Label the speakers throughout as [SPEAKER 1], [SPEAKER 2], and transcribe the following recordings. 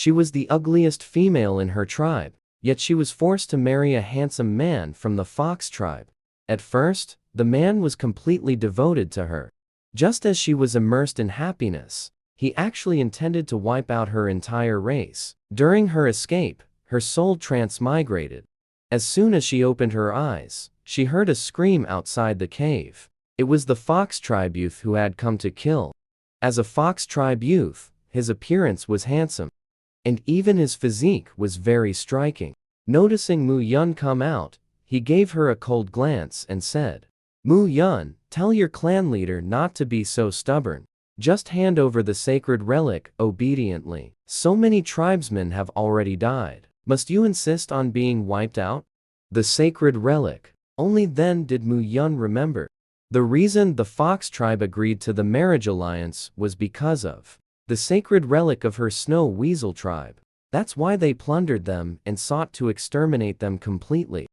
[SPEAKER 1] She was the ugliest female in her tribe, yet she was forced to marry a handsome man from the Fox tribe. At first, the man was completely devoted to her. Just as she was immersed in happiness, he actually intended to wipe out her entire race. During her escape, her soul transmigrated. As soon as she opened her eyes, she heard a scream outside the cave. It was the Fox tribe youth who had come to kill. As a Fox tribe youth, his appearance was handsome, and even his physique was very striking. Noticing Mu Yun come out, he gave her a cold glance and said, "Mu Yun, tell your clan leader not to be so stubborn. Just hand over the sacred relic obediently. So many tribesmen have already died. Must you insist on being wiped out?" The sacred relic. Only then did Mu Yun remember. The reason the Fox tribe agreed to the marriage alliance was because of the sacred relic of her Snow Weasel tribe. That's why they plundered them and sought to exterminate them completely.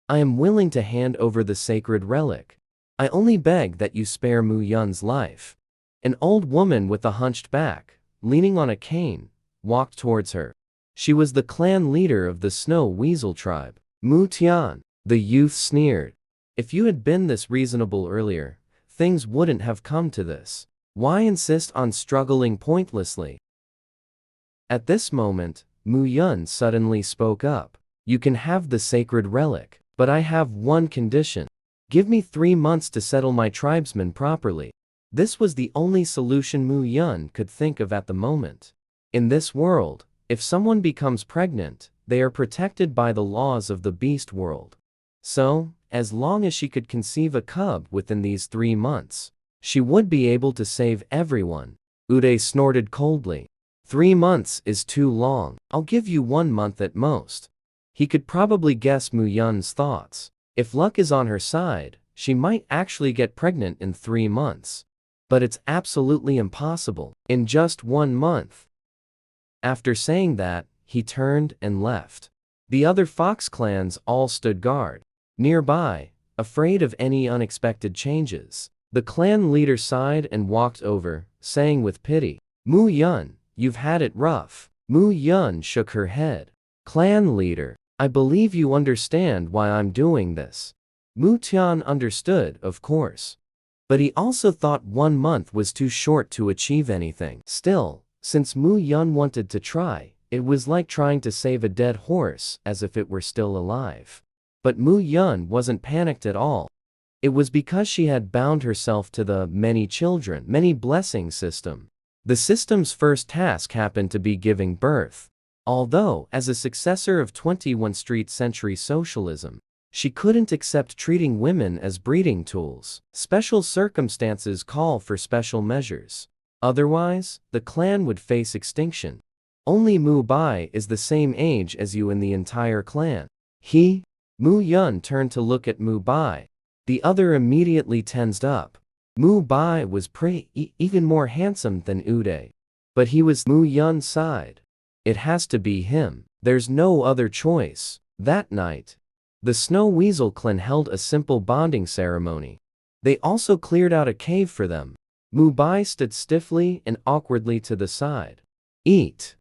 [SPEAKER 1] I am willing to hand over the sacred relic. I only beg that you spare Mu Yun's life. An old woman with a hunched back, leaning on a cane, walked towards her. She was the clan leader of the Snow Weasel tribe. Mu Tian. The youth sneered. If you had been this reasonable earlier, things wouldn't have come to this. Why insist on struggling pointlessly? At this moment, Mu Yun suddenly spoke up. You can have the sacred relic, but I have one condition. Give me 3 months to settle my tribesmen properly. This was the only solution Mu Yun could think of at the moment. In this world, if someone becomes pregnant, they are protected by the laws of the beast world. So, as long as she could conceive a cub within these 3 months, she would be able to save everyone. Uday snorted coldly. 3 months is too long. I'll give you 1 month at most. He could probably guess Mu Yun's thoughts. If luck is on her side, she might actually get pregnant in 3 months. But it's absolutely impossible. In just 1 month. After saying that, he turned and left. The other Fox clans all stood guard nearby, afraid of any unexpected changes. The clan leader sighed and walked over, saying with pity, Mu Yun, you've had it rough. Mu Yun shook her head. Clan leader, I believe you understand why I'm doing this. Mu Tian understood, of course. But he also thought 1 month was too short to achieve anything. Still, since Mu Yun wanted to try, it was like trying to save a dead horse as if it were still alive. But Mu Yun wasn't panicked at all. It was because she had bound herself to the many children, many blessings system. The system's first task happened to be giving birth. Although, as a successor of 21st century socialism, she couldn't accept treating women as breeding tools. Special circumstances call for special measures. Otherwise, the clan would face extinction. Only Mu Bai is the same age as you in the entire clan. Mu Yun turned to look at Mu Bai. The other immediately tensed up. Mu Bai was even more handsome than Uday. But he was Mu Yun's side. It has to be him. There's no other choice. That night, the Snow Weasel clan held a simple bonding ceremony. They also cleared out a cave for them. Mu Bai stood stiffly and awkwardly to the side. Eat.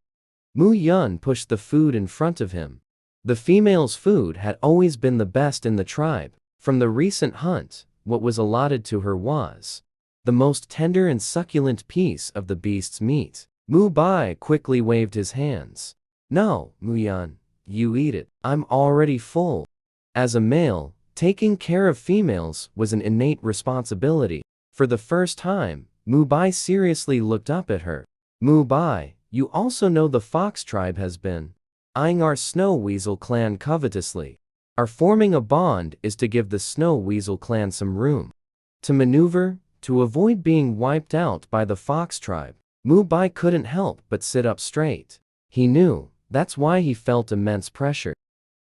[SPEAKER 1] Mu Yun pushed the food in front of him. The female's food had always been the best in the tribe. From the recent hunt, what was allotted to her was the most tender and succulent piece of the beast's meat. Mu Bai quickly waved his hands. No, Mu Yun, you eat it. I'm already full. As a male, taking care of females was an innate responsibility. For the first time, Mu Bai seriously looked up at her. Mu Bai, you also know the Fox tribe has been eyeing our Snow Weasel clan covetously. Our forming a bond is to give the Snow Weasel clan some room to maneuver, to avoid being wiped out by the Fox tribe. Mu Bai couldn't help but sit up straight. He knew, that's why he felt immense pressure.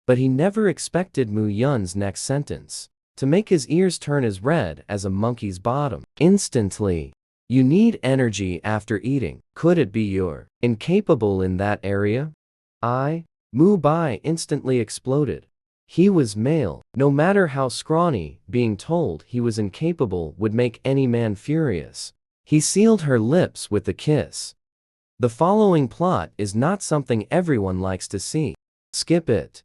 [SPEAKER 1] But he never expected Mu Yun's next sentence to make his ears turn as red as a monkey's bottom. Instantly. You need energy after eating. Could it be you're incapable in that area? Mu Bai instantly exploded. He was male. No matter how scrawny, being told he was incapable would make any man furious. He sealed her lips with a kiss. The following plot is not something everyone likes to see. Skip it.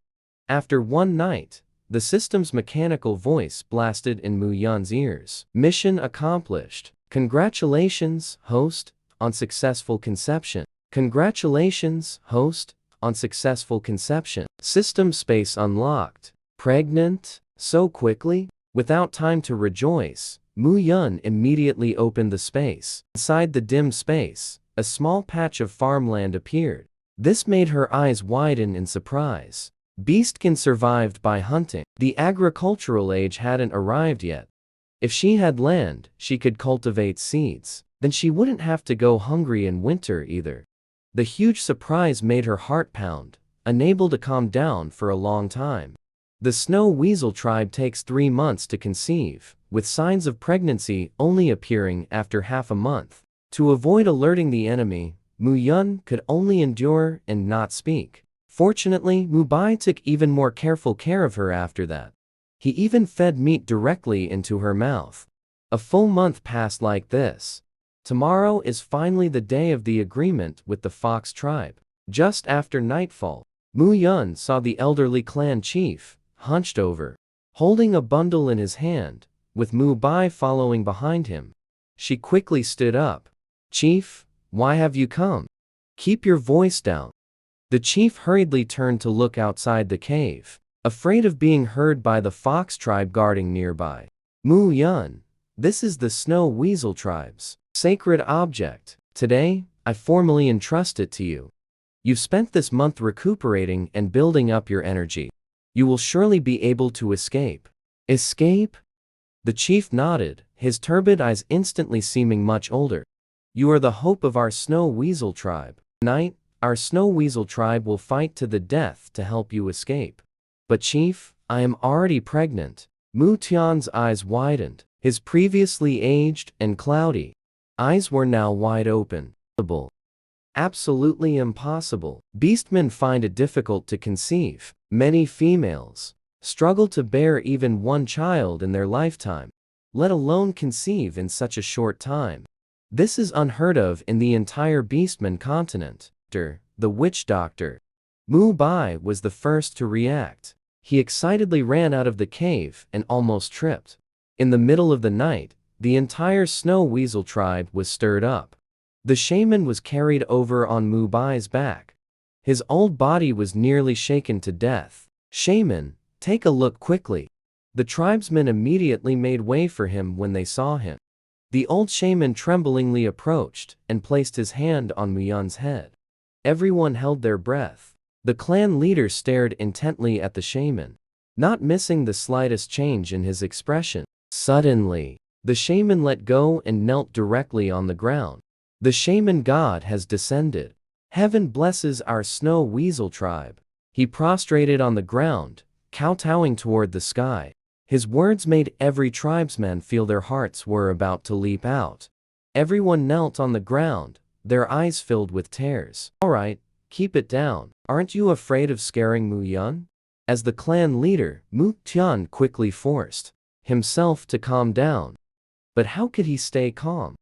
[SPEAKER 1] After one night, the system's mechanical voice blasted in Mu Yun's ears. Mission accomplished. Congratulations, host, on successful conception. Congratulations, host, on successful conception. System space unlocked. Pregnant? So quickly? Without time to rejoice, Mu Yun immediately opened the space. Inside the dim space, a small patch of farmland appeared. This made her eyes widen in surprise. Beastkin survived by hunting. The agricultural age hadn't arrived yet. If she had land, she could cultivate seeds. Then she wouldn't have to go hungry in winter either. The huge surprise made her heart pound, unable to calm down for a long time. The Snow Weasel tribe takes 3 months to conceive, with signs of pregnancy only appearing after half a month. To avoid alerting the enemy, Mu Yun could only endure and not speak. Fortunately, Mu Bai took even more careful care of her after that. He even fed meat directly into her mouth. A full month passed like this. Tomorrow is finally the day of the agreement with the Fox tribe. Just after nightfall, Mu Yun saw the elderly clan chief, hunched over, holding a bundle in his hand, with Mu Bai following behind him. She quickly stood up. "Chief, why have you come? Keep your voice down." The chief hurriedly turned to look outside the cave, afraid of being heard by the Fox tribe guarding nearby. "Mu Yun, this is the Snow Weasel tribe's sacred object. Today, I formally entrust it to you. You've spent this month recuperating and building up your energy. You will surely be able to escape." "Escape?" The chief nodded, his turbid eyes instantly seeming much older. "You are the hope of our Snow Weasel tribe. Tonight, our Snow Weasel tribe will fight to the death to help you escape." "But chief, I am already pregnant." Mu Tian's eyes widened. His previously aged and cloudy eyes were now wide open. Absolutely impossible. Beastmen find it difficult to conceive. Many females struggle to bear even one child in their lifetime, let alone conceive in such a short time. This is unheard of in the entire Beastman continent. The witch doctor, Mu Bai, was the first to react. He excitedly ran out of the cave and almost tripped. In the middle of the night, the entire Snow Weasel tribe was stirred up. The shaman was carried over on Mu Bai's back. His old body was nearly shaken to death. "Shaman, take a look quickly." The tribesmen immediately made way for him when they saw him. The old shaman tremblingly approached and placed his hand on Mu Yun's head. Everyone held their breath. The clan leader stared intently at the shaman, not missing the slightest change in his expression. Suddenly, the shaman let go and knelt directly on the ground. "The shaman god has descended. Heaven blesses our Snow Weasel tribe." He prostrated on the ground, kowtowing toward the sky. His words made every tribesman feel their hearts were about to leap out. Everyone knelt on the ground, their eyes filled with tears. "All right, keep it down. Aren't you afraid of scaring Mu Yun?" As the clan leader, Mu Tian quickly forced himself to calm down. But how could he stay calm?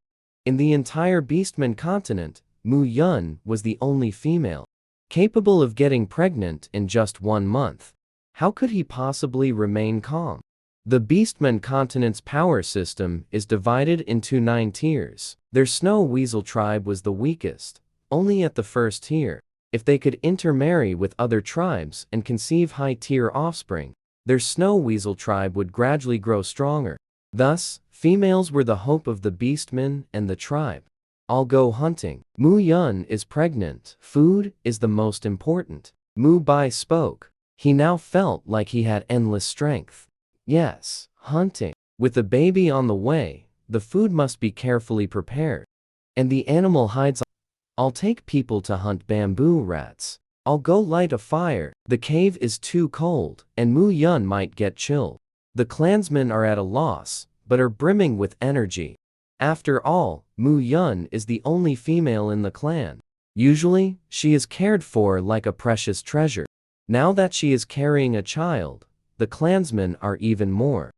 [SPEAKER 1] In the entire Beastman continent, Mu Yun was the only female capable of getting pregnant in just 1 month. How could he possibly remain calm? The Beastman continent's power system is divided into 9 tiers. Their Snow Weasel tribe was the weakest, only at the first tier. If they could intermarry with other tribes and conceive high-tier offspring, their Snow Weasel tribe would gradually grow stronger. Thus, females were the hope of the Beastmen and the tribe. "I'll go hunting. Mu Yun is pregnant. Food is the most important." Mu Bai spoke. He now felt like he had endless strength. "Yes, hunting. With the baby on the way, the food must be carefully prepared. And the animal hides. I'll take people to hunt bamboo rats. I'll go light a fire. The cave is too cold, and Mu Yun might get chilled." The clansmen are at a loss, but are brimming with energy. After all, Mu Yun is the only female in the clan. Usually, she is cared for like a precious treasure. Now that she is carrying a child, the clansmen are even more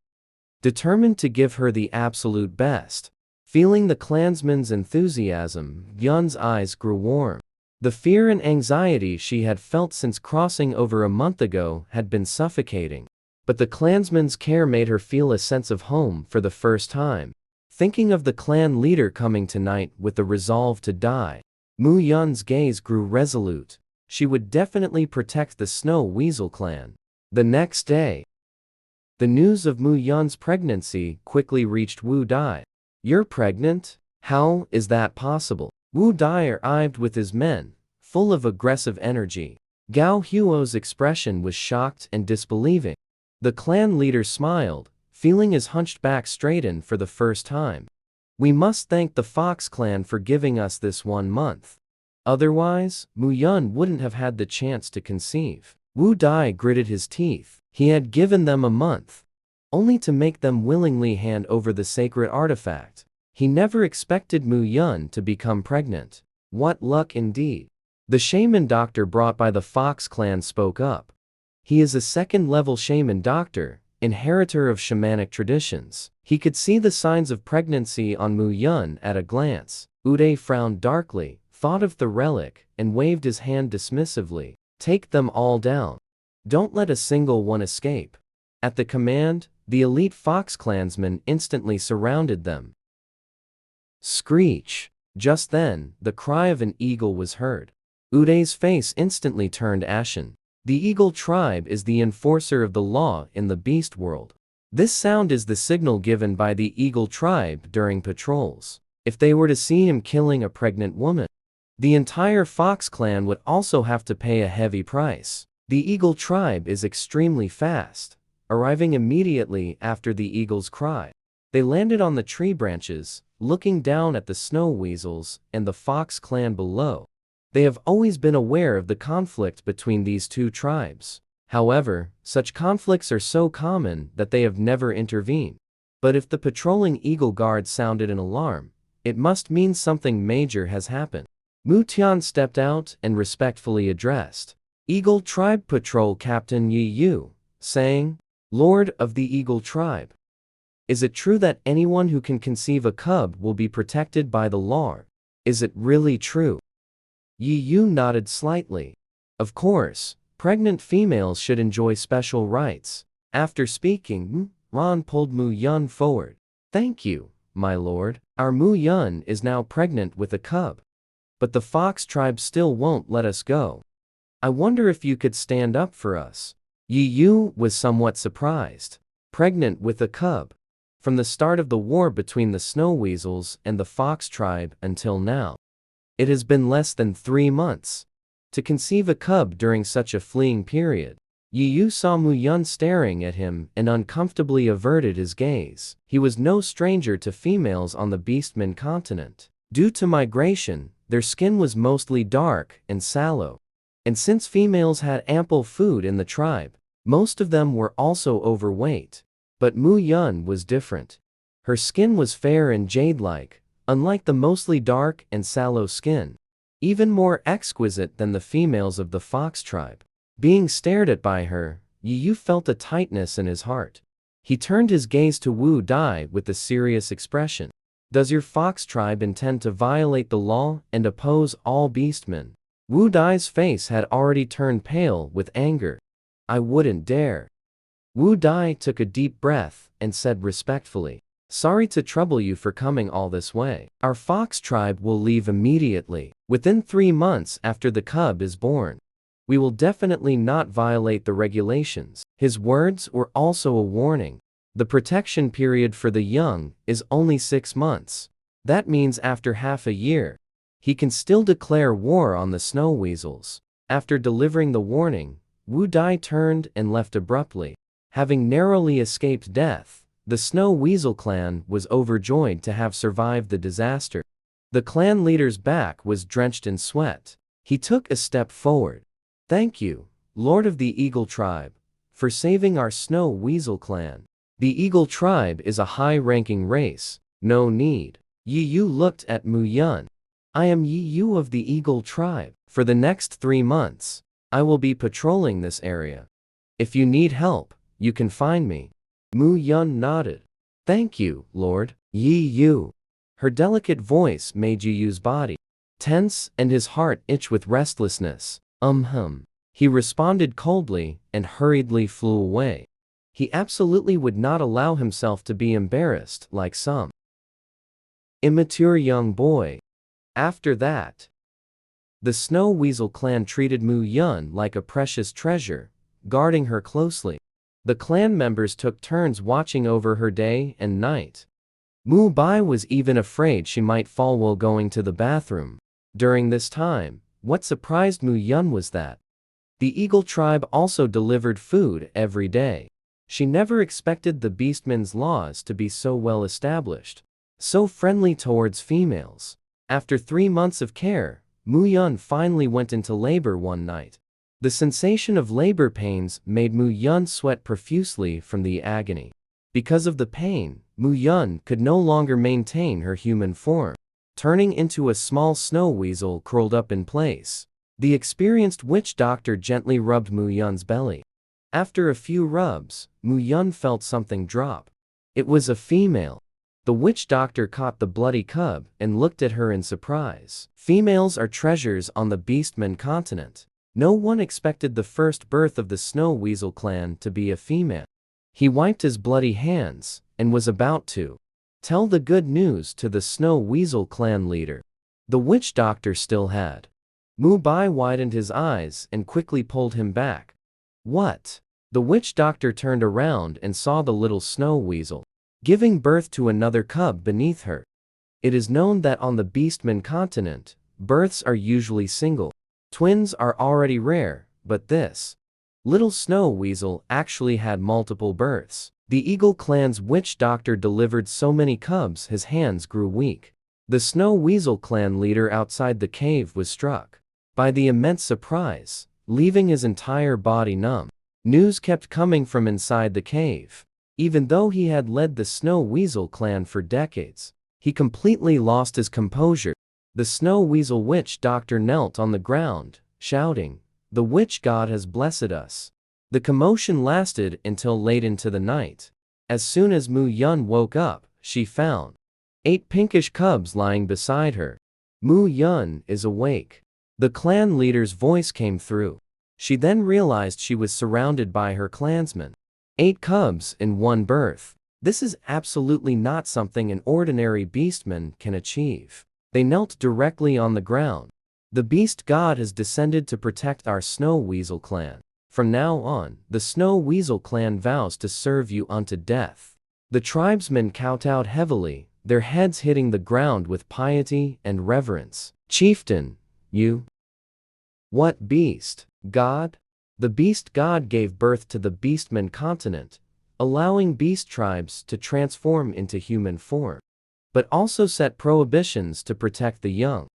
[SPEAKER 1] determined to give her the absolute best. Feeling the clansman's enthusiasm, Yun's eyes grew warm. The fear and anxiety she had felt since crossing over a month ago had been suffocating. But the clansman's care made her feel a sense of home for the first time. Thinking of the clan leader coming tonight with the resolve to die, Mu Yun's gaze grew resolute. She would definitely protect the Snow Weasel clan. The next day, the news of Mu Yun's pregnancy quickly reached Wu Dai. "You're pregnant? How is that possible?" Wu Dai arrived with his men, full of aggressive energy. Gao Huo's expression was shocked and disbelieving. The clan leader smiled, feeling his hunched back straighten for the first time. "We must thank the Fox clan for giving us this 1 month. Otherwise, Mu Yun wouldn't have had the chance to conceive." Wu Dai gritted his teeth. He had given them a month, only to make them willingly hand over the sacred artifact. He never expected Mu Yun to become pregnant. What luck indeed. The shaman doctor brought by the Fox clan spoke up. He is a second-level shaman doctor, inheritor of shamanic traditions. He could see the signs of pregnancy on Mu Yun at a glance. Uday frowned darkly, thought of the relic, and waved his hand dismissively. "Take them all down. Don't let a single one escape." At the command, the elite Fox clansmen instantly surrounded them. Screech! Just then, the cry of an eagle was heard. Uday's face instantly turned ashen. The eagle tribe is the enforcer of the law in the beast world. This sound is the signal given by the eagle tribe during patrols. If they were to see him killing a pregnant woman, the entire Fox clan would also have to pay a heavy price. The eagle tribe is extremely fast, arriving immediately after the eagle's cry. They landed on the tree branches, looking down at the snow weasels and the Fox clan below. They have always been aware of the conflict between these two tribes. However, such conflicts are so common that they have never intervened. But if the patrolling eagle guard sounded an alarm, it must mean something major has happened. Mu Tian stepped out and respectfully addressed Eagle Tribe Patrol Captain Yi Yu, saying, "Lord of the Eagle Tribe, is it true that anyone who can conceive a cub will be protected by the law? Is it really true?" Yi Yu nodded slightly. Of course, pregnant females should enjoy special rights. After speaking, Ron pulled Mu Yun forward. "Thank you, my lord. Our Mu Yun is now pregnant with a cub. But the Fox tribe still won't let us go. I wonder if you could stand up for us." Yi Yu was somewhat surprised. Pregnant with a cub. From the start of the war between the Snow Weasels and the Fox tribe until now, it has been less than 3 months. To conceive a cub during such a fleeing period. Yi Yu saw Mu Yun staring at him and uncomfortably averted his gaze. He was no stranger to females on the Beastman continent. Due to migration, their skin was mostly dark and sallow. And since females had ample food in the tribe, most of them were also overweight. But Mu Yun was different. Her skin was fair and jade-like, unlike the mostly dark and sallow skin. Even more exquisite than the females of the Fox tribe. Being stared at by her, Yi Yu felt a tightness in his heart. He turned his gaze to Wu Dai with a serious expression. "Does your Fox tribe intend to violate the law and oppose all beastmen?" Wu Dai's face had already turned pale with anger. "I wouldn't dare." Wu Dai took a deep breath and said respectfully, "Sorry to trouble you for coming all this way. Our Fox tribe will leave immediately, within 3 months after the cub is born. We will definitely not violate the regulations." His words were also a warning. The protection period for the young is only 6 months. That means after half a year, he can still declare war on the Snow Weasels. After delivering the warning, Wu Dai turned and left abruptly. Having narrowly escaped death, the Snow Weasel clan was overjoyed to have survived the disaster. The clan leader's back was drenched in sweat. He took a step forward. "Thank you, Lord of the Eagle Tribe, for saving our Snow Weasel clan. The Eagle Tribe is a high-ranking race. No need." Yi Yu looked at Mu Yun. "I am Yi Yu of the Eagle Tribe. For the next 3 months, I will be patrolling this area. If you need help, you can find me." Mu Yun nodded. "Thank you, Lord." Yi Yu Her delicate voice made Yu Yu's body tense and his heart itch with restlessness. He responded coldly and hurriedly flew away. He absolutely would not allow himself to be embarrassed like some immature young boy. After that, the Snow Weasel clan treated Mu Yun like a precious treasure, guarding her closely. The clan members took turns watching over her day and night. Mu Bai was even afraid she might fall while going to the bathroom. During this time, what surprised Mu Yun was that the Eagle tribe also delivered food every day. She never expected the Beastmen's laws to be so well established, so friendly towards females. After 3 months of care, Mu Yun finally went into labor one night. The sensation of labor pains made Mu Yun sweat profusely from the agony. Because of the pain, Mu Yun could no longer maintain her human form, turning into a small snow weasel curled up in place. The experienced witch doctor gently rubbed Mu Yun's belly. After a few rubs, Mu Yun felt something drop. It was a female. The witch doctor caught the bloody cub and looked at her in surprise. Females are treasures on the Beastmen continent. No one expected the first birth of the Snow Weasel clan to be a female. He wiped his bloody hands and was about to tell the good news to the Snow Weasel clan leader. The witch doctor still had. Mu Bai widened his eyes and quickly pulled him back. What? The witch doctor turned around and saw the little Snow Weasel giving birth to another cub beneath her. It is known that on the Beastmen continent, births are usually single. Twins are already rare, but this little Snow Weasel actually had multiple births. The Eagle clan's witch doctor delivered so many cubs his hands grew weak. The Snow Weasel clan leader outside the cave was struck by the immense surprise, leaving his entire body numb. News kept coming from inside the cave. Even though he had led the Snow Weasel clan for decades, he completely lost his composure. The Snow Weasel witch doctor knelt on the ground, shouting, "The witch god has blessed us." The commotion lasted until late into the night. As soon as Mu Yun woke up, she found 8 pinkish cubs lying beside her. Mu Yun is awake. The clan leader's voice came through. She then realized she was surrounded by her clansmen. 8 cubs in one birth. This is absolutely not something an ordinary beastman can achieve. They knelt directly on the ground. The beast god has descended to protect our Snow Weasel clan. From now on, the Snow Weasel clan vows to serve you unto death. The tribesmen kowtowed heavily, their heads hitting the ground with piety and reverence. Chieftain, you? What beast god? The beast god gave birth to the Beastmen continent, allowing beast tribes to transform into human form, but also set prohibitions to protect the young.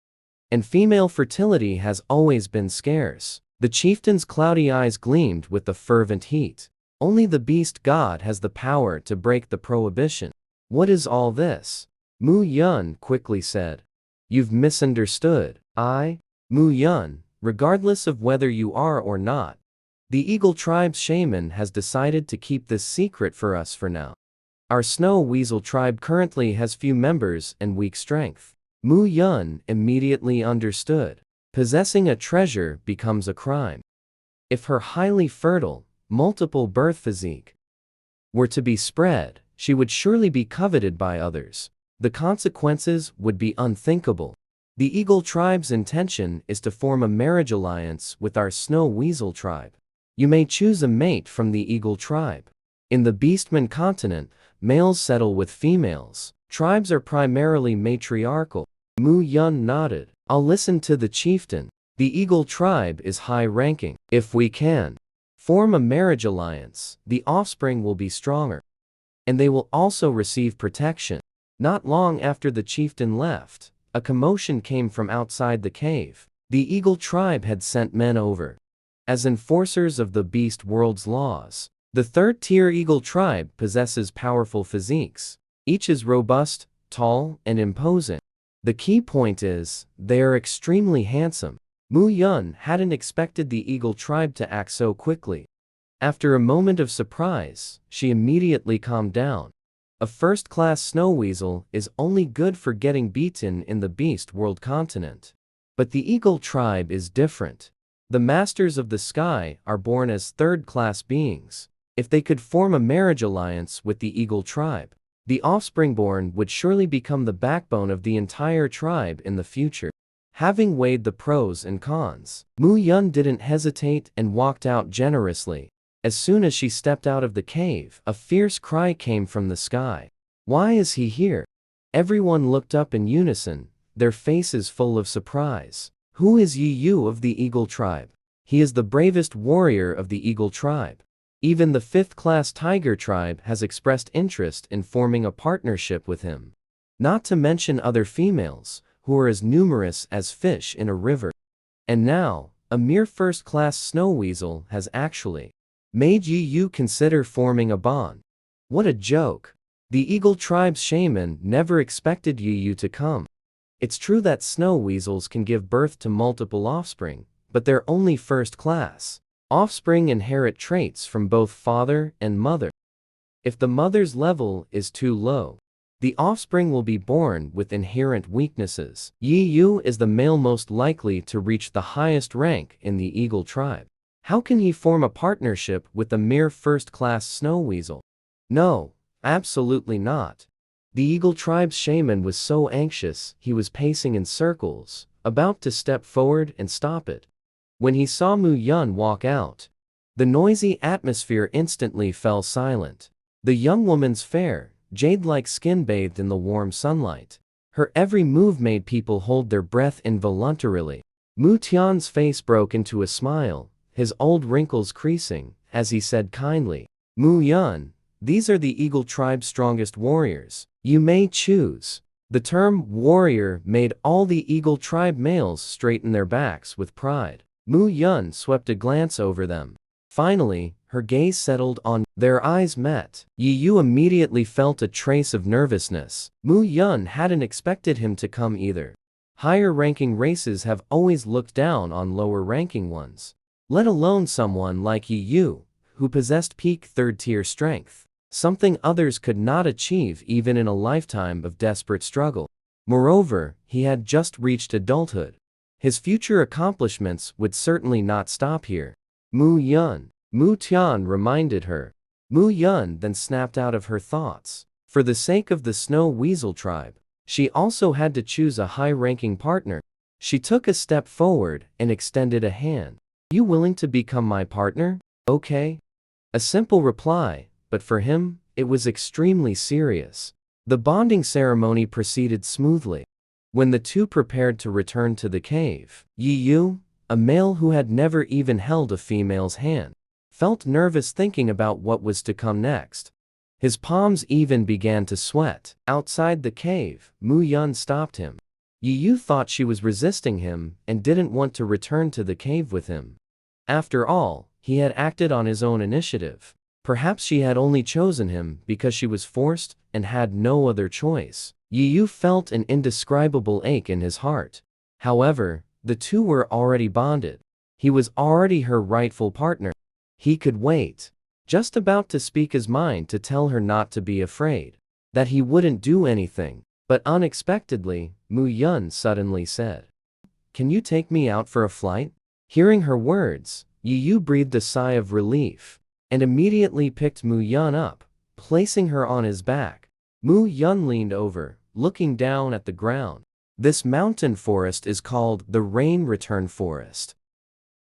[SPEAKER 1] And female fertility has always been scarce. The chieftain's cloudy eyes gleamed with the fervent heat. Only the beast god has the power to break the prohibition. What is all this? Mu Yun quickly said. You've misunderstood. Mu Yun, regardless of whether you are or not, the Eagle tribe's shaman has decided to keep this secret for us for now. Our Snow Weasel tribe currently has few members and weak strength. Mu Yun immediately understood. Possessing a treasure becomes a crime. If her highly fertile, multiple birth physique were to be spread, she would surely be coveted by others. The consequences would be unthinkable. The Eagle tribe's intention is to form a marriage alliance with our Snow Weasel tribe. You may choose a mate from the Eagle tribe. In the Beastmen continent, males settle with females. Tribes are primarily matriarchal. Mu Yun nodded. I'll listen to the chieftain. The Eagle tribe is high-ranking. If we can form a marriage alliance, the offspring will be stronger. And they will also receive protection. Not long after the chieftain left, a commotion came from outside the cave. The Eagle tribe had sent men over as enforcers of the beast world's laws. The third-tier Eagle tribe possesses powerful physiques. Each is robust, tall, and imposing. The key point is, they are extremely handsome. Mu Yun hadn't expected the Eagle tribe to act so quickly. After a moment of surprise, she immediately calmed down. A first-class snow weasel is only good for getting beaten in the Beast World continent. But the eagle tribe is different. The masters of the sky are born as third-class beings. If they could form a marriage alliance with the eagle tribe, the offspring born would surely become the backbone of the entire tribe in the future. Having weighed the pros and cons, Mu Yun didn't hesitate and walked out generously. As soon as she stepped out of the cave, a fierce cry came from the sky. "Why is he here?" Everyone looked up in unison, their faces full of surprise. "Who is Yi Yu of the Eagle tribe? He is the bravest warrior of the Eagle tribe. Even the 5th-class Tiger tribe has expressed interest in forming a partnership with him. Not to mention other females, who are as numerous as fish in a river. And now, a mere first-class snow weasel has actually made Yi Yu consider forming a bond. What a joke. The Eagle tribe's shaman never expected Yi Yu to come. It's true that snow weasels can give birth to multiple offspring, but they're only first class. Offspring inherit traits from both father and mother. If the mother's level is too low, the offspring will be born with inherent weaknesses. Yi Yu is the male most likely to reach the highest rank in the Eagle tribe. How can he form a partnership with a mere first-class snow weasel? No, absolutely not. The Eagle tribe's shaman was so anxious he was pacing in circles, about to step forward and stop it. When he saw Mu Yun walk out, the noisy atmosphere instantly fell silent. The young woman's fair, jade-like skin bathed in the warm sunlight. Her every move made people hold their breath involuntarily. Mu Tian's face broke into a smile, his old wrinkles creasing, as he said kindly, "Mu Yun, these are the Eagle tribe's strongest warriors. You may choose." The term warrior made all the Eagle tribe males straighten their backs with pride. Mu Yun swept a glance over them. Finally, her gaze settled on their eyes met. Yi Yu immediately felt a trace of nervousness. Mu Yun hadn't expected him to come either. Higher-ranking races have always looked down on lower-ranking ones, let alone someone like Yi Yu, who possessed peak third-tier strength, something others could not achieve even in a lifetime of desperate struggle. Moreover, he had just reached adulthood. His future accomplishments would certainly not stop here. Mu Yun, Mu Tian reminded her. Mu Yun then snapped out of her thoughts. For the sake of the Snow Weasel tribe, she also had to choose a high-ranking partner. She took a step forward and extended a hand. "You willing to become my partner? Okay." A simple reply, but for him, it was extremely serious. The bonding ceremony proceeded smoothly. When the two prepared to return to the cave, Yi Yu, a male who had never even held a female's hand, felt nervous thinking about what was to come next. His palms even began to sweat. Outside the cave, Mu Yun stopped him. Yi Yu thought she was resisting him and didn't want to return to the cave with him. After all, he had acted on his own initiative. Perhaps she had only chosen him because she was forced and had no other choice. Yi Yu felt an indescribable ache in his heart. However, the two were already bonded. He was already her rightful partner. He could wait. Just about to speak his mind to tell her not to be afraid, that he wouldn't do anything, but unexpectedly, Mu Yun suddenly said, "Can you take me out for a flight?" Hearing her words, Yi Yu breathed a sigh of relief, and immediately picked Mu Yun up, placing her on his back. Mu Yun leaned over, looking down at the ground. This mountain forest is called the Rain Return Forest.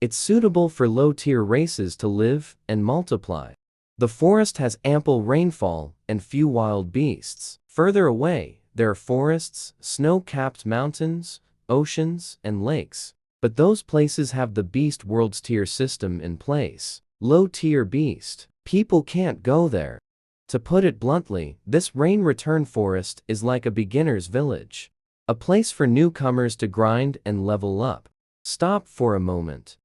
[SPEAKER 1] It's suitable for low-tier races to live and multiply. The forest has ample rainfall and few wild beasts. Further away, there are forests, snow-capped mountains, oceans, and lakes. But those places have the Beast World's tier system in place. Low-tier beast. People can't go there. To put it bluntly, this Rain Return Forest is like a beginner's village. A place for newcomers to grind and level up. Stop for a moment.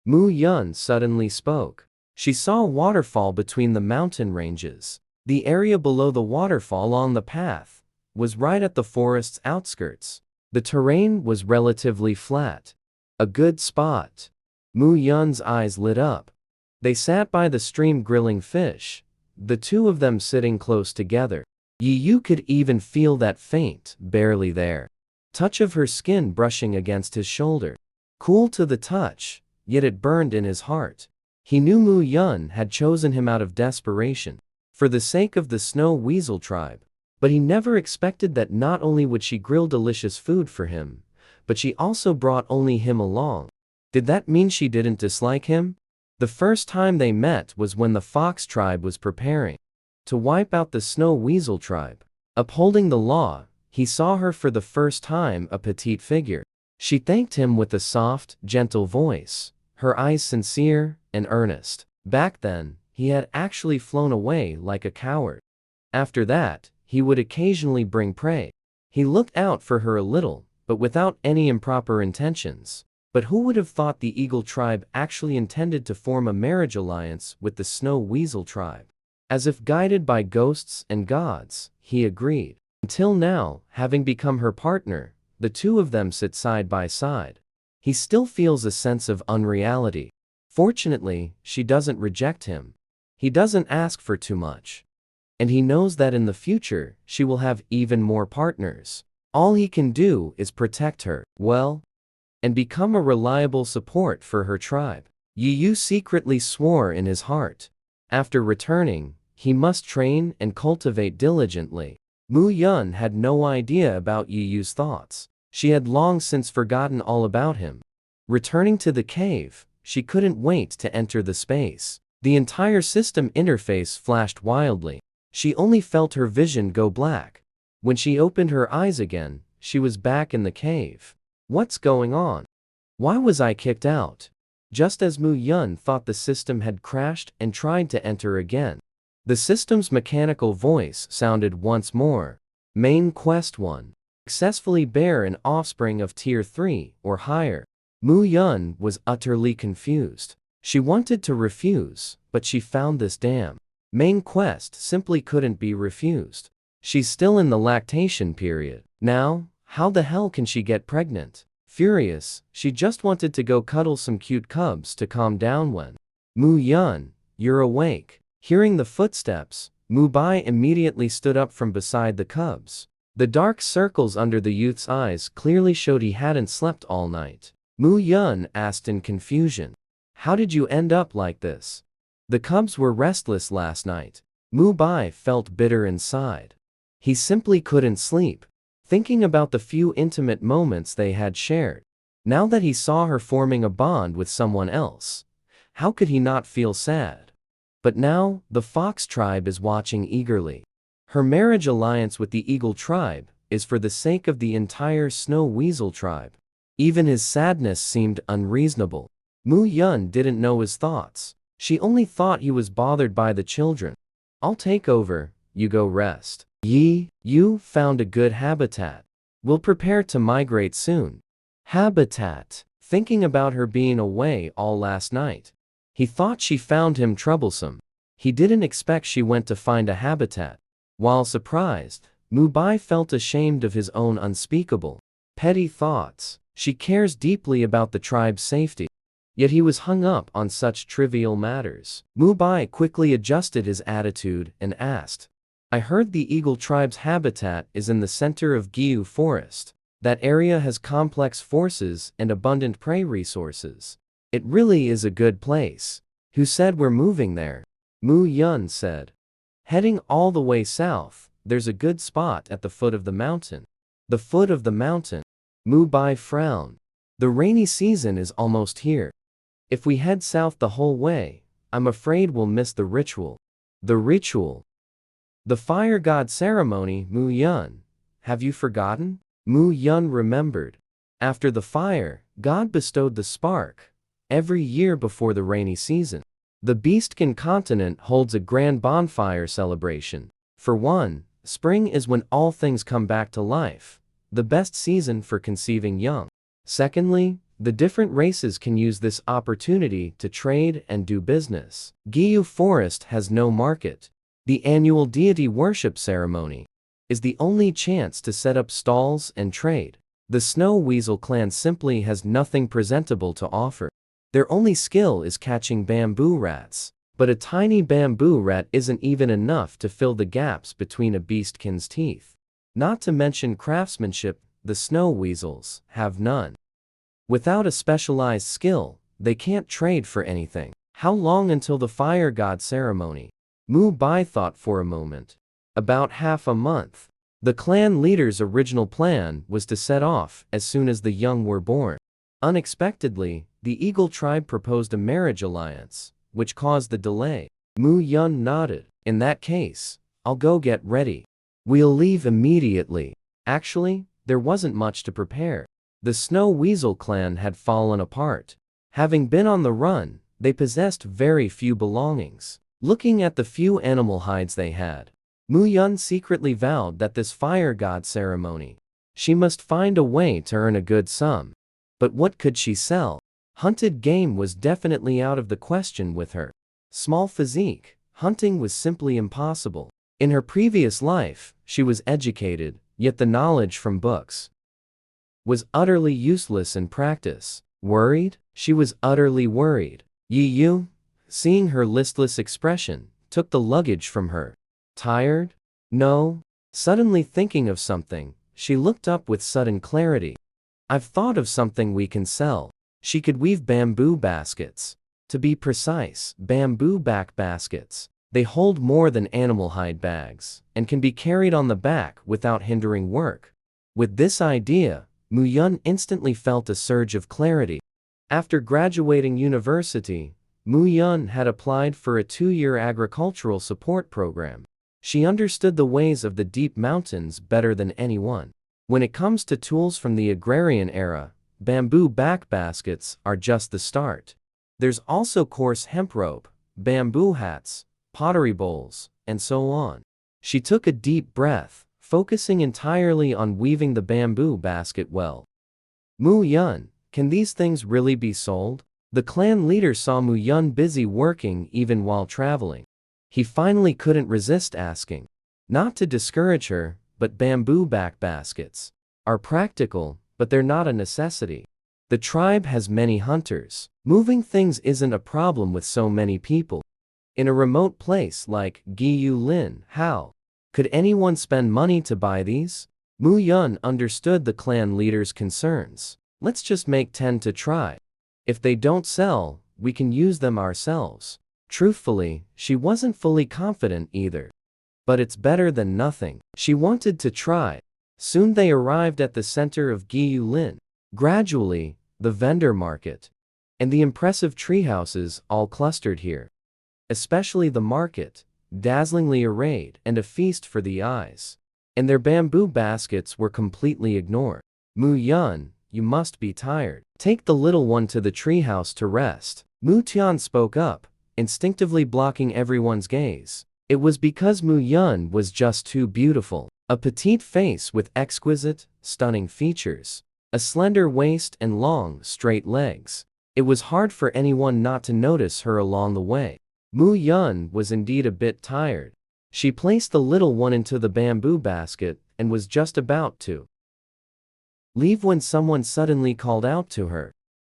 [SPEAKER 1] Mu Yun suddenly spoke. She saw a waterfall between the mountain ranges. The area below the waterfall on the path was right at the forest's outskirts. The terrain was relatively flat. A good spot. Mu Yun's eyes lit up. They sat by the stream grilling fish, the two of them sitting close together. Yu could even feel that faint, barely there, touch of her skin brushing against his shoulder. Cool to the touch, yet it burned in his heart. He knew Mu Yun had chosen him out of desperation, for the sake of the Snow Weasel tribe. But he never expected that not only would she grill delicious food for him, but she also brought only him along. Did that mean she didn't dislike him? The first time they met was when the Fox tribe was preparing to wipe out the Snow Weasel tribe. Upholding the law, he saw her for the first time, a petite figure. She thanked him with a soft, gentle voice, her eyes sincere and earnest. Back then, he had actually flown away like a coward. After that, he would occasionally bring prey. He looked out for her a little, but without any improper intentions. But who would have thought the Eagle tribe actually intended to form a marriage alliance with the Snow Weasel tribe? As if guided by ghosts and gods, he agreed. Until now, having become her partner, the two of them sit side by side. He still feels a sense of unreality. Fortunately, she doesn't reject him. He doesn't ask for too much. And he knows that in the future, she will have even more partners. All he can do is protect her, well, and become a reliable support for her tribe. Yu secretly swore in his heart. After returning, he must train and cultivate diligently. Mu Yun had no idea about Yu's thoughts. She had long since forgotten all about him. Returning to the cave, she couldn't wait to enter the space. The entire system interface flashed wildly. She only felt her vision go black. When she opened her eyes again, she was back in the cave. What's going on? Why was I kicked out? Just as Mu Yun thought the system had crashed and tried to enter again, the system's mechanical voice sounded once more. Main Quest 1. Successfully bear an offspring of Tier 3 or higher. Mu Yun was utterly confused. She wanted to refuse, but she found this main quest simply couldn't be refused. She's still in the lactation period. Now, how the hell can she get pregnant? Furious, she just wanted to go cuddle some cute cubs to calm down when Mu Yun, you're awake. Hearing the footsteps, Mu Bai immediately stood up from beside the cubs. The dark circles under the youth's eyes clearly showed he hadn't slept all night. Mu Yun asked in confusion, how did you end up like this? The cubs were restless last night. Mu Bai felt bitter inside. He simply couldn't sleep, thinking about the few intimate moments they had shared. Now that he saw her forming a bond with someone else, how could he not feel sad? But now, the Fox tribe is watching eagerly. Her marriage alliance with the Eagle tribe is for the sake of the entire Snow Weasel tribe. Even his sadness seemed unreasonable. Mu Yun didn't know his thoughts. She only thought he was bothered by the children. I'll take over, you go rest. You found a good habitat. We'll prepare to migrate soon. Habitat. Thinking about her being away all last night, he thought she found him troublesome. He didn't expect she went to find a habitat. While surprised, Mu Bai felt ashamed of his own unspeakable, petty thoughts. She cares deeply about the tribe's safety. Yet he was hung up on such trivial matters. Mu Bai quickly adjusted his attitude and asked, I heard the Eagle tribe's habitat is in the center of Giyu Forest. That area has complex forces and abundant prey resources. It really is a good place. Who said we're moving there? Mu Yun said. Heading all the way south, there's a good spot at the foot of the mountain. The foot of the mountain? Mu Bai frowned. The rainy season is almost here. If we head south the whole way, I'm afraid we'll miss the ritual. The ritual? The fire god ceremony, Mu Yun. Have you forgotten? Mu Yun remembered. After the fire, God bestowed the spark. Every year before the rainy season, the Beastkin continent holds a grand bonfire celebration. For one, spring is when all things come back to life, the best season for conceiving young. Secondly, the different races can use this opportunity to trade and do business. Giyu Forest has no market. The annual deity worship ceremony is the only chance to set up stalls and trade. The Snow Weasel clan simply has nothing presentable to offer. Their only skill is catching bamboo rats. But a tiny bamboo rat isn't even enough to fill the gaps between a beastkin's teeth. Not to mention craftsmanship, the snow weasels have none. Without a specialized skill, they can't trade for anything. How long until the fire god ceremony? Mu Bai thought for a moment. About half a month. The clan leader's original plan was to set off as soon as the young were born. Unexpectedly, the Eagle tribe proposed a marriage alliance, which caused the delay. Mu Yun nodded. In that case, I'll go get ready. We'll leave immediately. Actually, there wasn't much to prepare. The Snow Weasel clan had fallen apart. Having been on the run, they possessed very few belongings. Looking at the few animal hides they had, Mu Yun secretly vowed that this fire god ceremony, she must find a way to earn a good sum. But what could she sell? Hunted game was definitely out of the question with her small physique. Hunting was simply impossible. In her previous life, she was educated, yet the knowledge from books was utterly useless in practice. Worried? She was utterly worried. Yi Yu, seeing her listless expression, took the luggage from her. Tired? No. Suddenly thinking of something, she looked up with sudden clarity. I've thought of something we can sell. She could weave bamboo baskets. To be precise, bamboo back baskets. They hold more than animal hide bags, and can be carried on the back without hindering work. With this idea, Mu Yun instantly felt a surge of clarity. After graduating university, Mu Yun had applied for a 2-year agricultural support program. She understood the ways of the deep mountains better than anyone. When it comes to tools from the agrarian era, bamboo back baskets are just the start. There's also coarse hemp rope, bamboo hats, pottery bowls, and so on. She took a deep breath, focusing entirely on weaving the bamboo basket well. Mu Yun, can these things really be sold? The clan leader saw Mu Yun busy working even while traveling. He finally couldn't resist asking. Not to discourage her, but bamboo back baskets are practical, but they're not a necessity. The tribe has many hunters. Moving things isn't a problem with so many people. In a remote place like Giyu Lin, how could anyone spend money to buy these? Mu Yun understood the clan leader's concerns. Let's just make 10 to try. If they don't sell, we can use them ourselves. Truthfully, she wasn't fully confident either. But it's better than nothing. She wanted to try. Soon they arrived at the center of Giyu Lin. Gradually, the vendor market and the impressive treehouses all clustered here. Especially the market, dazzlingly arrayed and a feast for the eyes. And their bamboo baskets were completely ignored. Mu Yun, you must be tired. Take the little one to the treehouse to rest. Mu Tian spoke up, instinctively blocking everyone's gaze. It was because Mu Yun was just too beautiful. A petite face with exquisite, stunning features. A slender waist and long, straight legs. It was hard for anyone not to notice her along the way. Mu Yun was indeed a bit tired. She placed the little one into the bamboo basket and was just about to leave when someone suddenly called out to her.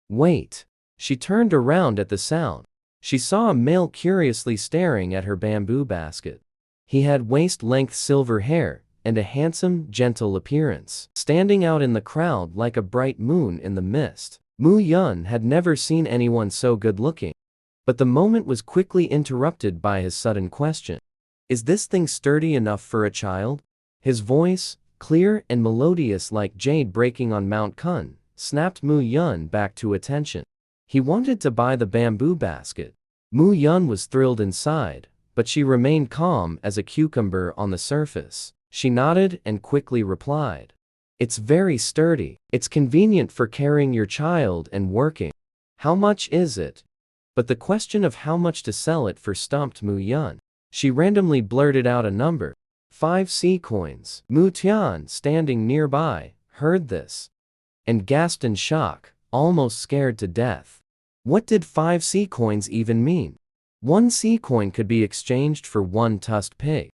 [SPEAKER 1] Wait! She turned around at the sound. She saw a male curiously staring at her bamboo basket. He had waist-length silver hair and a handsome, gentle appearance, standing out in the crowd like a bright moon in the mist. Mu Yun had never seen anyone so good-looking. But the moment was quickly interrupted by his sudden question. Is this thing sturdy enough for a child? His voice, clear and melodious like jade breaking on Mount Kun, snapped Mu Yun back to attention. He wanted to buy the bamboo basket. Mu Yun was thrilled inside, but she remained calm as a cucumber on the surface. She nodded and quickly replied. It's very sturdy. It's convenient for carrying your child and working. How much is it? But the question of how much to sell it for stumped Mu Yun. She randomly blurted out a number. 5 sea coins. Mu Tian, standing nearby, heard this and gasped in shock, almost scared to death. What did 5 sea coins even mean? 1 sea coin could be exchanged for 1 tusked pig.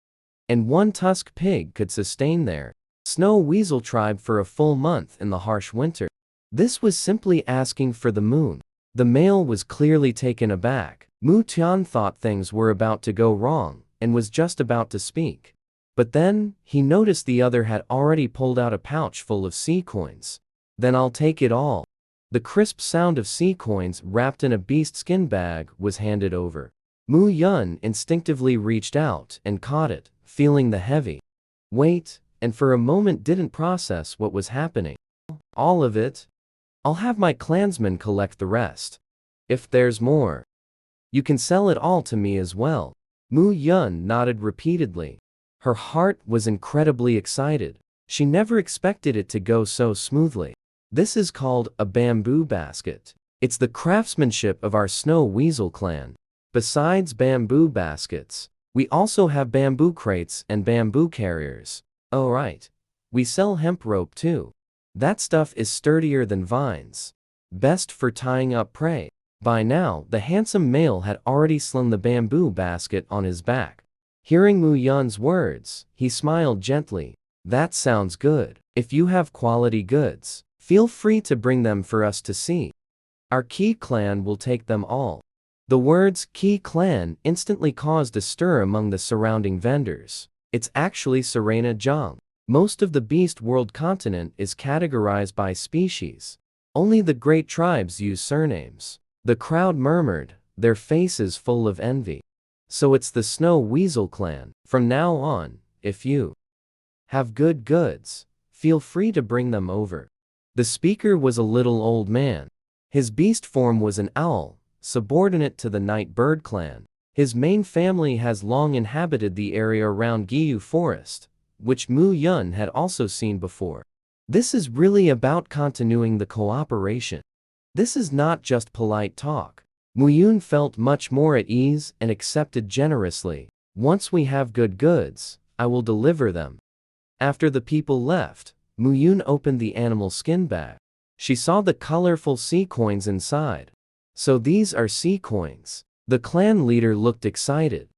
[SPEAKER 1] And 1 tusked pig could sustain their Snow Weasel tribe for a full month in the harsh winter. This was simply asking for the moon. The male was clearly taken aback. Mu Tian thought things were about to go wrong and was just about to speak. But then, he noticed the other had already pulled out a pouch full of sea coins. Then I'll take it all. The crisp sound of sea coins wrapped in a beast skin bag was handed over. Mu Yun instinctively reached out and caught it, feeling the heavy weight, and for a moment didn't process what was happening. All of it? I'll have my clansmen collect the rest. If there's more, you can sell it all to me as well. Mu Yun nodded repeatedly. Her heart was incredibly excited. She never expected it to go so smoothly. This is called a bamboo basket. It's the craftsmanship of our Snow Weasel clan. Besides bamboo baskets, we also have bamboo crates and bamboo carriers. Oh right. We sell hemp rope too. That stuff is sturdier than vines. Best for tying up prey. By now, the handsome male had already slung the bamboo basket on his back. Hearing Mu Yun's words, he smiled gently. That sounds good. If you have quality goods, feel free to bring them for us to see. Our Qi clan will take them all. The words Qi clan instantly caused a stir among the surrounding vendors. It's actually Serena Zhang. Most of the beast world continent is categorized by species. Only the great tribes use surnames. The crowd murmured, their faces full of envy. So it's the Snow Weasel clan. From now on, if you have good goods, feel free to bring them over. The speaker was a little old man. His beast form was an owl, subordinate to the Night Bird clan. His main family has long inhabited the area around Giyu Forest, which Mu Yun had also seen before. This is really about continuing the cooperation. This is not just polite talk. Mu Yun felt much more at ease and accepted generously. Once we have good goods, I will deliver them. After the people left, Mu Yun opened the animal skin bag. She saw the colorful sea coins inside. So these are sea coins. The clan leader looked excited.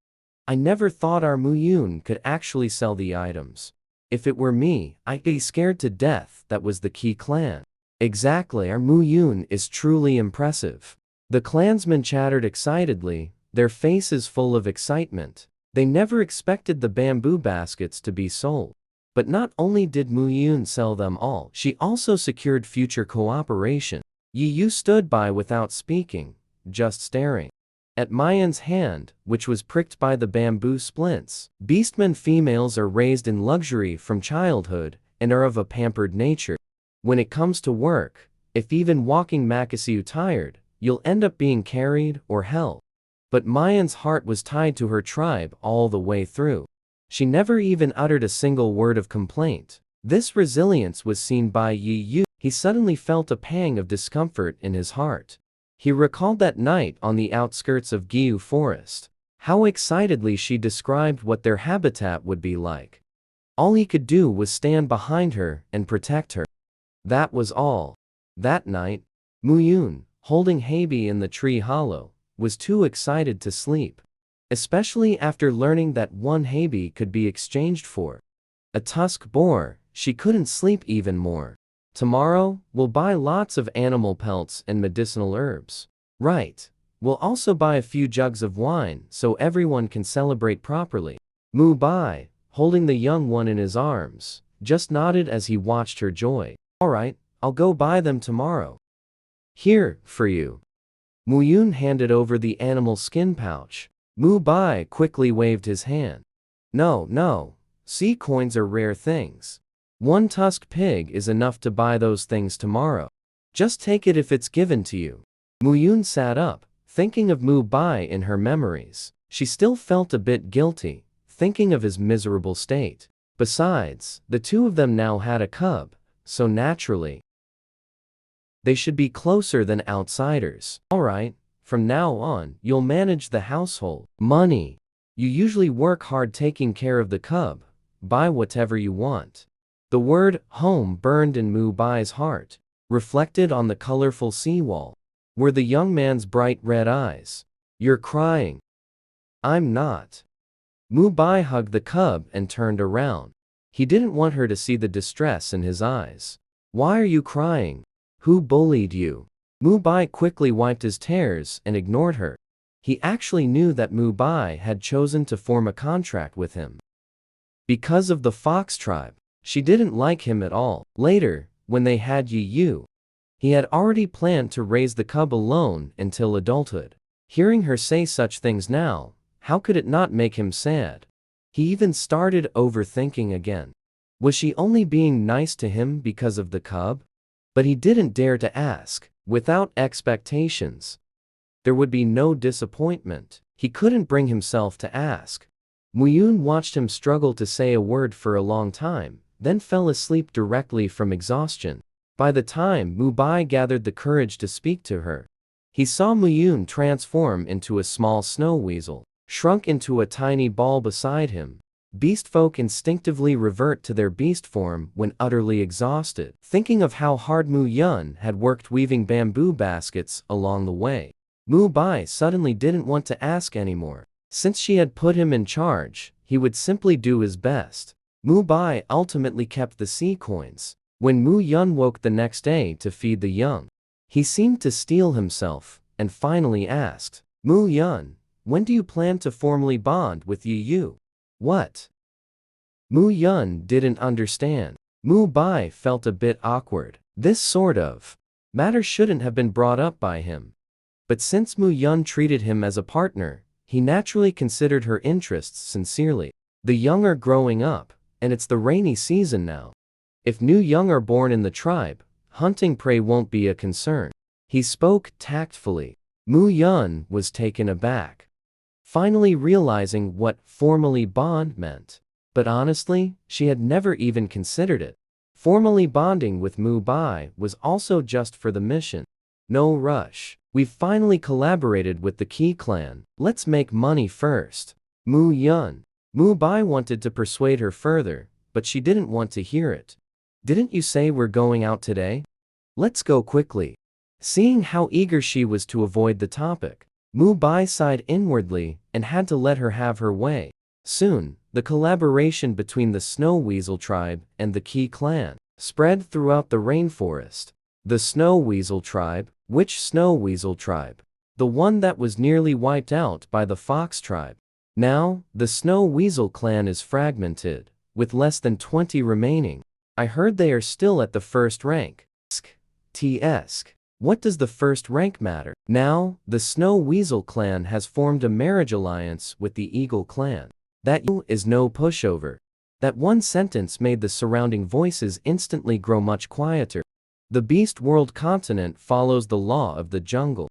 [SPEAKER 1] I never thought our Mu Yun could actually sell the items. If it were me, I'd be scared to death. That was the Qi clan. Exactly, our Mu Yun is truly impressive. The clansmen chattered excitedly, their faces full of excitement. They never expected the bamboo baskets to be sold. But not only did Mu Yun sell them all, she also secured future cooperation. Yi Yu stood by without speaking, just staring at Mayan's hand, which was pricked by the bamboo splints. Beastmen females are raised in luxury from childhood and are of a pampered nature. When it comes to work, if even walking makes you tired, you'll end up being carried or held. But Mayan's heart was tied to her tribe all the way through. She never even uttered a single word of complaint. This resilience was seen by Yi Yu. He suddenly felt a pang of discomfort in his heart. He recalled that night on the outskirts of Giyu Forest. How excitedly she described what their habitat would be like. All he could do was stand behind her and protect her. That was all. That night, Mu Yun, holding Heibi in the tree hollow, was too excited to sleep. Especially after learning that one Heibi could be exchanged for a tusk boar, she couldn't sleep even more. Tomorrow, we'll buy lots of animal pelts and medicinal herbs. Right. We'll also buy a few jugs of wine so everyone can celebrate properly. Mu Bai, holding the young one in his arms, just nodded as he watched her joy. Alright, I'll go buy them tomorrow. Here, for you. Mu Yun handed over the animal skin pouch. Mu Bai quickly waved his hand. No. Sea coins are rare things. One tusk pig is enough to buy those things tomorrow. Just take it if it's given to you. Mu Yun sat up, thinking of Mu Bai in her memories. She still felt a bit guilty, thinking of his miserable state. Besides, the two of them now had a cub, so naturally, they should be closer than outsiders. Alright. From now on, you'll manage the household. Money. You usually work hard taking care of the cub. Buy whatever you want. The word home burned in Mu Bai's heart. Reflected on the colorful seawall were the young man's bright red eyes. You're crying. I'm not. Mu Bai hugged the cub and turned around. He didn't want her to see the distress in his eyes. Why are you crying? Who bullied you? Mu Bai quickly wiped his tears and ignored her. He actually knew that Mu Bai had chosen to form a contract with him. Because of the Fox tribe, she didn't like him at all. Later, when they had Yi Yu, he had already planned to raise the cub alone until adulthood. Hearing her say such things now, how could it not make him sad? He even started overthinking again. Was she only being nice to him because of the cub? But he didn't dare to ask. Without expectations, there would be no disappointment. He couldn't bring himself to ask. Muyun watched him struggle to say a word for a long time, then fell asleep directly from exhaustion. By the time Mu Bai gathered the courage to speak to her, he saw Muyun transform into a small snow weasel, shrunk into a tiny ball beside him. Beast folk instinctively revert to their beast form when utterly exhausted. Thinking of how hard Mu Yun had worked weaving bamboo baskets along the way, Mu Bai suddenly didn't want to ask anymore. Since she had put him in charge, he would simply do his best. Mu Bai ultimately kept the sea coins. When Mu Yun woke the next day to feed the young, he seemed to steel himself, and finally asked, "Mu Yun, when do you plan to formally bond with Yi Yu?" "What?" Mu Yun didn't understand. Mu Bai felt a bit awkward. This sort of matter shouldn't have been brought up by him. But since Mu Yun treated him as a partner, he naturally considered her interests sincerely. The young are growing up, and it's the rainy season now. If new young are born in the tribe, hunting prey won't be a concern. He spoke tactfully. Mu Yun was taken aback, finally realizing what formally bond meant. But honestly, she had never even considered it. Formally bonding with Mu Bai was also just for the mission. No rush. We've finally collaborated with the Qi clan. Let's make money first. Mu Yun. Mu Bai wanted to persuade her further, but she didn't want to hear it. Didn't you say we're going out today? Let's go quickly. Seeing how eager she was to avoid the topic, Mu Bai sighed inwardly and had to let her have her way. Soon, the collaboration between the Snow Weasel tribe and the Qi clan spread throughout the rainforest. The Snow Weasel tribe? Which Snow Weasel tribe? The one that was nearly wiped out by the Fox tribe. Now, the Snow Weasel clan is fragmented, with less than 20 remaining. I heard they are still at the first rank. What does the first rank matter? Now, the Snow Weasel clan has formed a marriage alliance with the Eagle clan. That is no pushover. That one sentence made the surrounding voices instantly grow much quieter. The Beast World continent follows the law of the jungle.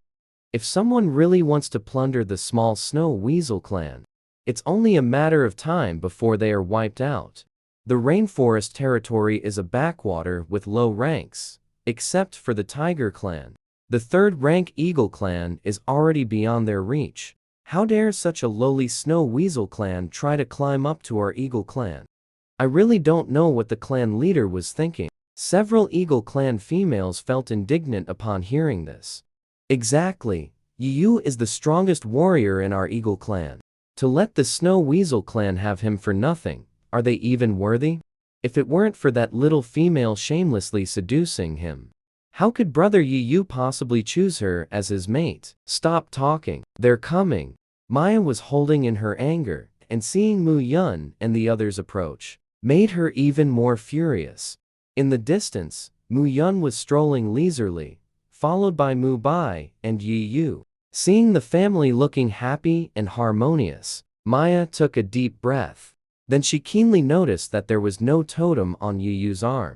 [SPEAKER 1] If someone really wants to plunder the small Snow Weasel clan, it's only a matter of time before they are wiped out. The rainforest territory is a backwater with low ranks, except for the Tiger clan. The third rank Eagle clan is already beyond their reach. How dare such a lowly Snow Weasel clan try to climb up to our Eagle clan? I really don't know what the clan leader was thinking. Several Eagle clan females felt indignant upon hearing this. Exactly. Yi Yu is the strongest warrior in our Eagle clan. To let the Snow Weasel clan have him for nothing, are they even worthy? If it weren't for that little female shamelessly seducing him, how could Brother Yi Yu possibly choose her as his mate? Stop talking. They're coming. Maya was holding in her anger, and seeing Mu Yun and the others approach made her even more furious. In the distance, Mu Yun was strolling leisurely, followed by Mu Bai and Yi Yu. Seeing the family looking happy and harmonious, Maya took a deep breath. Then she keenly noticed that there was no totem on Yi Yu's arm.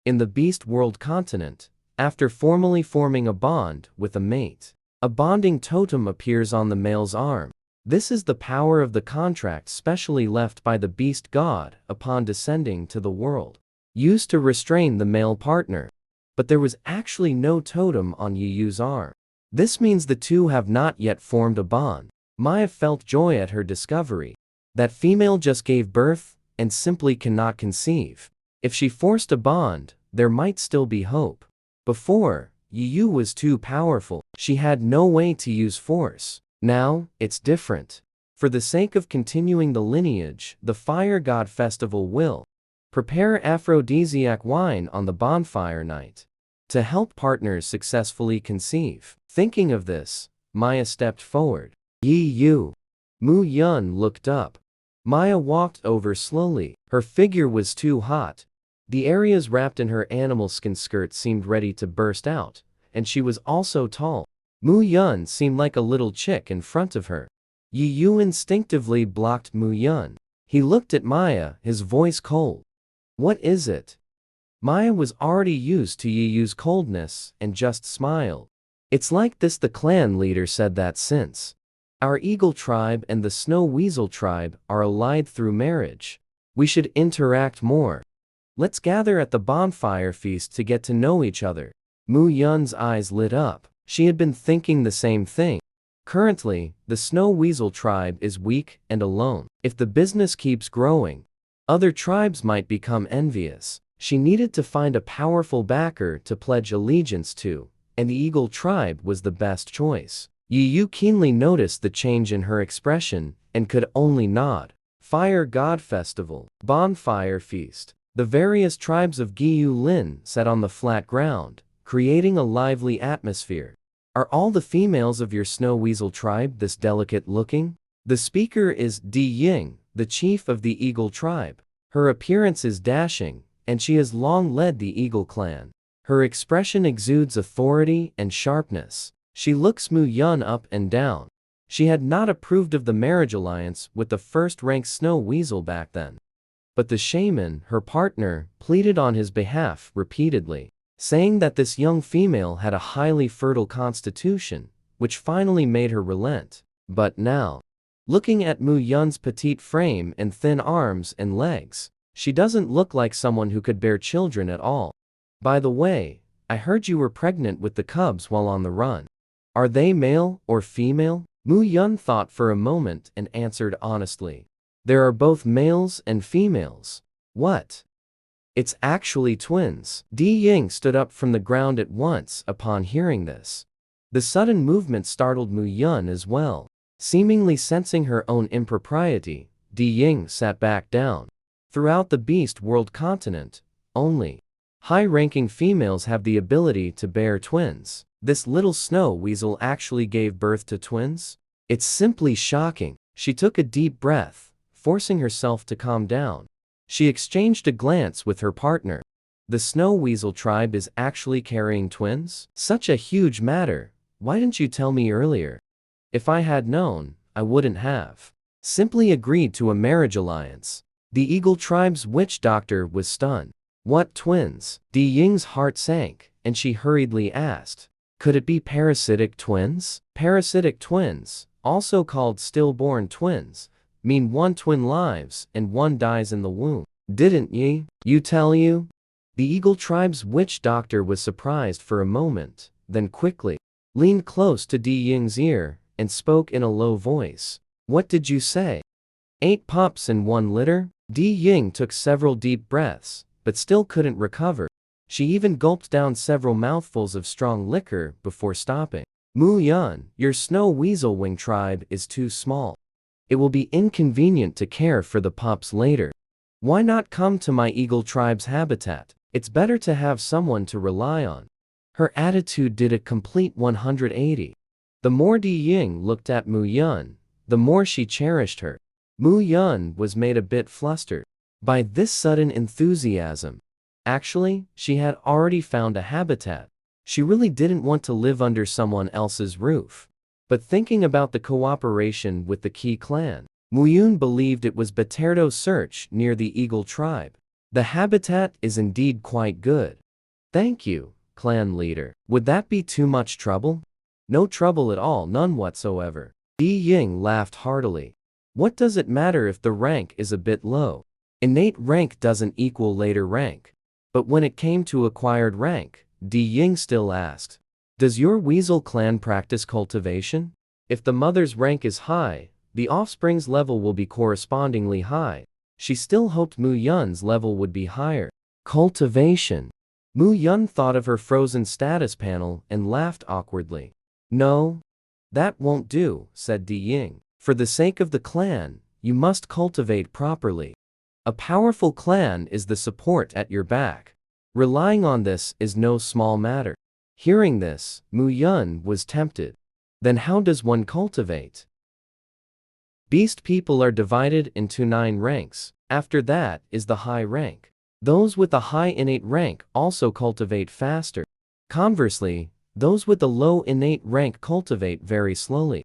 [SPEAKER 1] In the Beast World continent, after formally forming a bond with a mate, a bonding totem appears on the male's arm. This is the power of the contract specially left by the beast god upon descending to the world, used to restrain the male partner. But there was actually no totem on Yi Yu's arm. This means the two have not yet formed a bond. Maya felt joy at her discovery. That female just gave birth and simply cannot conceive. If she forced a bond, there might still be hope. Before, Yi Yu was too powerful. She had no way to use force. Now, it's different. For the sake of continuing the lineage, the Fire God Festival will prepare aphrodisiac wine on the bonfire night to help partners successfully conceive. Thinking of this, Maya stepped forward. Yi Yu. Mu Yun looked up. Maya walked over slowly. Her figure was too hot. The areas wrapped in her animal skin skirt seemed ready to burst out, and she was also tall. Mu Yun seemed like a little chick in front of her. Yi Yu instinctively blocked Mu Yun. He looked at Maya, his voice cold. What is it? Maya was already used to Yi Yu's coldness and just smiled. It's like this, the clan leader said, that since our Eagle tribe and the Snow Weasel tribe are allied through marriage, we should interact more. Let's gather at the bonfire feast to get to know each other. Mu Yun's eyes lit up. She had been thinking the same thing. Currently, the Snow Weasel tribe is weak and alone. If the business keeps growing, other tribes might become envious. She needed to find a powerful backer to pledge allegiance to, and the Eagle tribe was the best choice. Yi Yu keenly noticed the change in her expression and could only nod. Fire God Festival. Bonfire Feast. The various tribes of Gyu Lin sat on the flat ground, creating a lively atmosphere. Are all the females of your Snow Weasel tribe this delicate looking? The speaker is Di Ying, the chief of the Eagle tribe. Her appearance is dashing, and she has long led the Eagle clan. Her expression exudes authority and sharpness. She looks Mu Yun up and down. She had not approved of the marriage alliance with the first-ranked Snow Weasel back then. But the shaman, her partner, pleaded on his behalf repeatedly, saying that this young female had a highly fertile constitution, which finally made her relent. But now, looking at Mu Yun's petite frame and thin arms and legs, she doesn't look like someone who could bear children at all. By the way, I heard you were pregnant with the cubs while on the run. Are they male or female? Mu Yun thought for a moment and answered honestly. There are both males and females. What? It's actually twins. Di Ying stood up from the ground at once upon hearing this. The sudden movement startled Mu Yun as well. Seemingly sensing her own impropriety, Di Ying sat back down. Throughout the Beast World continent, only high-ranking females have the ability to bear twins. This little Snow Weasel actually gave birth to twins? It's simply shocking. She took a deep breath, forcing herself to calm down. She exchanged a glance with her partner. The Snow Weasel tribe is actually carrying twins? Such a huge matter. Why didn't you tell me earlier? If I had known, I wouldn't have simply agreed to a marriage alliance. The Eagle tribe's witch doctor was stunned. What twins? Di Ying's heart sank, and she hurriedly asked. Could it be parasitic twins? Parasitic twins, also called stillborn twins, mean one twin lives and one dies in the womb. Didn't you tell you? The Eagle tribe's witch doctor was surprised for a moment, then quickly leaned close to Di Ying's ear and spoke in a low voice. What did you say? 8 pups in 1 litter? Di Ying took several deep breaths, but still couldn't recover. She even gulped down several mouthfuls of strong liquor before stopping. Mu Yun, your Snow Weasel Wing tribe is too small. It will be inconvenient to care for the pups later. Why not come to my Eagle tribe's habitat? It's better to have someone to rely on. Her attitude did a complete 180. The more Di Ying looked at Mu Yun, the more she cherished her. Mu Yun was made a bit flustered by this sudden enthusiasm. Actually, she had already found a habitat. She really didn't want to live under someone else's roof. But thinking about the cooperation with the Qi clan, Mu Yun believed it was Baterdo's search near the Eagle tribe. The habitat is indeed quite good. Thank you, clan leader. Would that be too much trouble? No trouble at all, none whatsoever. Di Ying laughed heartily. What does it matter if the rank is a bit low? Innate rank doesn't equal later rank. But when it came to acquired rank, Di Ying still asked, does your Weasel clan practice cultivation? If the mother's rank is high, the offspring's level will be correspondingly high. She still hoped Mu Yun's level would be higher. Cultivation. Mu Yun thought of her frozen status panel and laughed awkwardly. No, that won't do, said Di Ying. For the sake of the clan, you must cultivate properly. A powerful clan is the support at your back. Relying on this is no small matter. Hearing this, Mu Yun was tempted. Then how does one cultivate? Beast people are divided into 9 ranks. After that is the high rank. Those with the high innate rank also cultivate faster. Conversely, those with the low innate rank cultivate very slowly.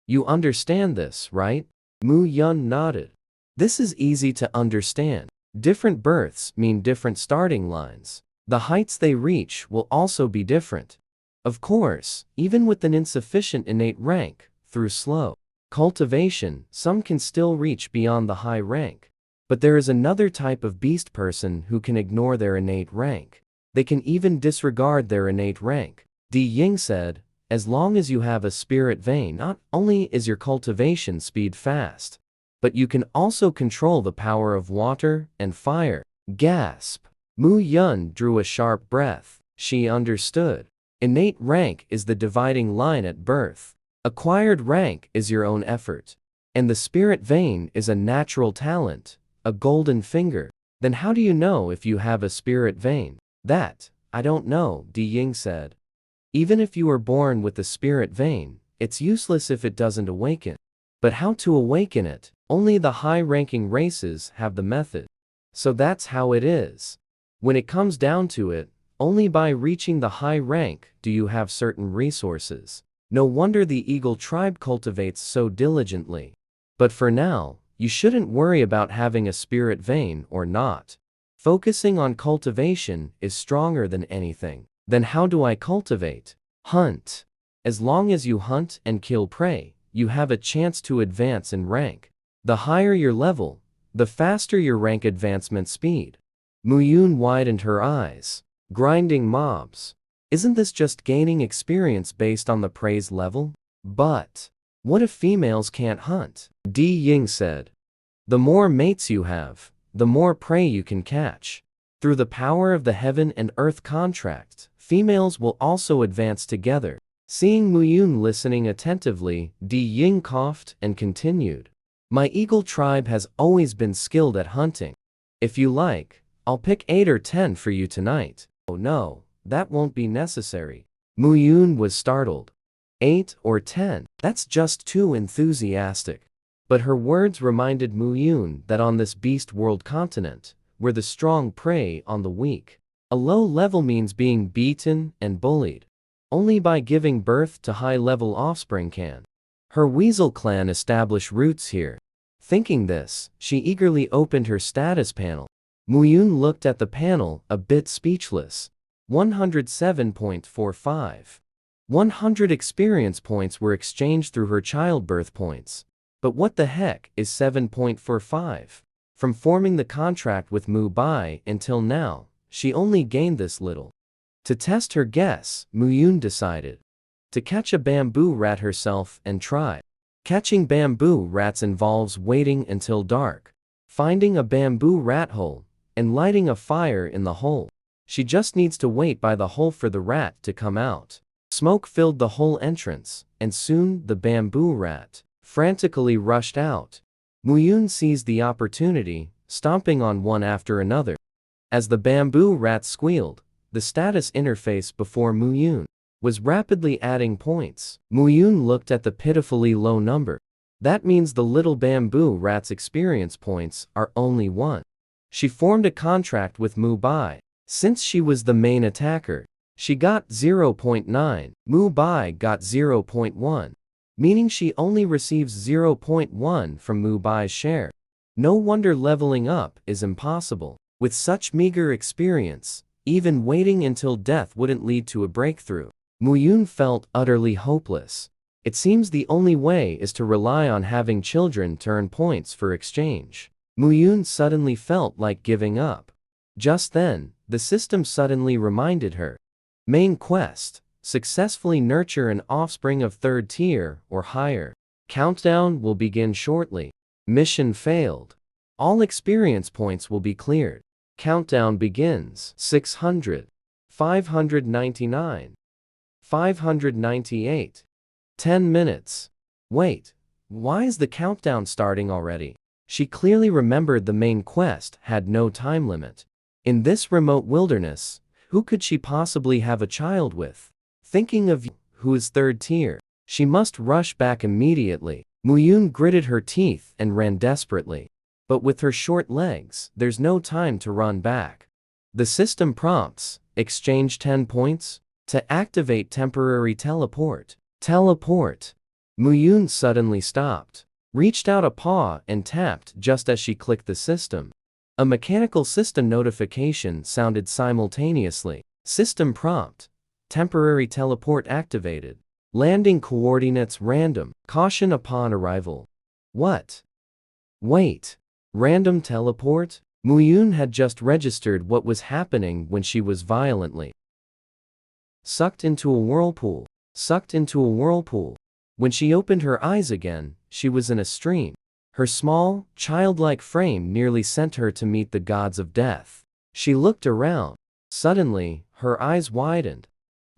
[SPEAKER 1] You understand this, right? Mu Yun nodded. This is easy to understand. Different births mean different starting lines. The heights they reach will also be different. Of course, even with an insufficient innate rank, through slow cultivation, some can still reach beyond the high rank. But there is another type of beast person who can ignore their innate rank. They can even disregard their innate rank. Di Ying said, as long as you have a spirit vein, not only is your cultivation speed fast, but you can also control the power of water and fire. Gasp. Mu Yun drew a sharp breath. She understood. Innate rank is the dividing line at birth. Acquired rank is your own effort. And the spirit vein is a natural talent, a golden finger. Then how do you know if you have a spirit vein? That, I don't know, Di Ying said. Even if you were born with a spirit vein, it's useless if it doesn't awaken. But how to awaken it? Only the high-ranking races have the method. So that's how it is. When it comes down to it, only by reaching the high rank do you have certain resources. No wonder the Eagle tribe cultivates so diligently. But for now, you shouldn't worry about having a spirit vein or not. Focusing on cultivation is stronger than anything. Then how do I cultivate? Hunt. As long as you hunt and kill prey, you have a chance to advance in rank. The higher your level, the faster your rank advancement speed. Mu Yun widened her eyes. Grinding mobs. Isn't this just gaining experience based on the prey's level? But what if females can't hunt? Di Ying said. The more mates you have, the more prey you can catch. Through the power of the heaven and earth contract, females will also advance together. Seeing Mu Yun listening attentively, Di Ying coughed and continued. My Eagle tribe has always been skilled at hunting. If you like, I'll pick 8 or 10 for you tonight. Oh no, that won't be necessary. Mu Yun was startled. 8 or 10, that's just too enthusiastic. But her words reminded Mu Yun that on this beast world continent, where the strong prey on the weak, a low level means being beaten and bullied. Only by giving birth to high-level offspring can her weasel clan establish roots here. Thinking this, she eagerly opened her status panel. Mu Yun looked at the panel, a bit speechless. 107.45. 100 experience points were exchanged through her childbirth points. But what the heck is 7.45? From forming the contract with Mu Bai until now, she only gained this little. To test her guess, Mu Yun decided to catch a bamboo rat herself and try. Catching bamboo rats involves waiting until dark, finding a bamboo rat hole, and lighting a fire in the hole. She just needs to wait by the hole for the rat to come out. Smoke filled the whole entrance, and soon the bamboo rat frantically rushed out. Mu Yun seized the opportunity, stomping on one after another. As the bamboo rat squealed, the status interface before Mu Yun was rapidly adding points. Mu Yun looked at the pitifully low number. That means the little bamboo rat's experience points are only 1. She formed a contract with Mu Bai. Since she was the main attacker, she got 0.9, Mu Bai got 0.1, meaning she only receives 0.1 from Mu Bai's share. No wonder leveling up is impossible. With such meager experience, even waiting until death wouldn't lead to a breakthrough. Mu Yun felt utterly hopeless. It seems the only way is to rely on having children to earn points for exchange. Mu Yun suddenly felt like giving up. Just then, the system suddenly reminded her. Main quest: successfully nurture an offspring of 3rd tier or higher. Countdown will begin shortly. Mission failed. All experience points will be cleared. Countdown begins. 600. 599. 598. 10 minutes. Wait, why is the countdown starting already? She clearly remembered the main quest had no time limit. In this remote wilderness, who could she possibly have a child with? Thinking of who is 3rd tier, she must rush back immediately. Muyun gritted her teeth and ran desperately. But with her short legs, there's no time to run back. The system prompts, exchange 10 points to activate temporary teleport. Teleport. Muyun suddenly stopped, reached out a paw and tapped just as she clicked the system. A mechanical system notification sounded simultaneously. System prompt. Temporary teleport activated. Landing coordinates random. Caution upon arrival. What? Wait. Random teleport? Muyun had just registered what was happening when she was violently sucked into a whirlpool. Sucked into a whirlpool. When she opened her eyes again, she was in a stream. Her small, childlike frame nearly sent her to meet the gods of death. She looked around. Suddenly, her eyes widened.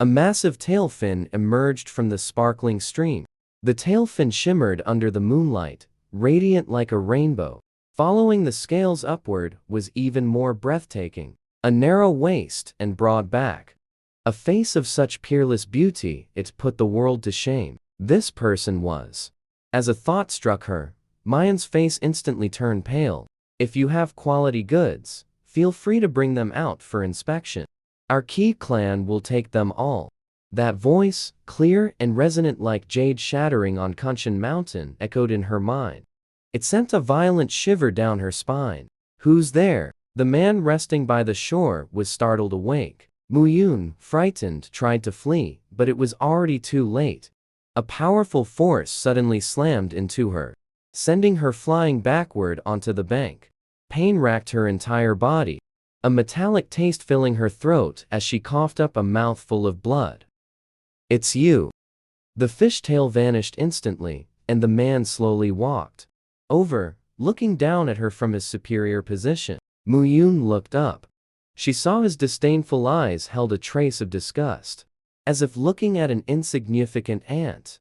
[SPEAKER 1] A massive tail fin emerged from the sparkling stream. The tail fin shimmered under the moonlight, radiant like a rainbow. Following the scales upward was even more breathtaking. A narrow waist and broad back. A face of such peerless beauty, it put the world to shame. This person was. As a thought struck her, Mayan's face instantly turned pale. If you have quality goods, feel free to bring them out for inspection. Our Qi clan will take them all. That voice, clear and resonant like jade shattering on Kunshan Mountain, echoed in her mind. It sent a violent shiver down her spine. Who's there? The man resting by the shore was startled awake. Muyun, frightened, tried to flee, but it was already too late. A powerful force suddenly slammed into her, sending her flying backward onto the bank. Pain racked her entire body, a metallic taste filling her throat as she coughed up a mouthful of blood. It's you. The fishtail vanished instantly, and the man slowly walked over, looking down at her from his superior position. Muyun looked up. She saw his disdainful eyes held a trace of disgust, as if looking at an insignificant ant.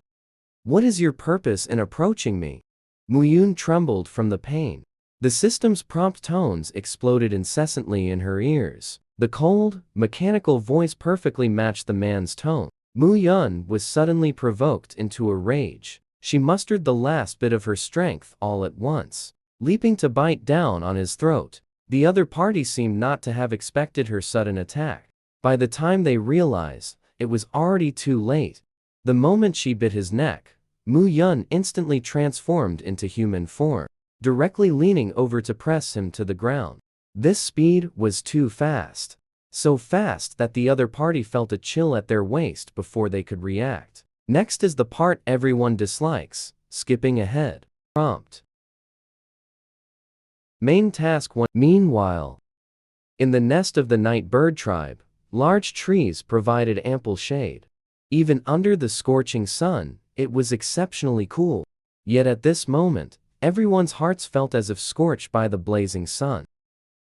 [SPEAKER 1] What is your purpose in approaching me? Muyun trembled from the pain. The system's prompt tones exploded incessantly in her ears. The cold, mechanical voice perfectly matched the man's tone. Muyun was suddenly provoked into a rage. She mustered the last bit of her strength all at once, leaping to bite down on his throat. The other party seemed not to have expected her sudden attack. By the time they realized, it was already too late. The moment she bit his neck, Muyun instantly transformed into human form, directly leaning over to press him to the ground. This speed was too fast. So fast that the other party felt a chill at their waist before they could react. Next is the part everyone dislikes, skipping ahead. Prompt. Main task 1. Meanwhile, in the nest of the night bird tribe, large trees provided ample shade. Even under the scorching sun, it was exceptionally cool. Yet at this moment, everyone's hearts felt as if scorched by the blazing sun.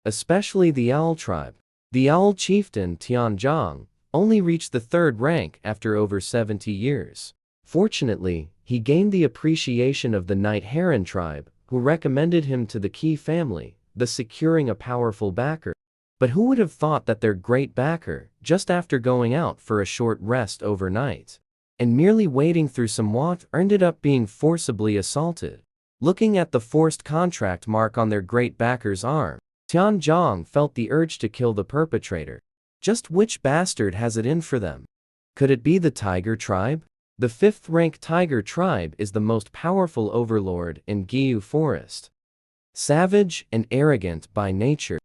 [SPEAKER 1] Especially the owl tribe. The owl chieftain Tianzhong only reached the 3rd rank after over 70 years. Fortunately, he gained the appreciation of the night heron tribe, who recommended him to the Qi family, thus securing a powerful backer. But who would have thought that their great backer, just after going out for a short rest overnight, and merely wading through some water, ended up being forcibly assaulted? Looking at the forced contract mark on their great backer's arm, Tianzhong felt the urge to kill the perpetrator. Just which bastard has it in for them? Could it be the Tiger tribe? The 5th-rank Tiger tribe is the most powerful overlord in Giyu Forest. Savage and arrogant by nature.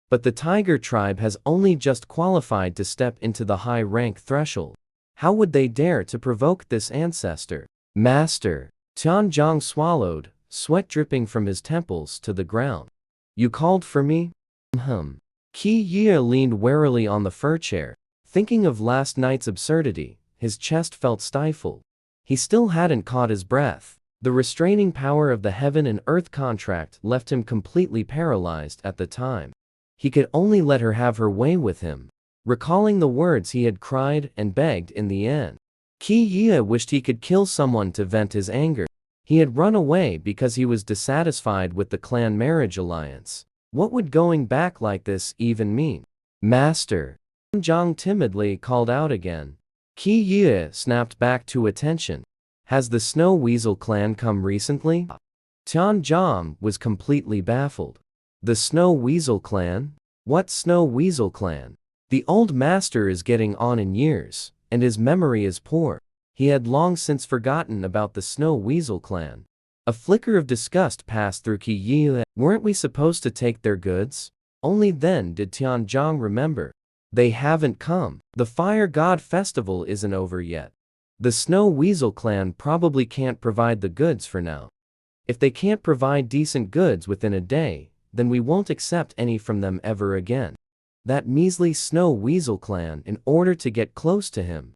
[SPEAKER 1] But the Tiger tribe has only just qualified to step into the high-rank threshold. How would they dare to provoke this ancestor? Master. Tianzhong swallowed, sweat dripping from his temples to the ground. You called for me? Qi Ye leaned warily on the fur chair. Thinking of last night's absurdity, his chest felt stifled. He still hadn't caught his breath. The restraining power of the heaven and earth contract left him completely paralyzed at the time. He could only let her have her way with him, recalling the words he had cried and begged in the end. Qi Ye wished he could kill someone to vent his anger. He had run away because he was dissatisfied with the clan marriage alliance. What would going back like this even mean? Master. Zhang timidly called out again. Qi Ye snapped back to attention. Has the Snow Weasel clan come recently? Tianzhong was completely baffled. The Snow Weasel clan? What Snow Weasel clan? The old master is getting on in years, and his memory is poor. He had long since forgotten about the Snow Weasel clan. A flicker of disgust passed through Qi Yi. Weren't we supposed to take their goods? Only then did Tianzhong remember. They haven't come. The Fire God Festival isn't over yet. The Snow Weasel clan probably can't provide the goods for now. If they can't provide decent goods within a day, then we won't accept any from them ever again. That measly Snow Weasel clan, in order to get close to him,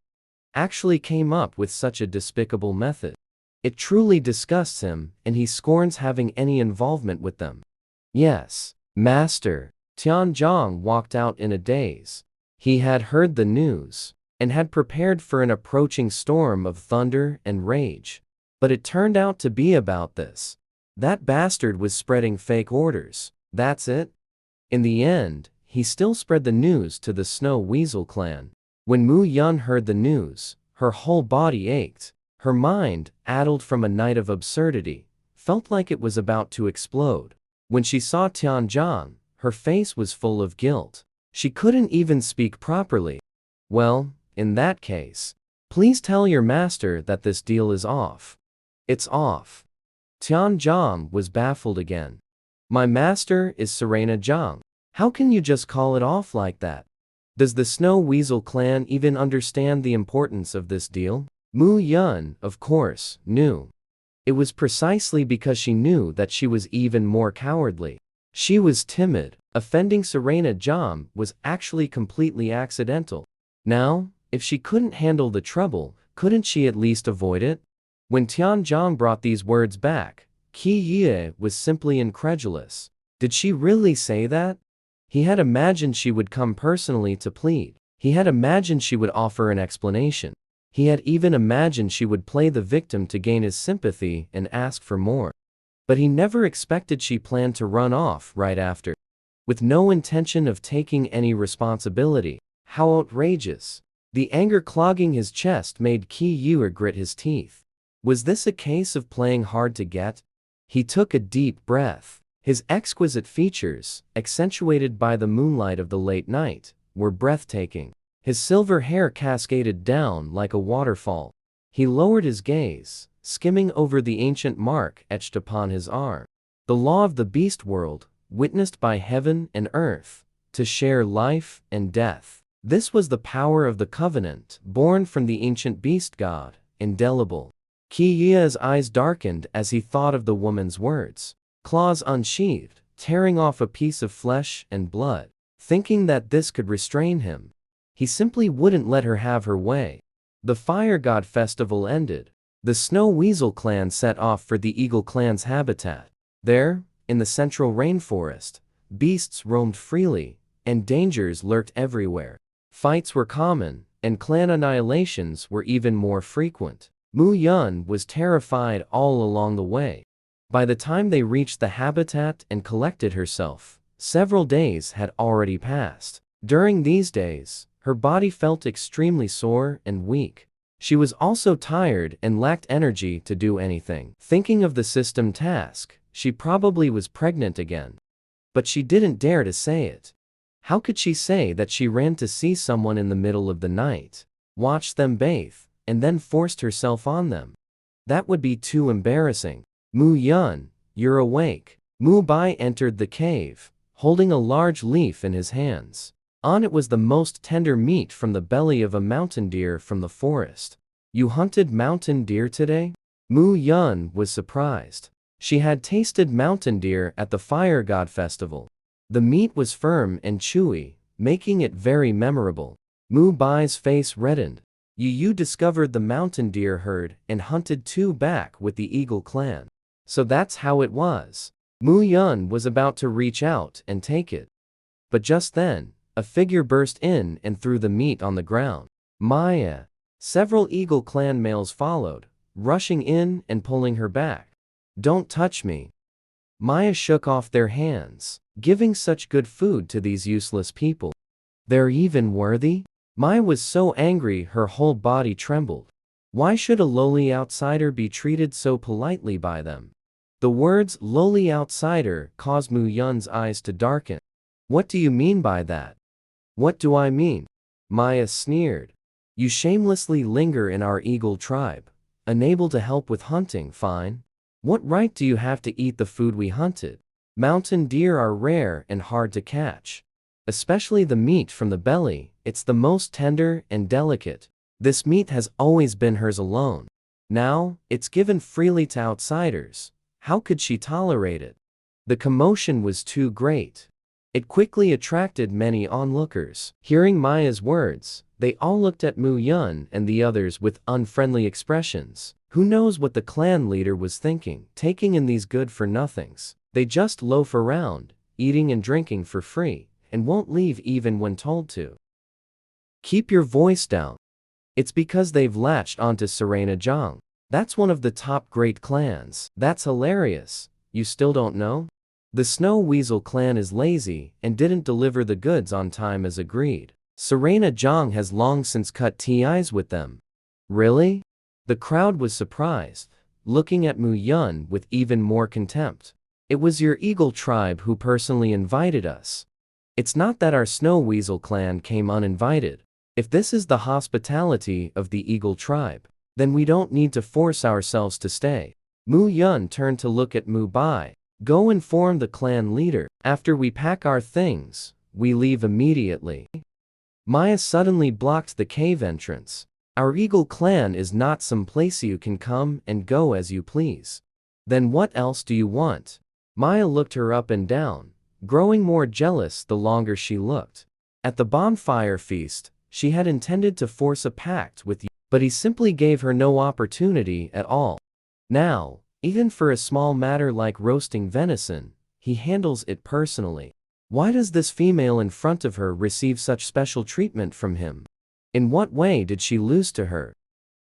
[SPEAKER 1] actually came up with such a despicable method. It truly disgusts him, and he scorns having any involvement with them. Yes, Master. Tianzhong walked out in a daze. He had heard the news, and had prepared for an approaching storm of thunder and rage. But it turned out to be about this. That bastard was spreading fake orders. That's it. In the end, he still spread the news to the Snow Weasel clan. When Mu Yun heard the news, her whole body ached. Her mind, addled from a night of absurdity, felt like it was about to explode. When she saw Tianzhong, her face was full of guilt. She couldn't even speak properly. Well, in that case, please tell your master that this deal is off. It's off. Tianzhong was baffled again. My master is Serena Zhang. How can you just call it off like that? Does the Snow Weasel clan even understand the importance of this deal? Mu Yun, of course, knew. It was precisely because she knew that she was even more cowardly. She was timid. Offending Serena Zhang was actually completely accidental. Now, if she couldn't handle the trouble, couldn't she at least avoid it? When Tianzhong brought these words back, Qi Yi was simply incredulous. Did she really say that? He had imagined she would come personally to plead. He had imagined she would offer an explanation. He had even imagined she would play the victim to gain his sympathy and ask for more. But he never expected she planned to run off right after. With no intention of taking any responsibility. How outrageous. The anger clogging his chest made Qi Yi grit his teeth. Was this a case of playing hard to get? He took a deep breath. His exquisite features, accentuated by the moonlight of the late night, were breathtaking. His silver hair cascaded down like a waterfall. He lowered his gaze, skimming over the ancient mark etched upon his arm. The law of the beast world, witnessed by heaven and earth, to share life and death. This was the power of the covenant, born from the ancient beast god, indelible. Qi Yi's eyes darkened as he thought of the woman's words. Claws unsheathed, tearing off a piece of flesh and blood. Thinking that this could restrain him, he simply wouldn't let her have her way. The Fire God Festival ended. The Snow Weasel clan set off for the Eagle clan's habitat. There, in the central rainforest, beasts roamed freely, and dangers lurked everywhere. Fights were common, and clan annihilations were even more frequent. Mu Yun was terrified all along the way. By the time they reached the habitat and collected herself, several days had already passed. During these days, her body felt extremely sore and weak. She was also tired and lacked energy to do anything. Thinking of the system task, she probably was pregnant again. But she didn't dare to say it. How could she say that she ran to see someone in the middle of the night, watched them bathe, and then forced herself on them? That would be too embarrassing. Mu Yun, you're awake. Mu Bai entered the cave, holding a large leaf in his hands. On it was the most tender meat from the belly of a mountain deer from the forest. You hunted mountain deer today? Mu Yun was surprised. She had tasted mountain deer at the Fire God Festival. The meat was firm and chewy, making it very memorable. Mu Bai's face reddened. You discovered the mountain deer herd and hunted two back with the Eagle clan. So that's how it was. Mu Yun was about to reach out and take it. But just then, a figure burst in and threw the meat on the ground. Maya. Several Eagle clan males followed, rushing in and pulling her back. Don't touch me. Maya shook off their hands, giving such good food to these useless people. They're even worthy? Maya was so angry her whole body trembled. Why should a lowly outsider be treated so politely by them? The words lowly outsider caused Mu Yun's eyes to darken. What do you mean by that? What do I mean? Maya sneered. You shamelessly linger in our eagle tribe, unable to help with hunting, fine. What right do you have to eat the food we hunted? Mountain deer are rare and hard to catch. Especially the meat from the belly, it's the most tender and delicate. This meat has always been hers alone. Now, it's given freely to outsiders. How could she tolerate it? The commotion was too great. It quickly attracted many onlookers. Hearing Maya's words, they all looked at Mu Yun and the others with unfriendly expressions. Who knows what the clan leader was thinking, taking in these good-for-nothings. They just loaf around, eating and drinking for free, and won't leave even when told to. Keep your voice down. It's because they've latched onto Serena Zhang. That's one of the top great clans. That's hilarious. You still don't know? The Snow Weasel clan is lazy and didn't deliver the goods on time as agreed. Serena Zhang has long since cut ties with them. Really? The crowd was surprised, looking at Mu Yun with even more contempt. It was your Eagle tribe who personally invited us. It's not that our Snow Weasel clan came uninvited. If this is the hospitality of the Eagle tribe, then we don't need to force ourselves to stay. Mu Yun turned to look at Mu Bai. Go inform the clan leader. After we pack our things, we leave immediately. Maya suddenly blocked the cave entrance. Our Eagle clan is not some place you can come and go as you please. Then what else do you want? Maya looked her up and down, growing more jealous the longer she looked. At the bonfire feast, she had intended to force a pact with you, but he simply gave her no opportunity at all. Now, even for a small matter like roasting venison, he handles it personally. Why does this female in front of her receive such special treatment from him? In what way did she lose to her?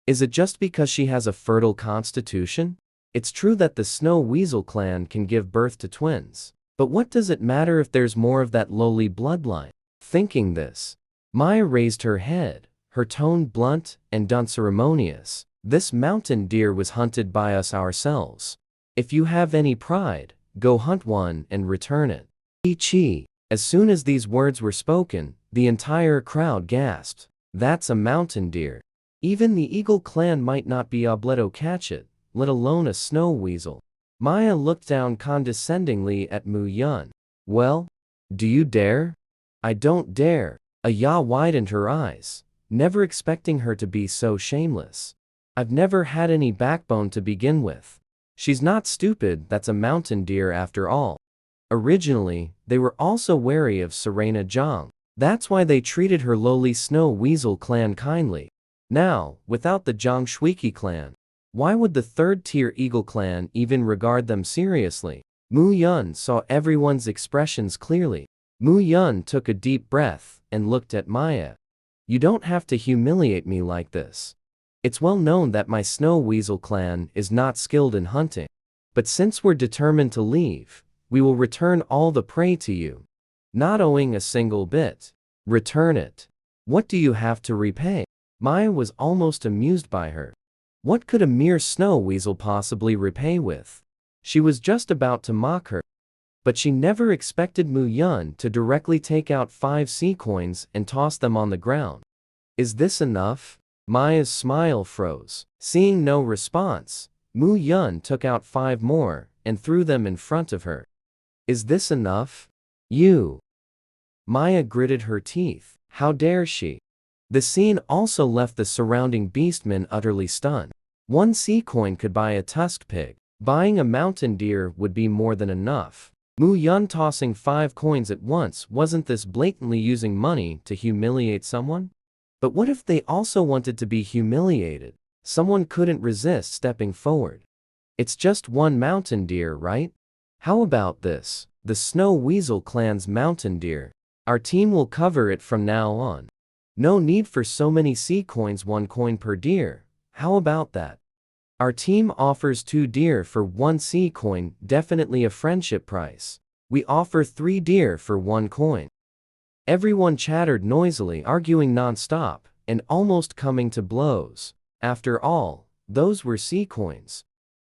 [SPEAKER 1] Is it just because she has a fertile constitution? It's true that the Snow Weasel clan can give birth to twins. But what does it matter if there's more of that lowly bloodline? Thinking this, Maya raised her head, her tone blunt and unceremonious. This mountain deer was hunted by us ourselves. If you have any pride, go hunt one and return it. Chi. As soon as these words were spoken, the entire crowd gasped. That's a mountain deer. Even the Eagle clan might not be able to catch it, let alone a snow weasel. Maya looked down condescendingly at Mu Yun. Well, do you dare? I don't dare. Aya widened her eyes, never expecting her to be so shameless. I've never had any backbone to begin with. She's not stupid, that's a mountain deer after all. Originally, they were also wary of Serena Zhang. That's why they treated her lowly Snow Weasel clan kindly. Now, without the Zhang Shuiki clan, why would the third-tier Eagle clan even regard them seriously? Mu Yun saw everyone's expressions clearly. Mu Yun took a deep breath and looked at Maya. You don't have to humiliate me like this. It's well known that my Snow Weasel clan is not skilled in hunting. But since we're determined to leave, we will return all the prey to you. Not owing a single bit. Return it. What do you have to repay? Maya was almost amused by her. What could a mere Snow Weasel possibly repay with? She was just about to mock her. But she never expected Mu Yun to directly take out 5 sea coins and toss them on the ground. Is this enough? Maya's smile froze. Seeing no response, Mu Yun took out 5 more and threw them in front of her. Is this enough? You. Maya gritted her teeth. How dare she? The scene also left the surrounding beastmen utterly stunned. 1 sea coin could buy a tusked pig. Buying a mountain deer would be more than enough. Mu Yun tossing 5 coins at once, wasn't this blatantly using money to humiliate someone? But what if they also wanted to be humiliated? Someone couldn't resist stepping forward. It's just 1 mountain deer, right? How about this? The Snow Weasel clan's mountain deer. Our team will cover it from now on. No need for so many sea coins, 1 coin per deer. How about that? Our team offers 2 deer for 1 sea coin, definitely a friendship price. We offer 3 deer for 1 coin. Everyone chattered noisily, arguing non-stop, and almost coming to blows. After all, those were sea coins.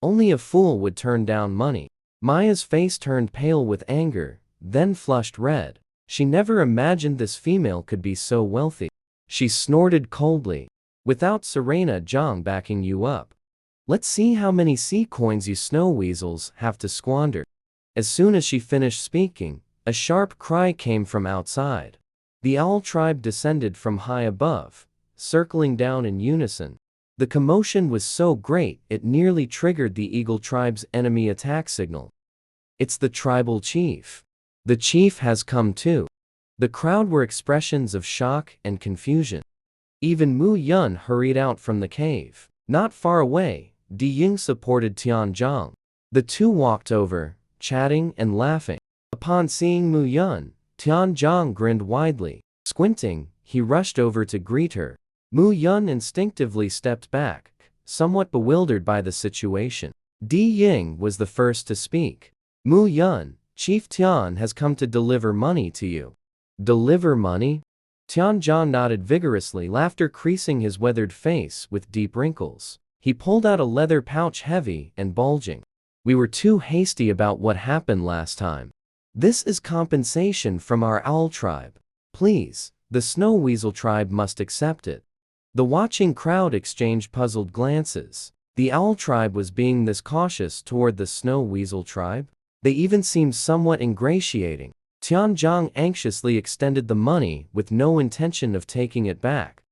[SPEAKER 1] Only a fool would turn down money. Maya's face turned pale with anger, then flushed red. She never imagined this female could be so wealthy. She snorted coldly. Without Serena Zhang backing you up, let's see how many sea coins you snow weasels have to squander. As soon as she finished speaking, a sharp cry came from outside. The owl tribe descended from high above, circling down in unison. The commotion was so great it nearly triggered the eagle tribe's enemy attack signal. It's the tribal chief. The chief has come too. The crowd were expressions of shock and confusion. Even Mu Yun hurried out from the cave. Not far away, Di Ying supported Tian Zhang. The two walked over, chatting and laughing. Upon seeing Mu Yun, Tian Zhang grinned widely. Squinting, he rushed over to greet her. Mu Yun instinctively stepped back, somewhat bewildered by the situation. Di Ying was the first to speak. Mu Yun, Chief Tian has come to deliver money to you. Deliver money? Tian Zhang nodded vigorously, laughter creasing his weathered face with deep wrinkles. He pulled out a leather pouch heavy and bulging. We were too hasty about what happened last time. This is compensation from our owl tribe. Please, the snow weasel tribe must accept it. The watching crowd exchanged puzzled glances. The owl tribe was being this cautious toward the snow weasel tribe? They even seemed somewhat ingratiating. Tian Zhang anxiously extended the money with no intention of taking it back.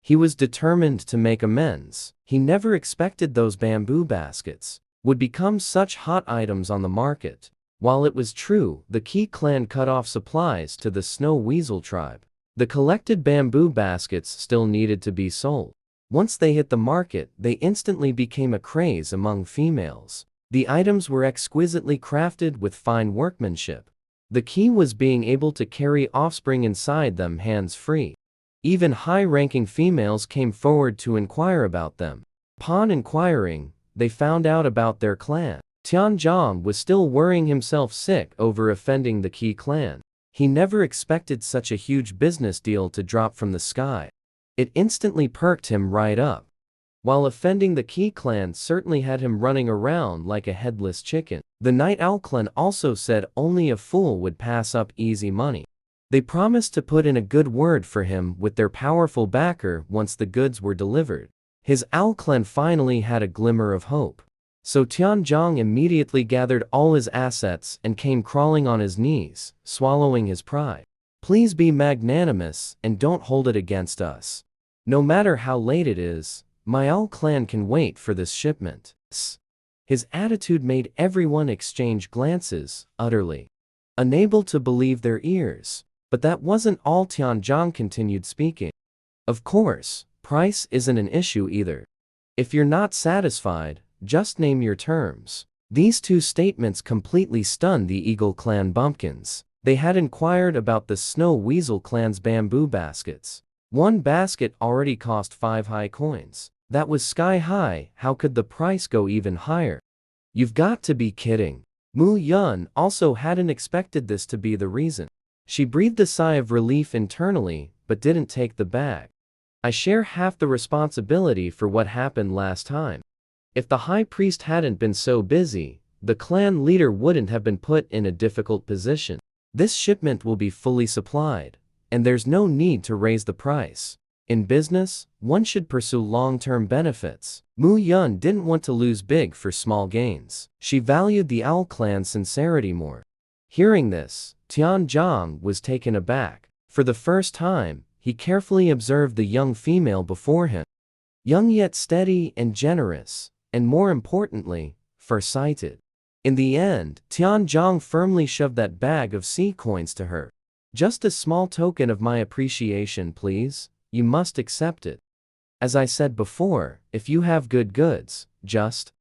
[SPEAKER 1] He was determined to make amends. He never expected those bamboo baskets would become such hot items on the market. While it was true, the Qi clan cut off supplies to the snow weasel tribe, the collected bamboo baskets still needed to be sold. Once they hit the market, they instantly became a craze among females. The items were exquisitely crafted with fine workmanship. The key was being able to carry offspring inside them hands-free. Even high-ranking females came forward to inquire about them. Upon inquiring, they found out about their clan. Tian Zhang was still worrying himself sick over offending the Qi clan. He never expected such a huge business deal to drop from the sky. It instantly perked him right up. While offending the Qi clan certainly had him running around like a headless chicken, the Night Owl clan also said only a fool would pass up easy money. They promised to put in a good word for him with their powerful backer once the goods were delivered. His owl clan finally had a glimmer of hope. So Tian Zhang immediately gathered all his assets and came crawling on his knees, swallowing his pride. Please be magnanimous and don't hold it against us. No matter how late it is, my owl clan can wait for this shipment. His attitude made everyone exchange glances, utterly unable to believe their ears. But that wasn't all. Tian Zhang continued speaking. Of course, price isn't an issue either. If you're not satisfied, just name your terms. These two statements completely stunned the Eagle clan bumpkins. They had inquired about the Snow Weasel clan's bamboo baskets. One basket already cost 5 high coins. That was sky high. How could the price go even higher? You've got to be kidding. Mu Yun also hadn't expected this to be the reason. She breathed a sigh of relief internally, but didn't take the bag. I share half the responsibility for what happened last time. If the high priest hadn't been so busy, the clan leader wouldn't have been put in a difficult position. This shipment will be fully supplied, and there's no need to raise the price. In business, one should pursue long-term benefits. Mu Yun didn't want to lose big for small gains. She valued the Owl clan's sincerity more. Hearing this, Tian Zhang was taken aback. For the first time, he carefully observed the young female before him. Young yet steady and generous, and more importantly, far-sighted. In the end, Tian Zhang firmly shoved that bag of sea coins to her. Just a small token of my appreciation, please. You must accept it. As I said before, if you have good goods, just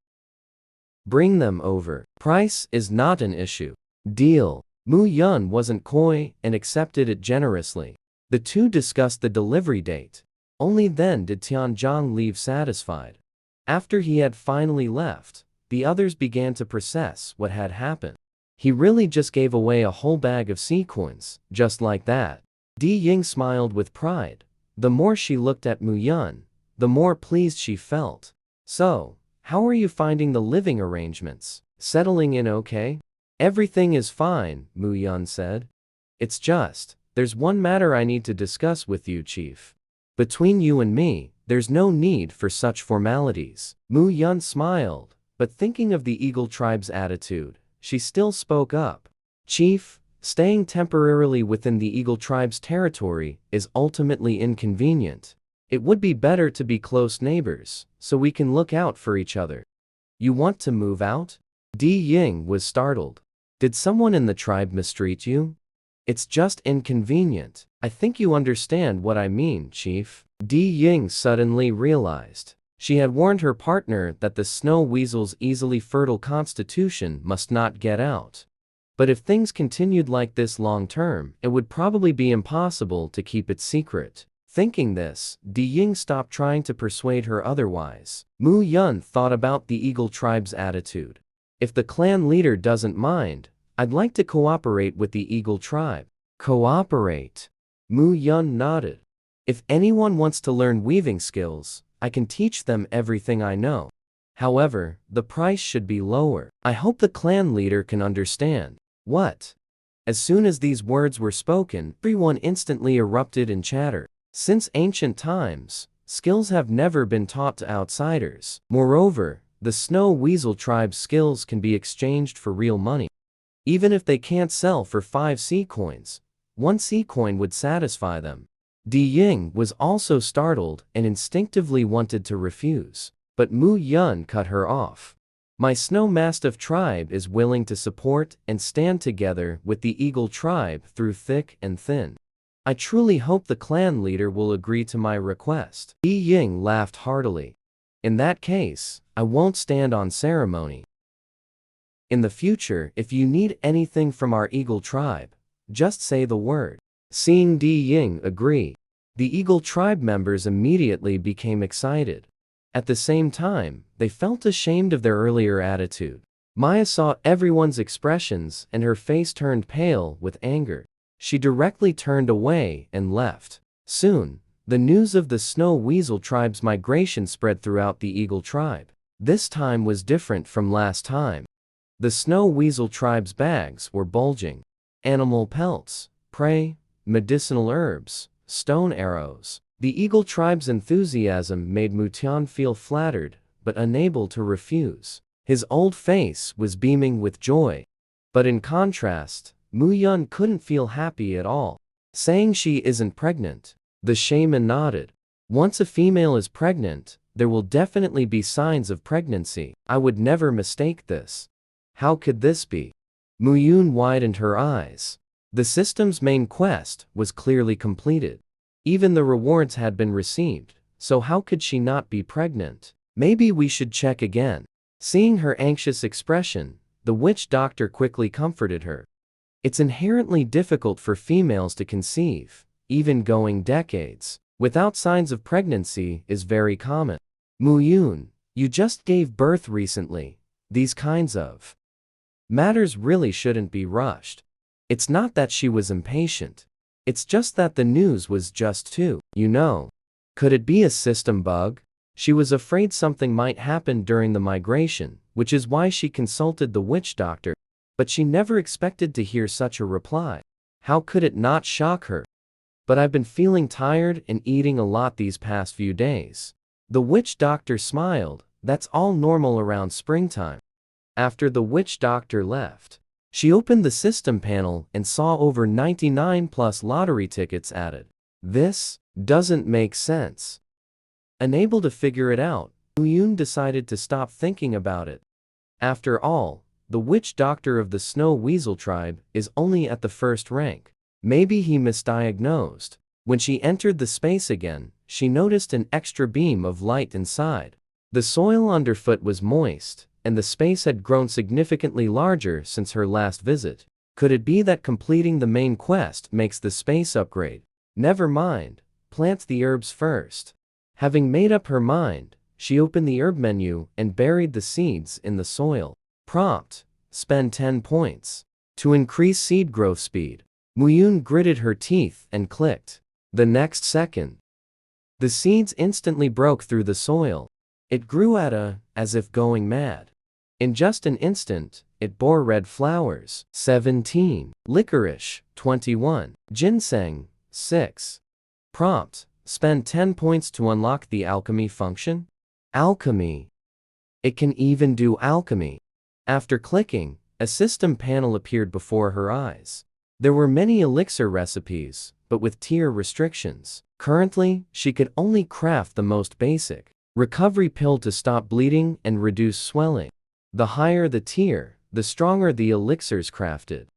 [SPEAKER 1] bring them over. Price is not an issue. Deal. Mu Yun wasn't coy and accepted it generously. The two discussed the delivery date. Only then did Tian Zhang leave satisfied. After he had finally left, the others began to process what had happened. He really just gave away a whole bag of sea coins, just like that. Di Ying smiled with pride. The more she looked at Mu Yun, the more pleased she felt. So, how are you finding the living arrangements? Settling in okay? Everything is fine, Mu Yun said. It's just, there's one matter I need to discuss with you, Chief. Between you and me, there's no need for such formalities. Mu Yun smiled, but thinking of the Eagle Tribe's attitude, she still spoke up. Chief, staying temporarily within the Eagle Tribe's territory is ultimately inconvenient. It would be better to be close neighbors, so we can look out for each other. You want to move out? Di Ying was startled. Did someone in the tribe mistreat you? It's just inconvenient. I think you understand what I mean, Chief. Di Ying suddenly realized. She had warned her partner that the snow weasel's easily fertile constitution must not get out. But if things continued like this long term, it would probably be impossible to keep it secret. Thinking this, Di Ying stopped trying to persuade her otherwise. Mu Yun thought about the Eagle Tribe's attitude. If the clan leader doesn't mind, I'd like to cooperate with the Eagle Tribe. Cooperate? Mu Yun nodded. If anyone wants to learn weaving skills, I can teach them everything I know. However, the price should be lower. I hope the clan leader can understand. What? As soon as these words were spoken, everyone instantly erupted in chatter. Since ancient times, skills have never been taught to outsiders. Moreover, the Snow Weasel tribe's skills can be exchanged for real money. Even if they can't sell for 5 sea coins, 1 sea coin would satisfy them. Di Ying was also startled and instinctively wanted to refuse, but Mu Yun cut her off. My Snow Mastiff tribe is willing to support and stand together with the Eagle tribe through thick and thin. I truly hope the clan leader will agree to my request. Di Ying laughed heartily. In that case, I won't stand on ceremony. In the future, if you need anything from our Eagle tribe, just say the word. Seeing Di Ying agree, the Eagle tribe members immediately became excited. At the same time, they felt ashamed of their earlier attitude. Maya saw everyone's expressions and her face turned pale with anger. She directly turned away and left. Soon, the news of the Snow Weasel tribe's migration spread throughout the Eagle tribe. This time was different from last time. The Snow Weasel tribe's bags were bulging. Animal pelts, prey, medicinal herbs, stone arrows. The Eagle tribe's enthusiasm made Mu Tian feel flattered, but unable to refuse. His old face was beaming with joy. But in contrast, Mu Yun couldn't feel happy at all. Saying she isn't pregnant. The shaman nodded. Once a female is pregnant, there will definitely be signs of pregnancy. I would never mistake this. How could this be? Mu Yun widened her eyes. The system's main quest was clearly completed. Even the rewards had been received, so how could she not be pregnant? Maybe we should check again. Seeing her anxious expression, the witch doctor quickly comforted her. It's inherently difficult for females to conceive, even going decades without signs of pregnancy is very common. Mu Yun, you just gave birth recently. These kinds of matters really shouldn't be rushed. It's not that she was impatient. It's just that the news was just too, Could it be a system bug? She was afraid something might happen during the migration, which is why she consulted the witch doctor. But she never expected to hear such a reply. How could it not shock her? But I've been feeling tired and eating a lot these past few days. The witch doctor smiled. That's all normal around springtime. After the witch doctor left, she opened the system panel and saw over 99 plus lottery tickets added. This doesn't make sense. Unable to figure it out, Mu Yun decided to stop thinking about it. After all, the witch doctor of the Snow Weasel tribe is only at the first rank. Maybe he misdiagnosed. When she entered the space again, she noticed an extra beam of light inside. The soil underfoot was moist, and the space had grown significantly larger since her last visit. Could it be that completing the main quest makes the space upgrade? Never mind, plant the herbs first. Having made up her mind, she opened the herb menu and buried the seeds in the soil. Prompt: spend 10 points to increase seed growth speed. Muyun gritted her teeth and clicked. The next second, the seeds instantly broke through the soil. It grew as if going mad. In just an instant, it bore red flowers. 17. Licorice. 21. Ginseng. 6. Prompt: spend 10 points to unlock the alchemy function. Alchemy. It can even do alchemy. After clicking, a system panel appeared before her eyes. There were many elixir recipes, but with tier restrictions. Currently, she could only craft the most basic recovery pill to stop bleeding and reduce swelling. The higher the tier, the stronger the elixirs crafted.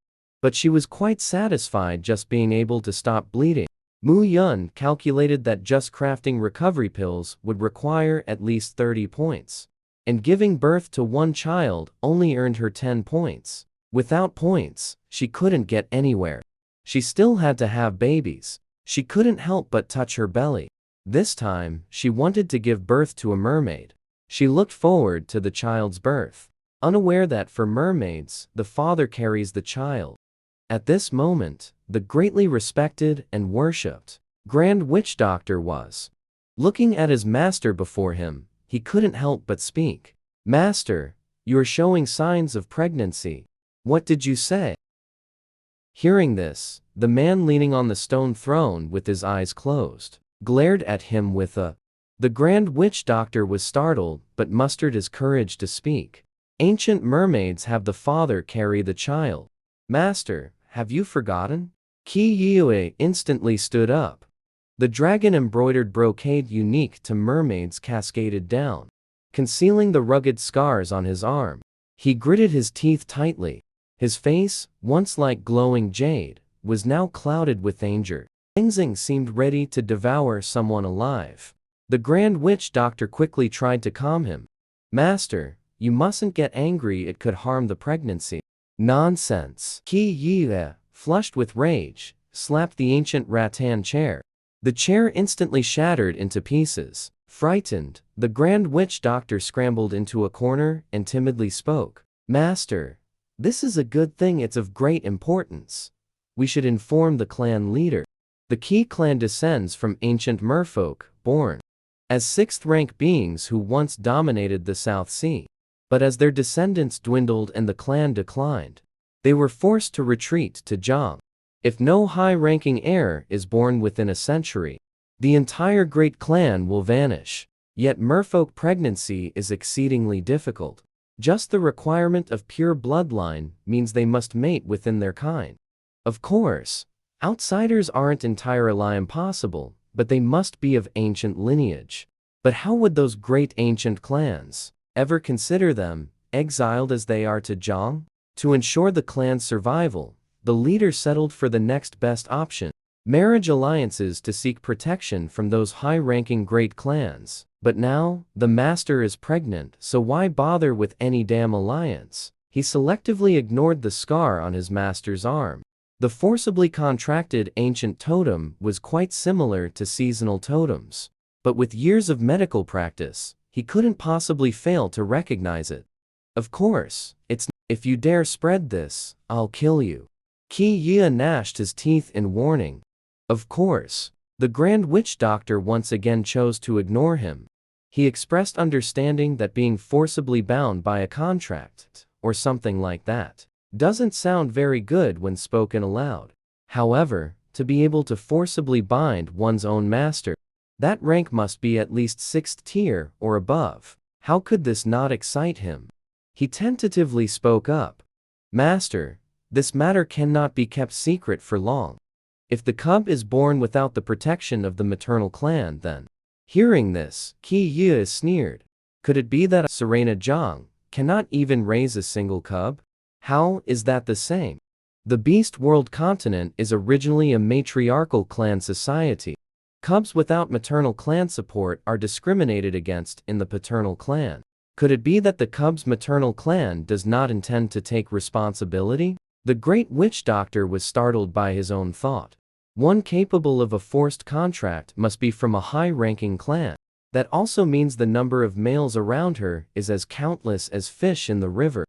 [SPEAKER 1] But she was quite satisfied just being able to stop bleeding. Muyun calculated that just crafting recovery pills would require at least 30 points. And giving birth to one child only earned her 10 points. Without points, she couldn't get anywhere. She still had to have babies. She couldn't help but touch her belly. This time, she wanted to give birth to a mermaid. She looked forward to the child's birth, unaware that for mermaids, the father carries the child. At this moment, the greatly respected and worshipped Grand Witch Doctor was looking at his master before him. He couldn't help but speak. "Master, you're showing signs of pregnancy. What did you say?" Hearing this, the man leaning on the stone throne with his eyes closed glared at him with a. The Grand Witch Doctor was startled but mustered his courage to speak. "Ancient mermaids have the father carry the child. Master, have you forgotten?" Qi Yue instantly stood up. The dragon-embroidered brocade unique to mermaids cascaded down, concealing the rugged scars on his arm. He gritted his teeth tightly. His face, once like glowing jade, was now clouded with anger. Ginseng seemed ready to devour someone alive. The Grand Witch Doctor quickly tried to calm him. "Master, you mustn't get angry, it could harm the pregnancy." "Nonsense." Qi Yue, flushed with rage, slapped the ancient rattan chair. The chair instantly shattered into pieces. Frightened, the Grand Witch Doctor scrambled into a corner and timidly spoke. "Master, this is a good thing, it's of great importance. We should inform the clan leader." The Qi clan descends from ancient merfolk, born as 6th-rank beings who once dominated the South Sea. But as their descendants dwindled and the clan declined, they were forced to retreat to Zhang. If no high-ranking heir is born within a century, the entire great clan will vanish. Yet merfolk pregnancy is exceedingly difficult. Just the requirement of pure bloodline means they must mate within their kind. Of course, outsiders aren't entirely impossible, but they must be of ancient lineage. But how would those great ancient clans ever consider them, exiled as they are to Zhang? To ensure the clan's survival, the leader settled for the next best option: marriage alliances to seek protection from those high-ranking great clans. But now, the master is pregnant, so why bother with any damn alliance? He selectively ignored the scar on his master's arm. The forcibly contracted ancient totem was quite similar to seasonal totems. But with years of medical practice, he couldn't possibly fail to recognize it. "Of course, if you dare spread this, I'll kill you." Qi Yue gnashed his teeth in warning. Of course, the Grand Witch Doctor once again chose to ignore him. He expressed understanding that being forcibly bound by a contract, or something like that, doesn't sound very good when spoken aloud. However, to be able to forcibly bind one's own master, that rank must be at least 6th tier or above. How could this not excite him? He tentatively spoke up. "Master, this matter cannot be kept secret for long. If the cub is born without the protection of the maternal clan, then..." Hearing this, Qi Yue sneered. Could it be that Serena Zhang cannot even raise a single cub? How is that the same? The Beast World continent is originally a matriarchal clan society. Cubs without maternal clan support are discriminated against in the paternal clan. Could it be that the cub's maternal clan does not intend to take responsibility? The Great Witch Doctor was startled by his own thought. One capable of a forced contract must be from a high-ranking clan. That also means the number of males around her is as countless as fish in the river.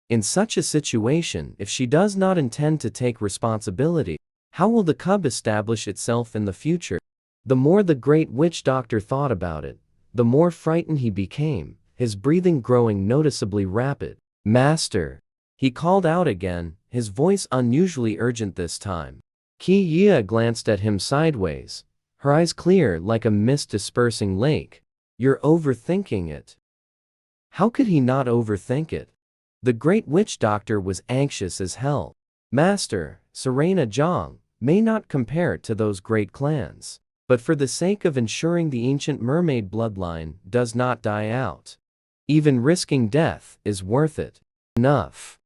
[SPEAKER 1] In such a situation, if she does not intend to take responsibility, How will the cub establish itself in the future? The more the great witch doctor thought about it, the more frightened he became, his breathing growing noticeably rapid. Master! He called out again, his voice unusually urgent this time. Qi Yue glanced at him sideways, her eyes clear like a mist-dispersing lake. You're overthinking it. How could he not overthink it? The great witch doctor was anxious as hell. Master, Serena Zhang, may not compare to those great clans, but for the sake of ensuring the ancient mermaid bloodline does not die out, even risking death is worth it. Enough.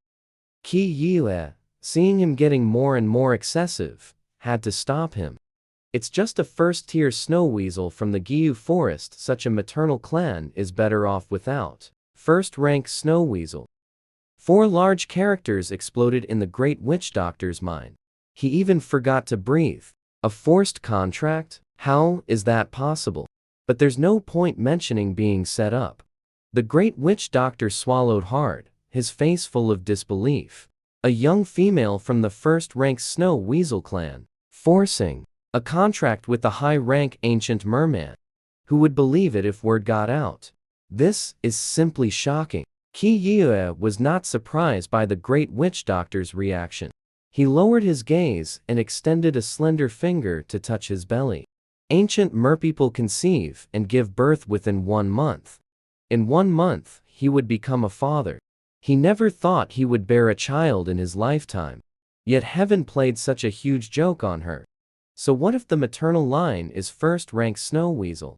[SPEAKER 1] Qi Yue, seeing him getting more and more excessive, had to stop him. It's just a first-tier snow weasel from the Giyu forest. Such a maternal clan is better off without. First-rank snow weasel. 4 large characters exploded in the great witch doctor's mind. He even forgot to breathe. A forced contract? How is that possible? But there's no point mentioning being set up. The great witch doctor swallowed hard, his face full of disbelief. A young female from the first-rank snow weasel clan, forcing a contract with the high-rank ancient merman. Who would believe it if word got out? This is simply shocking. Qi Yue was not surprised by the great witch doctor's reaction. He lowered his gaze and extended a slender finger to touch his belly. Ancient merpeople conceive and give birth within 1 month. In 1 month, he would become a father. He never thought he would bear a child in his lifetime. Yet heaven played such a huge joke on her. So what if the maternal line is first-rank snow weasel?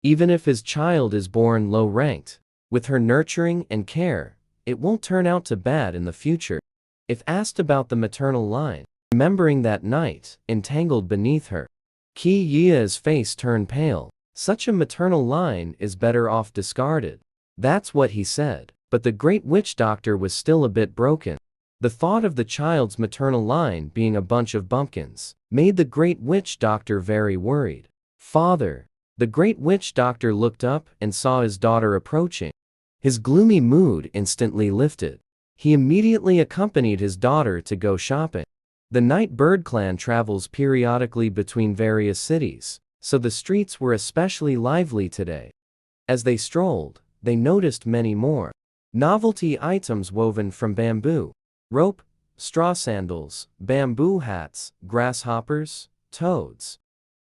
[SPEAKER 1] Even if his child is born low-ranked, with her nurturing and care, it won't turn out too bad in the future. If asked about the maternal line, remembering that night, entangled beneath her, Qi Yue's face turned pale. Such a maternal line is better off discarded. That's what he said, but the great witch doctor was still a bit broken. The thought of the child's maternal line being a bunch of bumpkins made the great witch doctor very worried. Father! The great witch doctor looked up and saw his daughter approaching. His gloomy mood instantly lifted. He immediately accompanied his daughter to go shopping. The Night Bird clan travels periodically between various cities, so the streets were especially lively today. As they strolled, they noticed many more novelty items woven from bamboo, rope, straw sandals, bamboo hats, grasshoppers, toads.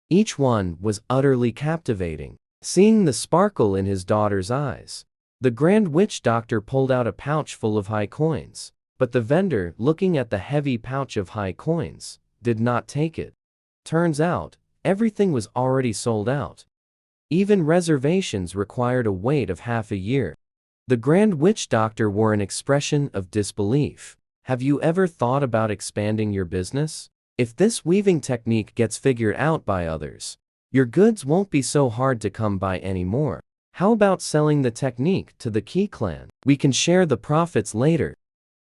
[SPEAKER 1] Each one was utterly captivating. Seeing the sparkle in his daughter's eyes, the Grand Witch Doctor pulled out a pouch full of high coins, but the vendor, looking at the heavy pouch of high coins, did not take it. Turns out, everything was already sold out. Even reservations required a wait of half a year. The Grand Witch Doctor wore an expression of disbelief. Have you ever thought about expanding your business? If this weaving technique gets figured out by others, your goods won't be so hard to come by anymore. How about selling the technique to the Qi clan? We can share the profits later.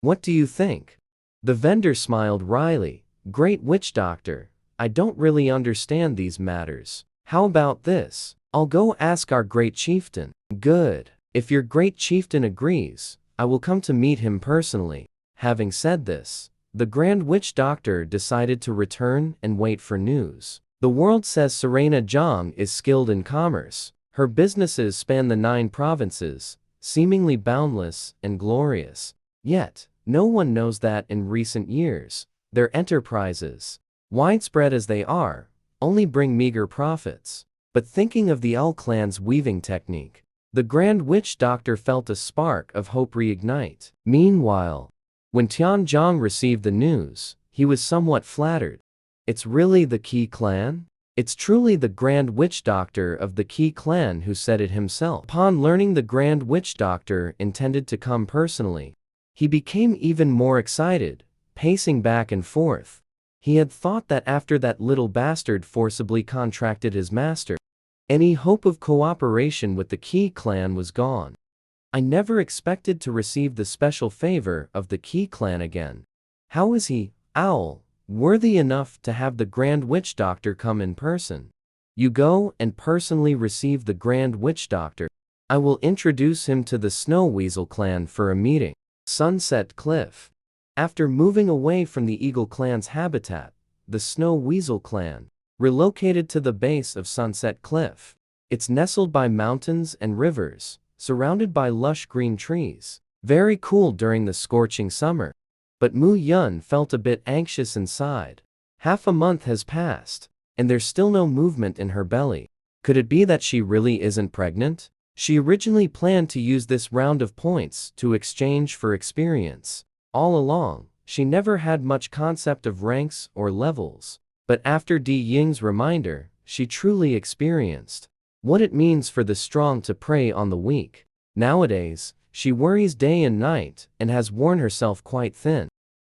[SPEAKER 1] What do you think? The vendor smiled wryly. Great Witch Doctor, I don't really understand these matters. How about this? I'll go ask our great chieftain. Good. If your great chieftain agrees, I will come to meet him personally. Having said this, the Grand Witch Doctor decided to return and wait for news. The world says Serena Zhang is skilled in commerce. Her businesses span the 9 provinces, seemingly boundless and glorious. Yet, no one knows that in recent years, their enterprises, widespread as they are, only bring meager profits. But thinking of the L clan's weaving technique, the Grand Witch Doctor felt a spark of hope reignite. Meanwhile, when Tianzhong received the news, he was somewhat flattered. It's really the Qi clan? It's truly the Grand Witch Doctor of the Qi clan who said it himself. Upon learning the Grand Witch Doctor intended to come personally, he became even more excited, pacing back and forth. He had thought that after that little bastard forcibly contracted his master, any hope of cooperation with the Qi clan was gone. I never expected to receive the special favor of the Qi clan again. How is he, Owl, worthy enough to have the Grand Witch Doctor come in person? You go and personally receive the Grand Witch Doctor. I will introduce him to the Snow Weasel clan for a meeting. Sunset Cliff. After moving away from the Eagle clan's habitat, the Snow Weasel clan, relocated to the base of Sunset Cliff. It's nestled by mountains and rivers, surrounded by lush green trees. Very cool during the scorching summer. But Mu Yun felt a bit anxious inside. Half a month has passed, and there's still no movement in her belly. Could it be that she really isn't pregnant? She originally planned to use this round of points to exchange for experience. All along, she never had much concept of ranks or levels. But after Di Ying's reminder, she truly experienced what it means for the strong to prey on the weak. Nowadays, she worries day and night and has worn herself quite thin.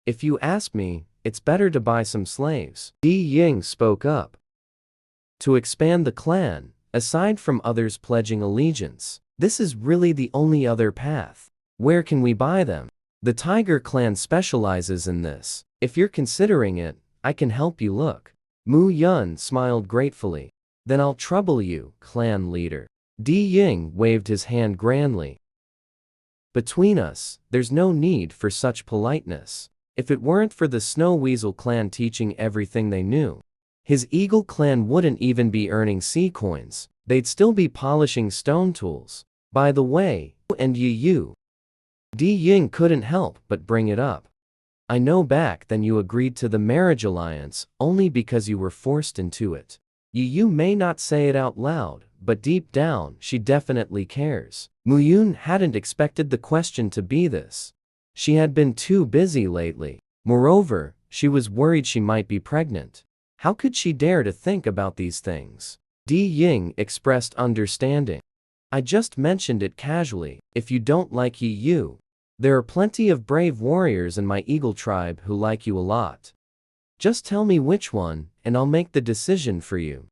[SPEAKER 1] If you ask me, it's better to buy some slaves. Di Ying spoke up. To expand the clan, aside from others pledging allegiance, this is really the only other path. Where can we buy them? The Tiger clan specializes in this. If you're considering it, I can help you look. Mu Yun smiled gratefully. Then I'll trouble you, clan leader. Di Ying waved his hand grandly. Between us, there's no need for such politeness. If it weren't for the Snow Weasel clan teaching everything they knew, his Eagle clan wouldn't even be earning sea coins. They'd still be polishing stone tools. By the way, and you. Di Ying couldn't help but bring it up. I know back then you agreed to the marriage alliance only because you were forced into it. You may not say it out loud, but deep down, she definitely cares. Mu Yun hadn't expected the question to be this. She had been too busy lately. Moreover, she was worried she might be pregnant. How could she dare to think about these things? Di Ying expressed understanding. I just mentioned it casually. If you don't like you, there are plenty of brave warriors in my Eagle tribe who like you a lot. Just tell me which one, and I'll make the decision for you.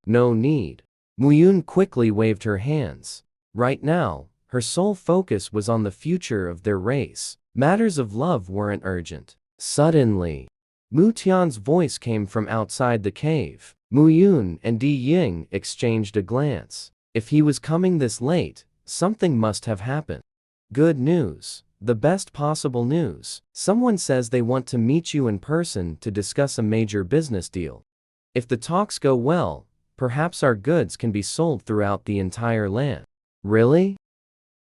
[SPEAKER 1] No need. Mu Yun quickly waved her hands. Right now, her sole focus was on the future of their race. Matters of love weren't urgent. Suddenly, Mu Tian's voice came from outside the cave. Mu Yun and Di Ying exchanged a glance. If he was coming this late, something must have happened. Good news. The best possible news. Someone says they want to meet you in person to discuss a major business deal. If the talks go well, perhaps our goods can be sold throughout the entire land. Really?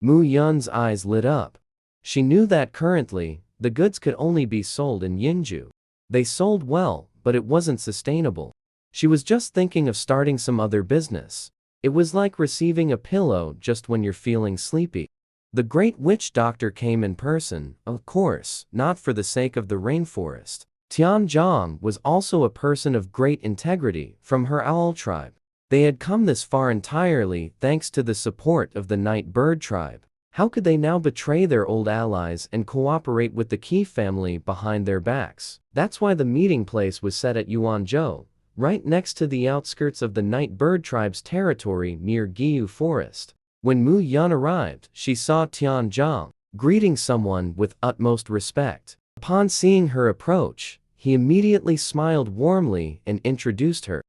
[SPEAKER 1] Mu Yun's eyes lit up. She knew that currently, the goods could only be sold in Yingzhou. They sold well, but it wasn't sustainable. She was just thinking of starting some other business. It was like receiving a pillow just when you're feeling sleepy. The great witch doctor came in person, of course, not for the sake of the rainforest. Tian Zhang was also a person of great integrity from her owl tribe. They had come this far entirely thanks to the support of the Night Bird tribe. How could they now betray their old allies and cooperate with the Qi family behind their backs? That's why the meeting place was set at Yuanzhou, right next to the outskirts of the Night Bird tribe's territory near Giyu Forest. When Mu Yun arrived, she saw Tian Zhang, greeting someone with utmost respect. Upon seeing her approach, he immediately smiled warmly and introduced her.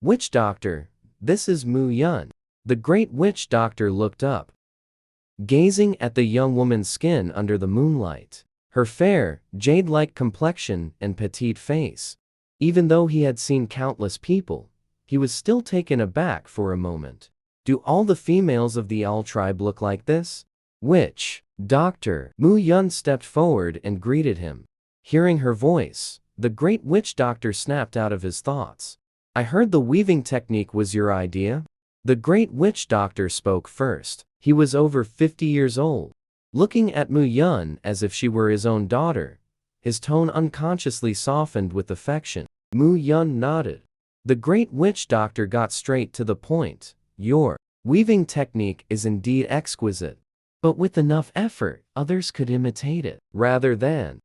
[SPEAKER 1] Witch doctor, this is Mu Yun. The great witch doctor looked up, gazing at the young woman's skin under the moonlight. Her fair, jade-like complexion and petite face. Even though he had seen countless people, he was still taken aback for a moment. Do all the females of the owl tribe look like this? Witch doctor. Mu Yun stepped forward and greeted him. Hearing her voice, the great witch doctor snapped out of his thoughts. I heard the weaving technique was your idea? The great witch doctor spoke first. He was over 50 years old. Looking at Mu Yun as if she were his own daughter, his tone unconsciously softened with affection. Mu Yun nodded. The great witch doctor got straight to the point. Your weaving technique is indeed exquisite. But with enough effort, others could imitate it, rather than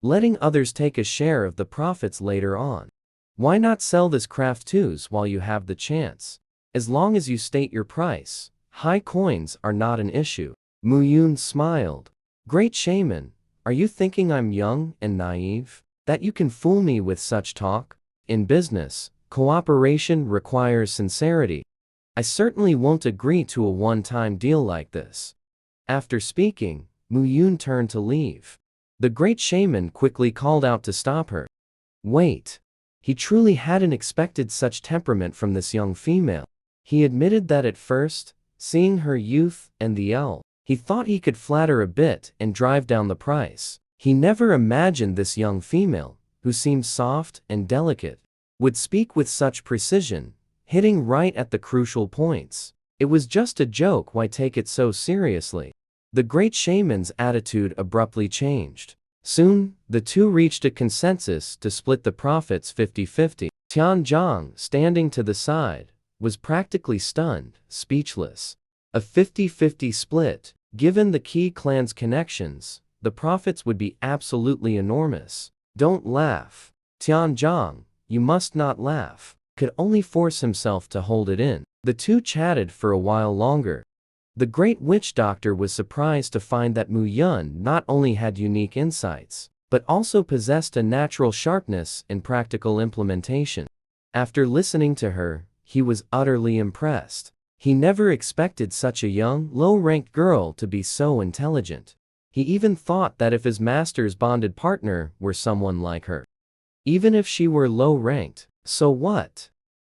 [SPEAKER 1] letting others take a share of the profits later on. Why not sell this craft too while you have the chance? As long as you state your price, high coins are not an issue. Mu Yun smiled. Great shaman, are you thinking I'm young and naive? That you can fool me with such talk? In business, cooperation requires sincerity. I certainly won't agree to a one-time deal like this. After speaking, Mu Yun turned to leave. The great shaman quickly called out to stop her. Wait. He truly hadn't expected such temperament from this young female. He admitted that at first, seeing her youth and the L, he thought he could flatter a bit and drive down the price. He never imagined this young female, who seemed soft and delicate, would speak with such precision, hitting right at the crucial points. It was just a joke, why take it so seriously? The great shaman's attitude abruptly changed. Soon, the two reached a consensus to split the profits 50-50. Tianzhong, standing to the side, was practically stunned, speechless. A 50-50 split, given the Qi clan's connections, the profits would be absolutely enormous. Don't laugh. Tianzhong, you must not laugh. Could only force himself to hold it in. The two chatted for a while longer. The great witch doctor was surprised to find that Mu Yun not only had unique insights, but also possessed a natural sharpness in practical implementation. After listening to her, he was utterly impressed. He never expected such a young, low-ranked girl to be so intelligent. He even thought that if his master's bonded partner were someone like her, even if she were low-ranked, so what?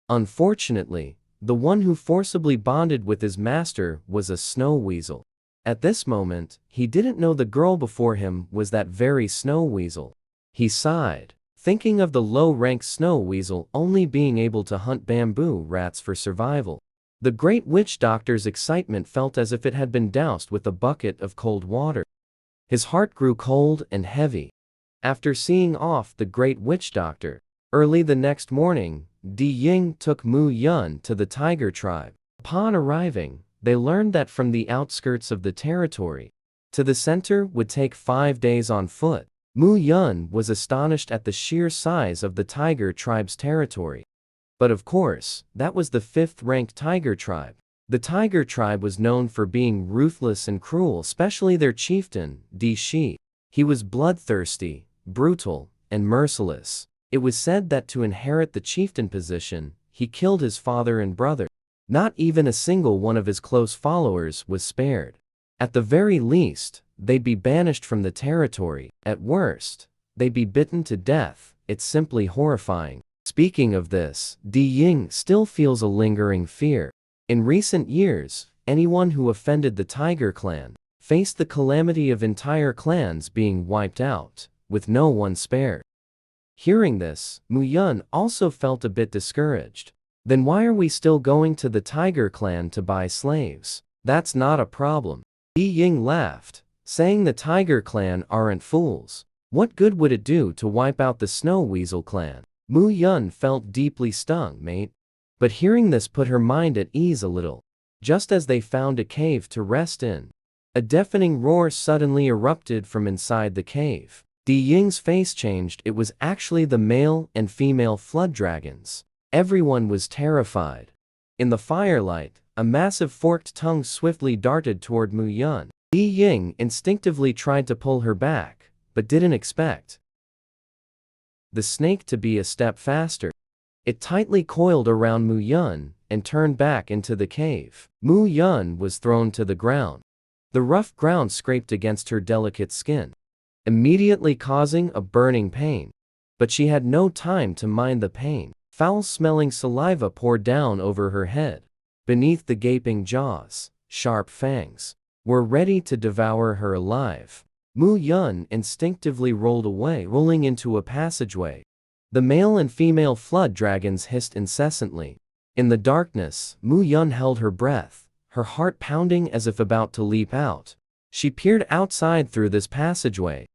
[SPEAKER 1] Unfortunately, the one who forcibly bonded with his master was a snow weasel. At this moment, he didn't know the girl before him was that very snow weasel. He sighed, thinking of the low-ranked snow weasel only being able to hunt bamboo rats for survival. The great witch doctor's excitement felt as if it had been doused with a bucket of cold water. His heart grew cold and heavy. After seeing off the great witch doctor, early the next morning, Di Ying took Mu Yun to the tiger tribe. Upon arriving, they learned that from the outskirts of the territory to the center would take 5 days on foot. Mu Yun was astonished at the sheer size of the tiger tribe's territory. But of course, that was the 5th-ranked tiger tribe. The tiger tribe was known for being ruthless and cruel, especially their chieftain, Di Shi. He was bloodthirsty, brutal, and merciless. It was said that to inherit the chieftain position, he killed his father and brother. Not even a single one of his close followers was spared. At the very least, they'd be banished from the territory. At worst, they'd be bitten to death. It's simply horrifying. Speaking of this, Di Ying still feels a lingering fear. In recent years, anyone who offended the Tiger clan faced the calamity of entire clans being wiped out, with no one spared. Hearing this, Mu Yun also felt a bit discouraged. Then why are we still going to the Tiger clan to buy slaves? That's not a problem. Di Ying laughed, saying the Tiger clan aren't fools. What good would it do to wipe out the Snow Weasel clan? Mu Yun felt deeply stung, mate. But hearing this put her mind at ease a little. Just as they found a cave to rest in, a deafening roar suddenly erupted from inside the cave. Di Ying's face changed. It was actually the male and female flood dragons. Everyone was terrified. In the firelight, a massive forked tongue swiftly darted toward Mu Yun. Di Ying instinctively tried to pull her back, but didn't expect the snake to be a step faster. It tightly coiled around Mu Yun and turned back into the cave. Mu Yun was thrown to the ground. The rough ground scraped against her delicate skin, immediately causing a burning pain. But she had no time to mind the pain. Foul-smelling saliva poured down over her head. Beneath the gaping jaws, sharp fangs were ready to devour her alive. Mu Yun instinctively rolled away, rolling into a passageway. The male and female flood dragons hissed incessantly. In the darkness, Mu Yun held her breath, her heart pounding as if about to leap out. She peered outside through this passageway,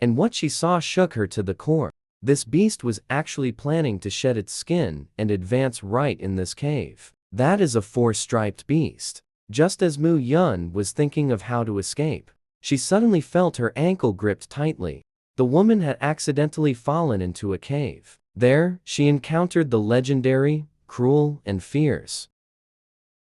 [SPEAKER 1] and what she saw shook her to the core. This beast was actually planning to shed its skin and advance right in this cave. That is a 4-striped beast. Just as Mu Yun was thinking of how to escape, she suddenly felt her ankle gripped tightly. The woman had accidentally fallen into a cave. There, she encountered the legendary, cruel, and fierce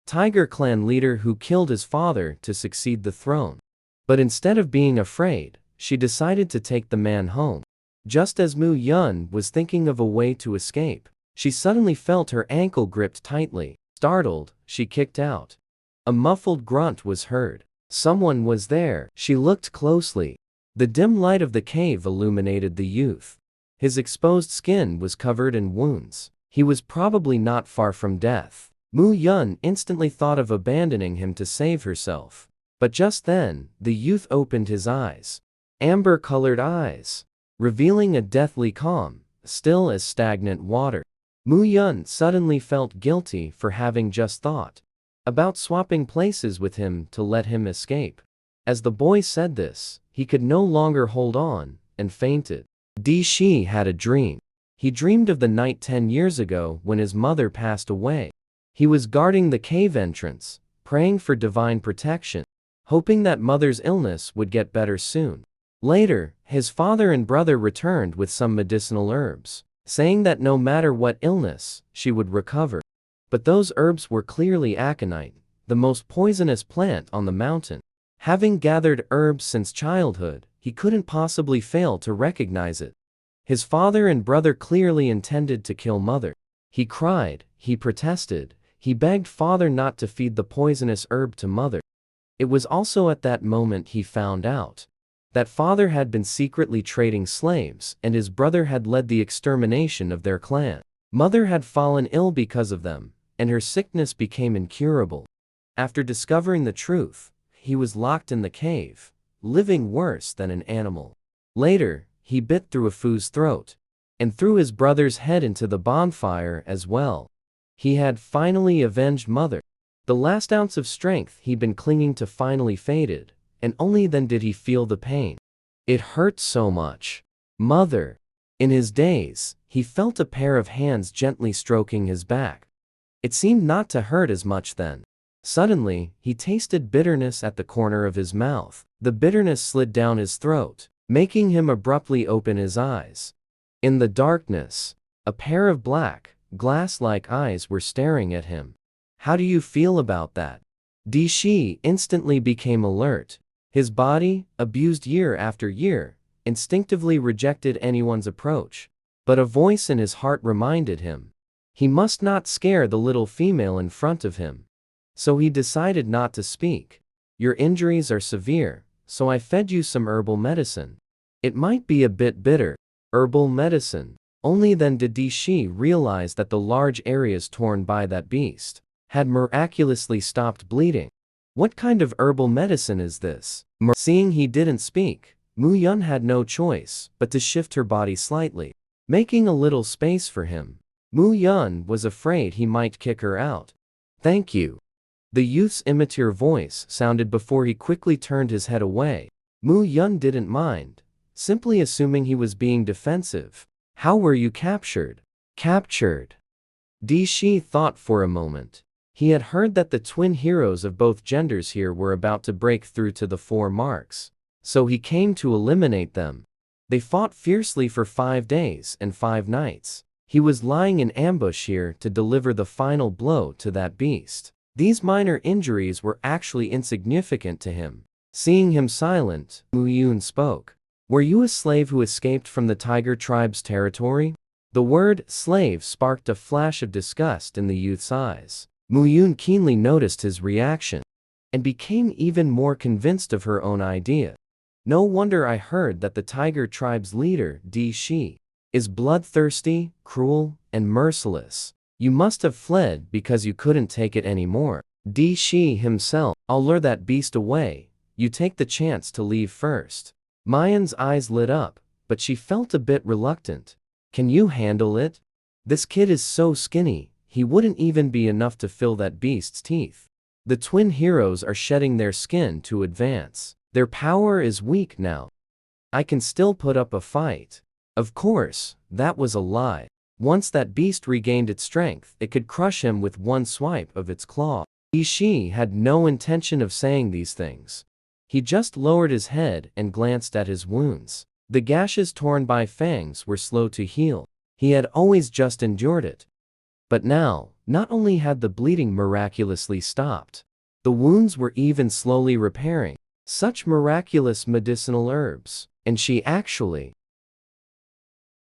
[SPEAKER 1] Tiger clan leader who killed his father to succeed the throne. But instead of being afraid, she decided to take the man home. Just as Mu Yun was thinking of a way to escape, she suddenly felt her ankle gripped tightly. Startled, she kicked out. A muffled grunt was heard. Someone was there. She looked closely. The dim light of the cave illuminated the youth. His exposed skin was covered in wounds. He was probably not far from death. Mu Yun instantly thought of abandoning him to save herself. But just then, the youth opened his eyes. Amber-colored eyes, revealing a deathly calm, still as stagnant water. Mu Yun suddenly felt guilty for having just thought about swapping places with him to let him escape. As the boy said this, he could no longer hold on, and fainted. Di Shi had a dream. He dreamed of the night 10 years ago when his mother passed away. He was guarding the cave entrance, praying for divine protection, hoping that mother's illness would get better soon. Later, his father and brother returned with some medicinal herbs, saying that no matter what illness, she would recover. But those herbs were clearly aconite, the most poisonous plant on the mountain. Having gathered herbs since childhood, he couldn't possibly fail to recognize it. His father and brother clearly intended to kill mother. He cried, he protested, he begged father not to feed the poisonous herb to mother. It was also at that moment he found out that father had been secretly trading slaves and his brother had led the extermination of their clan. Mother had fallen ill because of them, and her sickness became incurable. After discovering the truth, he was locked in the cave, living worse than an animal. Later, he bit through a Fu's throat, and threw his brother's head into the bonfire as well. He had finally avenged mother. The last ounce of strength he'd been clinging to finally faded, and only then did he feel the pain. It hurt so much. Mother. In his daze, he felt a pair of hands gently stroking his back. It seemed not to hurt as much then. Suddenly, he tasted bitterness at the corner of his mouth. The bitterness slid down his throat, making him abruptly open his eyes. In the darkness, a pair of black, glass-like eyes were staring at him. How do you feel about that? Di Shi instantly became alert. His body, abused year after year, instinctively rejected anyone's approach. But a voice in his heart reminded him he must not scare the little female in front of him. So he decided not to speak. Your injuries are severe, so I fed you some herbal medicine. It might be a bit bitter. Herbal medicine. Only then did Di Shi realize that the large areas torn by that beast had miraculously stopped bleeding. What kind of herbal medicine is this? Seeing he didn't speak, Mu Yun had no choice but to shift her body slightly, making a little space for him. Mu Yun was afraid he might kick her out. Thank you. The youth's immature voice sounded before he quickly turned his head away. Mu Yun didn't mind, simply assuming he was being defensive. How were you captured? Captured? Di Shi thought for a moment. He had heard that the twin heroes of both genders here were about to break through to the 4 marks, so he came to eliminate them. They fought fiercely for 5 days and 5 nights. He was lying in ambush here to deliver the final blow to that beast. These minor injuries were actually insignificant to him. Seeing him silent, Mu Yun spoke. Were you a slave who escaped from the Tiger tribe's territory? The word slave sparked a flash of disgust in the youth's eyes. Mu Yun keenly noticed his reaction, and became even more convinced of her own idea. No wonder I heard that the Tiger tribe's leader, Di Shi, is bloodthirsty, cruel, and merciless. You must have fled because you couldn't take it anymore. Di Shi himself. I'll lure that beast away. You take the chance to leave first. Mayan's eyes lit up, but she felt a bit reluctant. Can you handle it? This kid is so skinny, he wouldn't even be enough to fill that beast's teeth. The twin heroes are shedding their skin to advance. Their power is weak now. I can still put up a fight. Of course, that was a lie. Once that beast regained its strength, it could crush him with one swipe of its claw. Di Shi had no intention of saying these things. He just lowered his head and glanced at his wounds. The gashes torn by fangs were slow to heal. He had always just endured it. But now, not only had the bleeding miraculously stopped, the wounds were even slowly repairing. Such miraculous medicinal herbs, and she actually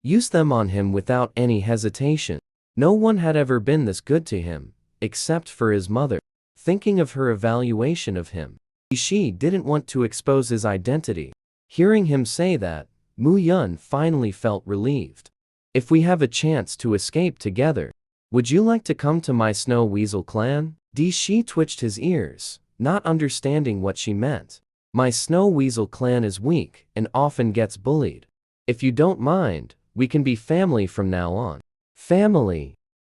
[SPEAKER 1] used them on him without any hesitation. No one had ever been this good to him, except for his mother. Thinking of her evaluation of him, Di Shi didn't want to expose his identity. Hearing him say that, Mu Yun finally felt relieved. If we have a chance to escape together, would you like to come to my Snow Weasel clan? Di Shi twitched his ears, not understanding what she meant. My Snow Weasel clan is weak and often gets bullied. If you don't mind, we can be family from now on. Family.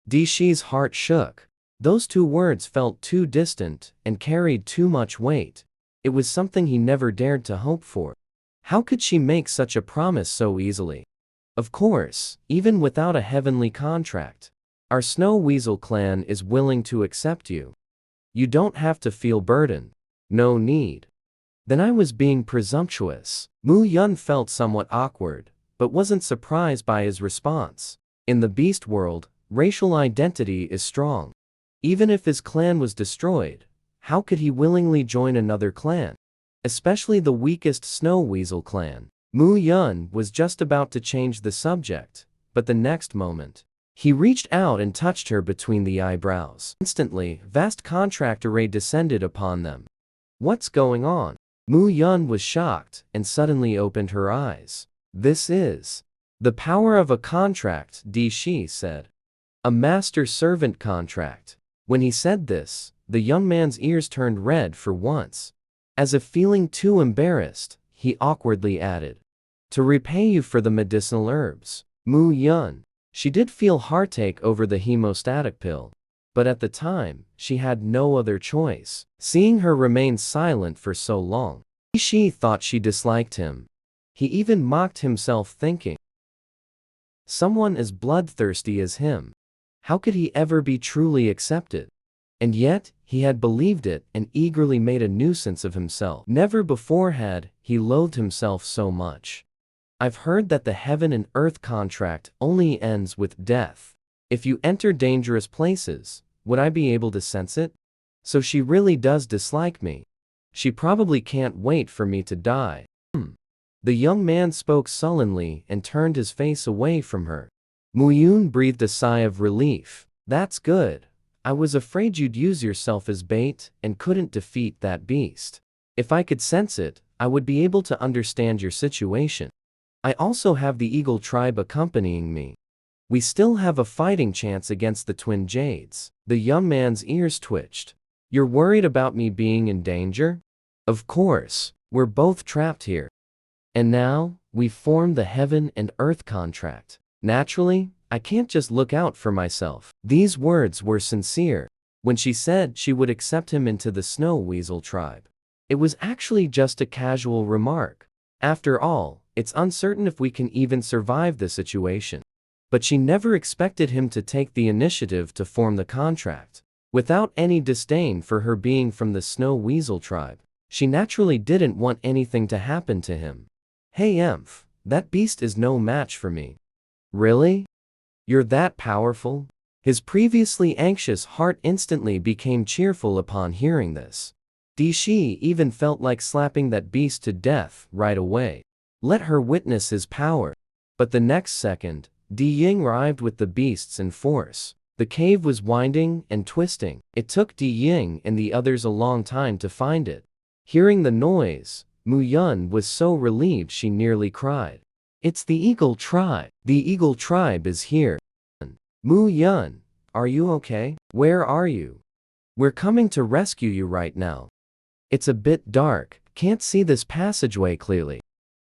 [SPEAKER 1] Di Shi's heart shook. Those two words felt too distant and carried too much weight. It was something he never dared to hope for. How could she make such a promise so easily? Of course, even without a heavenly contract, our Snow Weasel clan is willing to accept you. You don't have to feel burdened. No need. Then I was being presumptuous. Mu Yun felt somewhat awkward, but wasn't surprised by his response. In the beast world, racial identity is strong. Even if his clan was destroyed, how could he willingly join another clan? Especially the weakest Snow Weasel clan. Mu Yun was just about to change the subject, but the next moment, he reached out and touched her between the eyebrows. Instantly, vast contract array descended upon them. What's going on? Mu Yun was shocked and suddenly opened her eyes. This is the power of a contract, Di Shi said. A master-servant contract. When he said this, the young man's ears turned red for once. As if feeling too embarrassed, he awkwardly added, to repay you for the medicinal herbs. Mu Yun. She did feel heartache over the hemostatic pill, but at the time, she had no other choice. Seeing her remain silent for so long, Shi thought she disliked him. He even mocked himself, thinking, someone as bloodthirsty as him, how could he ever be truly accepted? And yet, he had believed it and eagerly made a nuisance of himself. Never before had he loathed himself so much. I've heard that the heaven and earth contract only ends with death. If you enter dangerous places, would I be able to sense it? So she really does dislike me. She probably can't wait for me to die. The young man spoke sullenly and turned his face away from her. Mu Yun breathed a sigh of relief. That's good. I was afraid you'd use yourself as bait and couldn't defeat that beast. If I could sense it, I would be able to understand your situation. I also have the Eagle tribe accompanying me. We still have a fighting chance against the Twin Jades. The young man's ears twitched. You're worried about me being in danger? Of course, we're both trapped here. And now, we've formed the heaven and earth contract. Naturally, I can't just look out for myself. These words were sincere. When she said she would accept him into the Snow Weasel tribe, it was actually just a casual remark. After all, it's uncertain if we can even survive the situation. But she never expected him to take the initiative to form the contract. Without any disdain for her being from the Snow Weasel tribe, she naturally didn't want anything to happen to him. Hey Emph, that beast is no match for me. Really? You're that powerful? His previously anxious heart instantly became cheerful upon hearing this. Di Shi even felt like slapping that beast to death right away. Let her witness his power. But the next second, Di Ying arrived with the beasts in force. The cave was winding and twisting. It took Di Ying and the others a long time to find it. Hearing the noise, Mu Yun was so relieved she nearly cried. It's the Eagle tribe. The Eagle tribe is here. Mu Yun, are you okay? Where are you? We're coming to rescue you right now. It's a bit dark, can't see this passageway clearly.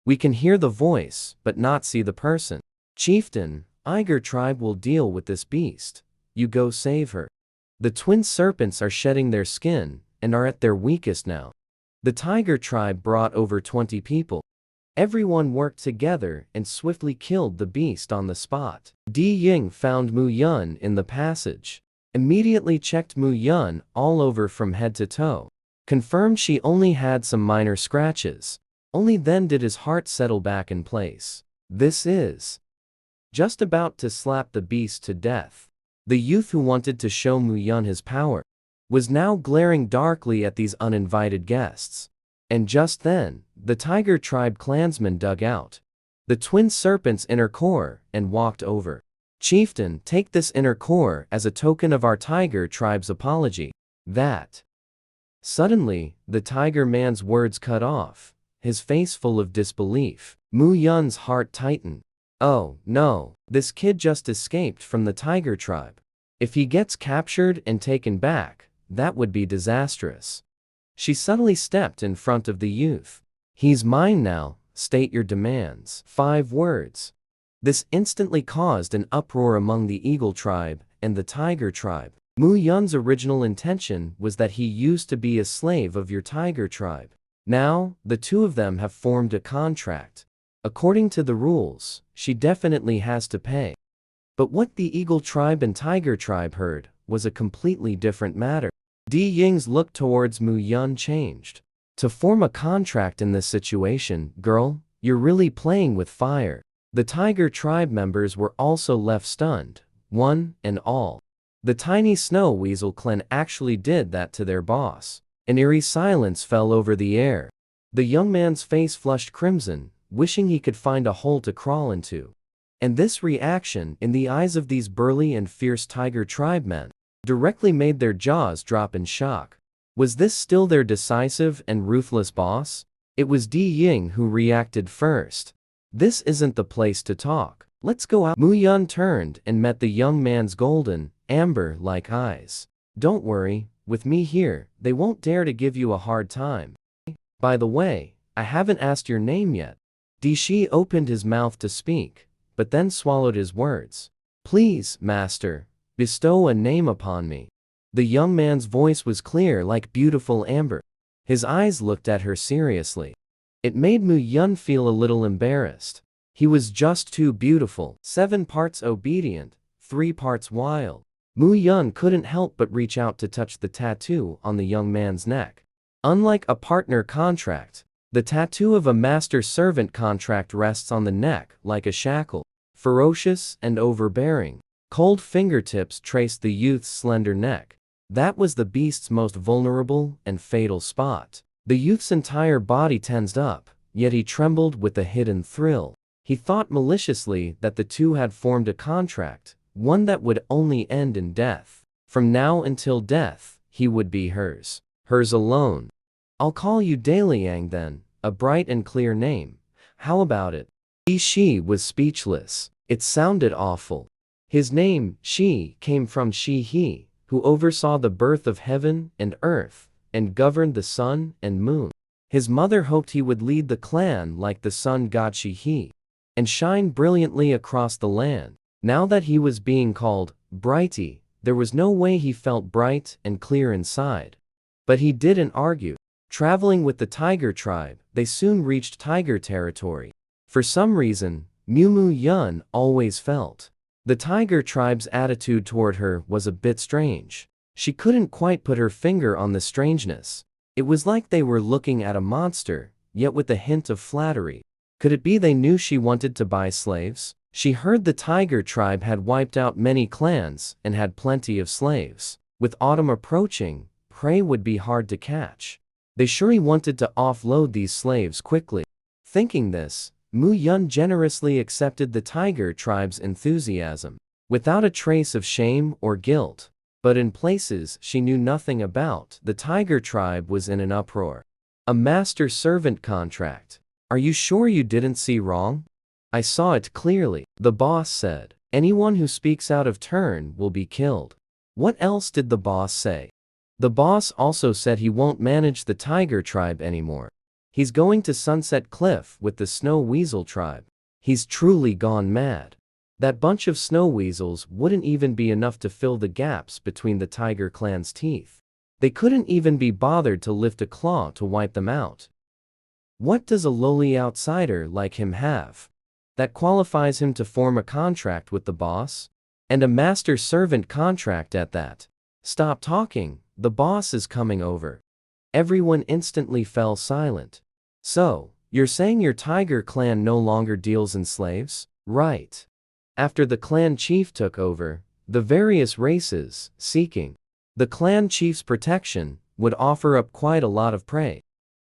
[SPEAKER 1] We can hear the voice, but not see the person. Chieftain, Iger tribe will deal with this beast. You go save her. The twin serpents are shedding their skin and are at their weakest now. The Tiger tribe brought over 20 people. Everyone worked together and swiftly killed the beast on the spot. Di Ying found Mu Yun in the passage. Immediately checked Mu Yun all over from head to toe. Confirmed she only had some minor scratches. Only then did his heart settle back in place. This is just about to slap the beast to death. The youth who wanted to show Mu Yun his power was now glaring darkly at these uninvited guests. And just then, the Tiger tribe clansman dug out the twin serpent's inner core and walked over. Chieftain, take this inner core as a token of our Tiger tribe's apology. That. Suddenly, the Tiger man's words cut off, his face full of disbelief. Mu Yun's heart tightened. Oh, no, this kid just escaped from the tiger tribe. If he gets captured and taken back, that would be disastrous. She suddenly stepped in front of the youth. He's mine now, state your demands. 5 words. This instantly caused an uproar among the eagle tribe and the tiger tribe. Mu Yun's original intention was that he used to be a slave of your tiger tribe. Now, the two of them have formed a contract. According to the rules, she definitely has to pay. But what the eagle tribe and tiger tribe heard was a completely different matter. Di Ying's look towards Mu Yun changed. To form a contract in this situation, girl, you're really playing with fire. The tiger tribe members were also left stunned, one and all. The tiny snow weasel clan actually did that to their boss. An eerie silence fell over the air. The young man's face flushed crimson, wishing he could find a hole to crawl into. And this reaction, in the eyes of these burly and fierce tiger tribe men, directly made their jaws drop in shock. Was this still their decisive and ruthless boss? It was Di Ying who reacted first. This isn't the place to talk. Let's go out. Mu Yun turned and met the young man's golden, amber-like eyes. Don't worry, with me here, they won't dare to give you a hard time. By the way, I haven't asked your name yet. Di Shi opened his mouth to speak, but then swallowed his words. Please, master, bestow a name upon me. The young man's voice was clear like beautiful amber. His eyes looked at her seriously. It made Mu Yun feel a little embarrassed. He was just too beautiful. 7 parts obedient, 3 parts wild. Mu Yun couldn't help but reach out to touch the tattoo on the young man's neck. Unlike a partner contract, the tattoo of a master-servant contract rests on the neck like a shackle. Ferocious and overbearing, cold fingertips traced the youth's slender neck. That was the beast's most vulnerable and fatal spot. The youth's entire body tensed up, yet he trembled with a hidden thrill. He thought maliciously that the two had formed a contract, one that would only end in death. From now until death, he would be hers. Hers alone. I'll call you Daliang then, a bright and clear name. How about it? Shi was speechless. It sounded awful. His name, Shi, came from Shi He, who oversaw the birth of heaven and earth, and governed the sun and moon. His mother hoped he would lead the clan like the sun god Shi He, and shine brilliantly across the land. Now that he was being called Brighty, there was no way he felt bright and clear inside. But he didn't argue. Traveling with the tiger tribe, they soon reached tiger territory. For some reason, Mu Yun always felt the tiger tribe's attitude toward her was a bit strange. She couldn't quite put her finger on the strangeness. It was like they were looking at a monster, yet with a hint of flattery. Could it be they knew she wanted to buy slaves? She heard the tiger tribe had wiped out many clans and had plenty of slaves. With autumn approaching, prey would be hard to catch. They surely wanted to offload these slaves quickly. Thinking this, Mu Yun generously accepted the tiger tribe's enthusiasm, without a trace of shame or guilt. But in places she knew nothing about, the tiger tribe was in an uproar. A master-servant contract. Are you sure you didn't see wrong? I saw it clearly, the boss said. Anyone who speaks out of turn will be killed. What else did the boss say? The boss also said he won't manage the tiger tribe anymore. He's going to Sunset Cliff with the snow weasel tribe. He's truly gone mad. That bunch of snow weasels wouldn't even be enough to fill the gaps between the tiger clan's teeth. They couldn't even be bothered to lift a claw to wipe them out. What does a lowly outsider like him have that qualifies him to form a contract with the boss? And a master-servant contract at that. Stop talking, the boss is coming over. Everyone instantly fell silent. So, you're saying your tiger clan no longer deals in slaves? Right. After the clan chief took over, the various races, seeking the clan chief's protection, would offer up quite a lot of prey.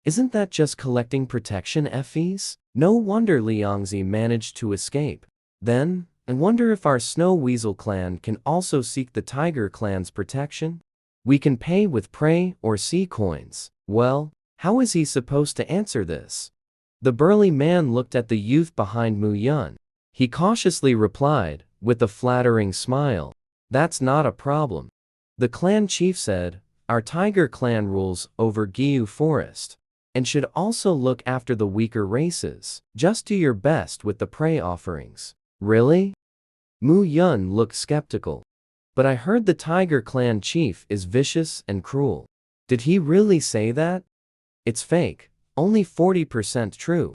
[SPEAKER 1] Isn't that just collecting protection fees? No wonder Liangzi managed to escape. Then, I wonder if our snow weasel clan can also seek the tiger clan's protection? We can pay with prey or sea coins. Well, how is he supposed to answer this? The burly man looked at the youth behind Mu Yun. He cautiously replied, with a flattering smile, "That's not a problem." The clan chief said, "Our tiger clan rules over Giyu Forest, and should also look after the weaker races. Just do your best with the prey offerings." "Really?" Mu Yun looked skeptical. "But I heard the tiger clan chief is vicious and cruel." "Did he really say that?" "It's fake. Only 40% true."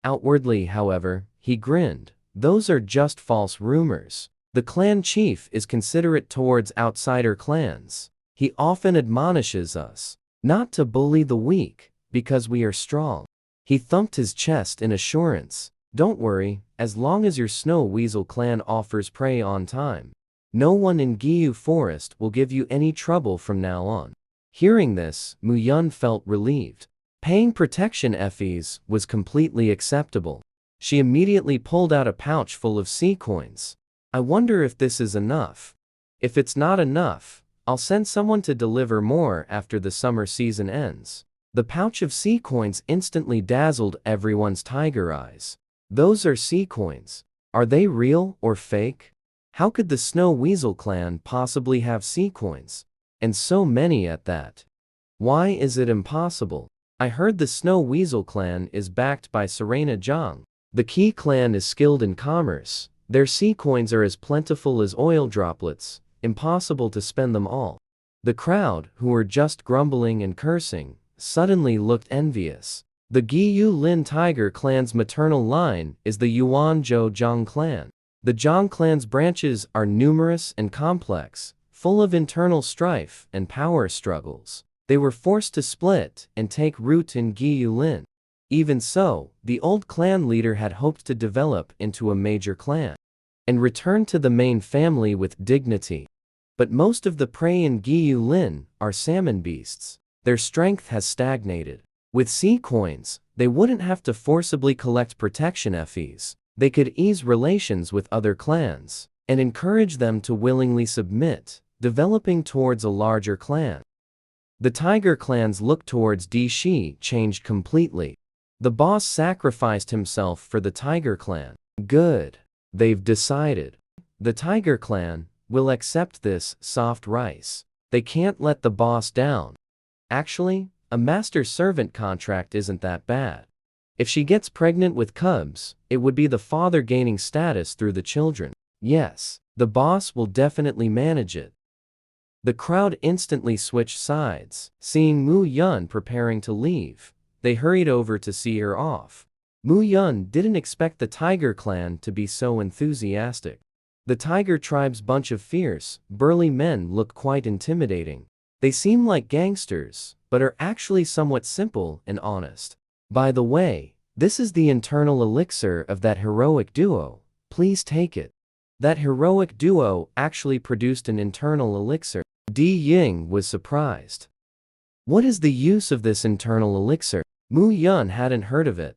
[SPEAKER 1] Outwardly, however, he grinned. "Those are just false rumors. The clan chief is considerate towards outsider clans. He often admonishes us not to bully the weak, because we are strong." He thumped his chest in assurance. "Don't worry, as long as your Snow Weasel clan offers prey on time, no one in Giyu Forest will give you any trouble from now on." Hearing this, Mu Yun felt relieved. Paying protection fees was completely acceptable. She immediately pulled out a pouch full of sea coins. "I wonder if this is enough. If it's not enough, I'll send someone to deliver more after the summer season ends." The pouch of sea coins instantly dazzled everyone's tiger eyes. "Those are sea coins. Are they real or fake? How could the Snow Weasel clan possibly have sea coins? And so many at that. Why is it impossible? I heard the Snow Weasel clan is backed by Serena Zhang. The Qi clan is skilled in commerce. Their sea coins are as plentiful as oil droplets, impossible to spend them all." The crowd, who were just grumbling and cursing, suddenly looked envious. The Giyu Lin tiger clan's maternal line is the Yuanzhou Zhang clan. The Zhang clan's branches are numerous and complex, full of internal strife and power struggles. They were forced to split and take root in Giyu Lin. Even so, the old clan leader had hoped to develop into a major clan and return to the main family with dignity. But most of the prey in Giyu Lin are salmon beasts. Their strength has stagnated. With sea coins, they wouldn't have to forcibly collect protection fees. They could ease relations with other clans and encourage them to willingly submit, developing towards a larger clan. The tiger clan's look towards Di Shi changed completely. The boss sacrificed himself for the tiger clan. Good. They've decided. The tiger clan will accept this soft rice. They can't let the boss down. Actually, a master-servant contract isn't that bad. If she gets pregnant with cubs, it would be the father gaining status through the children. Yes, the boss will definitely manage it. The crowd instantly switched sides. Seeing Mu Yun preparing to leave, they hurried over to see her off. Mu Yun didn't expect the tiger clan to be so enthusiastic. The tiger tribe's bunch of fierce, burly men look quite intimidating. They seem like gangsters, but are actually somewhat simple and honest. "By the way, this is the internal elixir of that heroic duo. Please take it." That heroic duo actually produced an internal elixir. Di Ying was surprised. What is the use of this internal elixir? Mu Yun hadn't heard of it.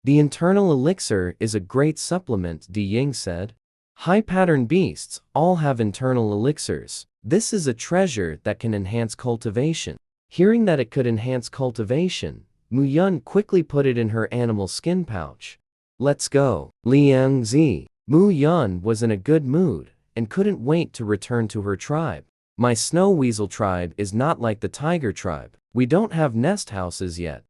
[SPEAKER 1] The internal elixir is a great supplement, Di Ying said. High-pattern beasts all have internal elixirs. This is a treasure that can enhance cultivation. Hearing that it could enhance cultivation, Mu Yun quickly put it in her animal skin pouch. "Let's go." Liang Zi. Mu Yun was in a good mood and couldn't wait to return to her tribe. "My Snow Weasel tribe is not like the tiger tribe. We don't have nest houses yet.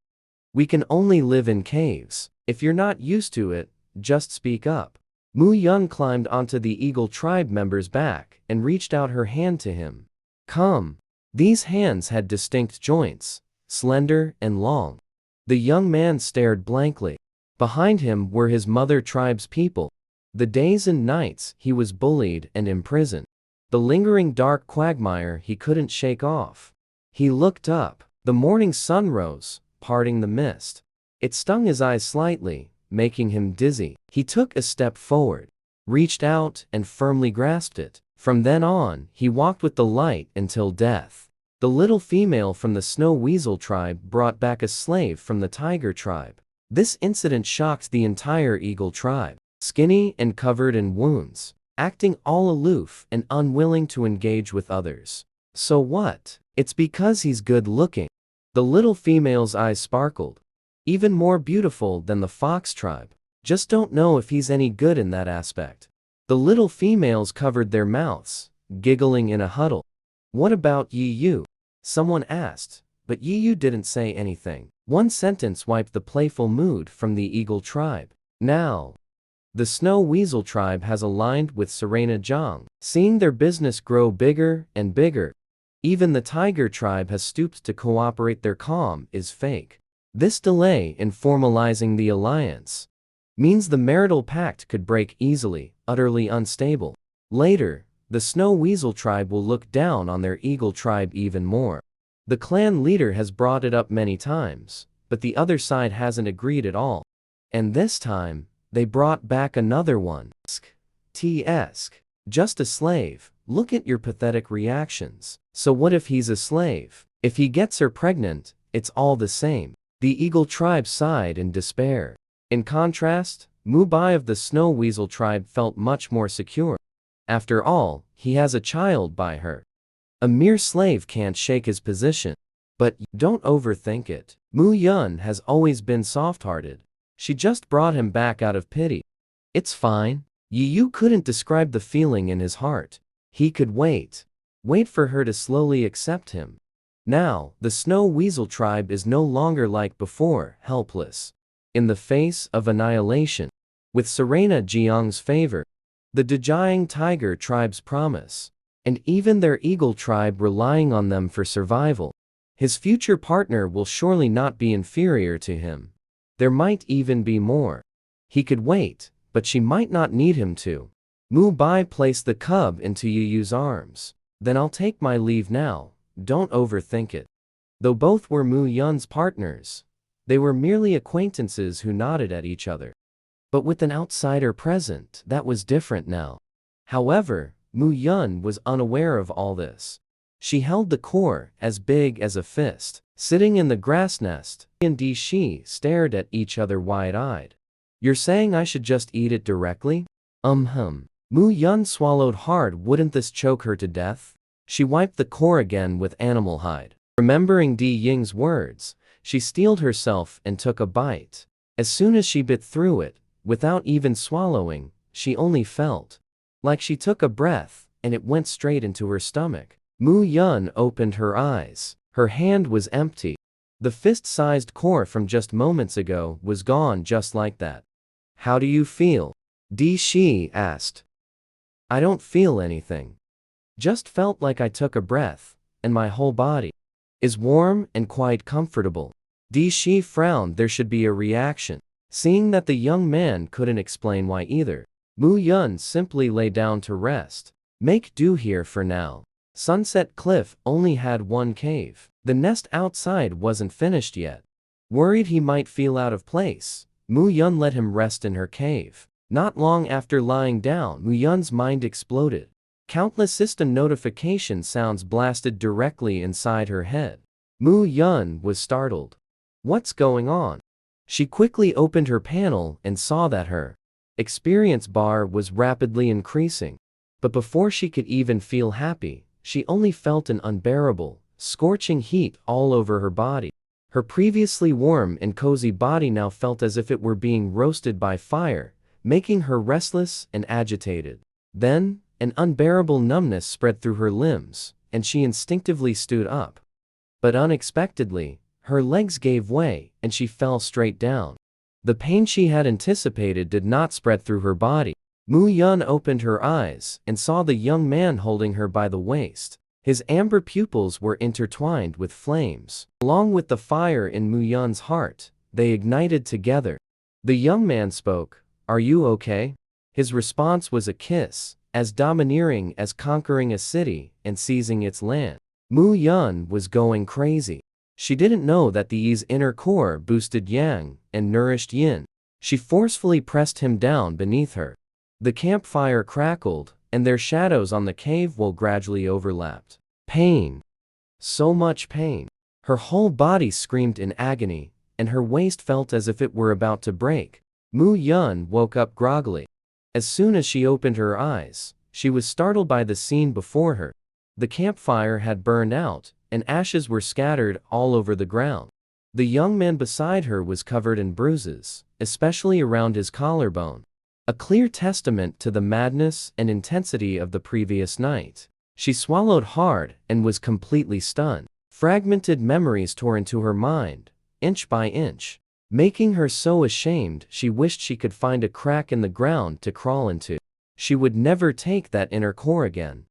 [SPEAKER 1] We can only live in caves. If you're not used to it, just speak up." Mu Yun climbed onto the eagle tribe member's back and reached out her hand to him. "Come." These hands had distinct joints, slender and long. The young man stared blankly. Behind him were his mother tribe's people. The days and nights he was bullied and imprisoned. The lingering dark quagmire he couldn't shake off. He looked up. The morning sun rose, parting the mist. It stung his eyes slightly, making him dizzy. He took a step forward, reached out and firmly grasped it. From then on, he walked with the light until death. The little female from the Snow Weasel tribe brought back a slave from the tiger tribe. This incident shocked the entire eagle tribe. Skinny and covered in wounds, acting all aloof and unwilling to engage with others. "So what? It's because he's good looking." The little female's eyes sparkled. Even more beautiful than the fox tribe. Just don't know if he's any good in that aspect. The little females covered their mouths, giggling in a huddle. What about Yi Yu? Someone asked, but Yi Yu didn't say anything. One sentence wiped the playful mood from the eagle tribe. Now, the snow weasel tribe has aligned with Serena Jiang, seeing their business grow bigger and bigger. Even the tiger tribe has stooped to cooperate. Their calm is fake. This delay in formalizing the alliance means the marital pact could break easily, utterly unstable. Later, the snow weasel tribe will look down on their eagle tribe even more. The clan leader has brought it up many times, but the other side hasn't agreed at all. And this time, they brought back another one. T-esque. Just a slave. Look at your pathetic reactions. So what if he's a slave? If he gets her pregnant, it's all the same. The eagle tribe sighed in despair. In contrast, Mu Bai of the snow weasel tribe felt much more secure. After all, he has a child by her. A mere slave can't shake his position. But don't overthink it. Mu Yun has always been soft-hearted. She just brought him back out of pity. It's fine. Yi Yu couldn't describe the feeling in his heart. He could wait. Wait for her to slowly accept him. Now, the snow weasel tribe is no longer like before, helpless in the face of annihilation. With Serena Jiang's favor, the Dejiang tiger tribe's promise, and even their eagle tribe relying on them for survival, his future partner will surely not be inferior to him. There might even be more. He could wait, but she might not need him to. Mu Bai placed the cub into Yi Yu's arms. Then I'll take my leave now, don't overthink it. Though both were Mu Yun's partners, they were merely acquaintances who nodded at each other. But with an outsider present, that was different now. However, Mu Yun was unaware of all this. She held the core as big as a fist. Sitting in the grass nest, he and Di Shi stared at each other wide-eyed. You're saying I should just eat it directly? Mu Yun swallowed hard. Wouldn't this choke her to death? She wiped the core again with animal hide. Remembering Di Ying's words, she steeled herself and took a bite. As soon as she bit through it, without even swallowing, she only felt like she took a breath, and it went straight into her stomach. Mu Yun opened her eyes. Her hand was empty. The fist-sized core from just moments ago was gone just like that. How do you feel? Di Shi asked. I don't feel anything. Just felt like I took a breath, and my whole body is warm and quite comfortable. Di Shi frowned. There should be a reaction. Seeing that the young man couldn't explain why either, Mu Yun simply lay down to rest. Make do here for now. Sunset Cliff only had one cave. The nest outside wasn't finished yet. Worried he might feel out of place, Mu Yun let him rest in her cave. Not long after lying down, Mu Yun's mind exploded. Countless system notification sounds blasted directly inside her head. Mu Yun was startled. What's going on? She quickly opened her panel and saw that her experience bar was rapidly increasing. But before she could even feel happy, she only felt an unbearable, scorching heat all over her body. Her previously warm and cozy body now felt as if it were being roasted by fire, making her restless and agitated. Then, an unbearable numbness spread through her limbs, and she instinctively stood up. But unexpectedly, her legs gave way, and she fell straight down. The pain she had anticipated did not spread through her body. Mu Yun opened her eyes and saw the young man holding her by the waist. His amber pupils were intertwined with flames. Along with the fire in Mu Yun's heart, they ignited together. The young man spoke, "Are you okay?" His response was a kiss, as domineering as conquering a city and seizing its land. Mu Yun was going crazy. She didn't know that the Yi's inner core boosted yang and nourished yin. She forcefully pressed him down beneath her. The campfire crackled, and their shadows on the cave wall gradually overlapped. Pain. So much pain. Her whole body screamed in agony, and her waist felt as if it were about to break. Mu Yun woke up groggily. As soon as she opened her eyes, she was startled by the scene before her. The campfire had burned out, and ashes were scattered all over the ground. The young man beside her was covered in bruises, especially around his collarbone. A clear testament to the madness and intensity of the previous night. She swallowed hard and was completely stunned. Fragmented memories tore into her mind, inch by inch, making her so ashamed she wished she could find a crack in the ground to crawl into. She would never take that inner core again.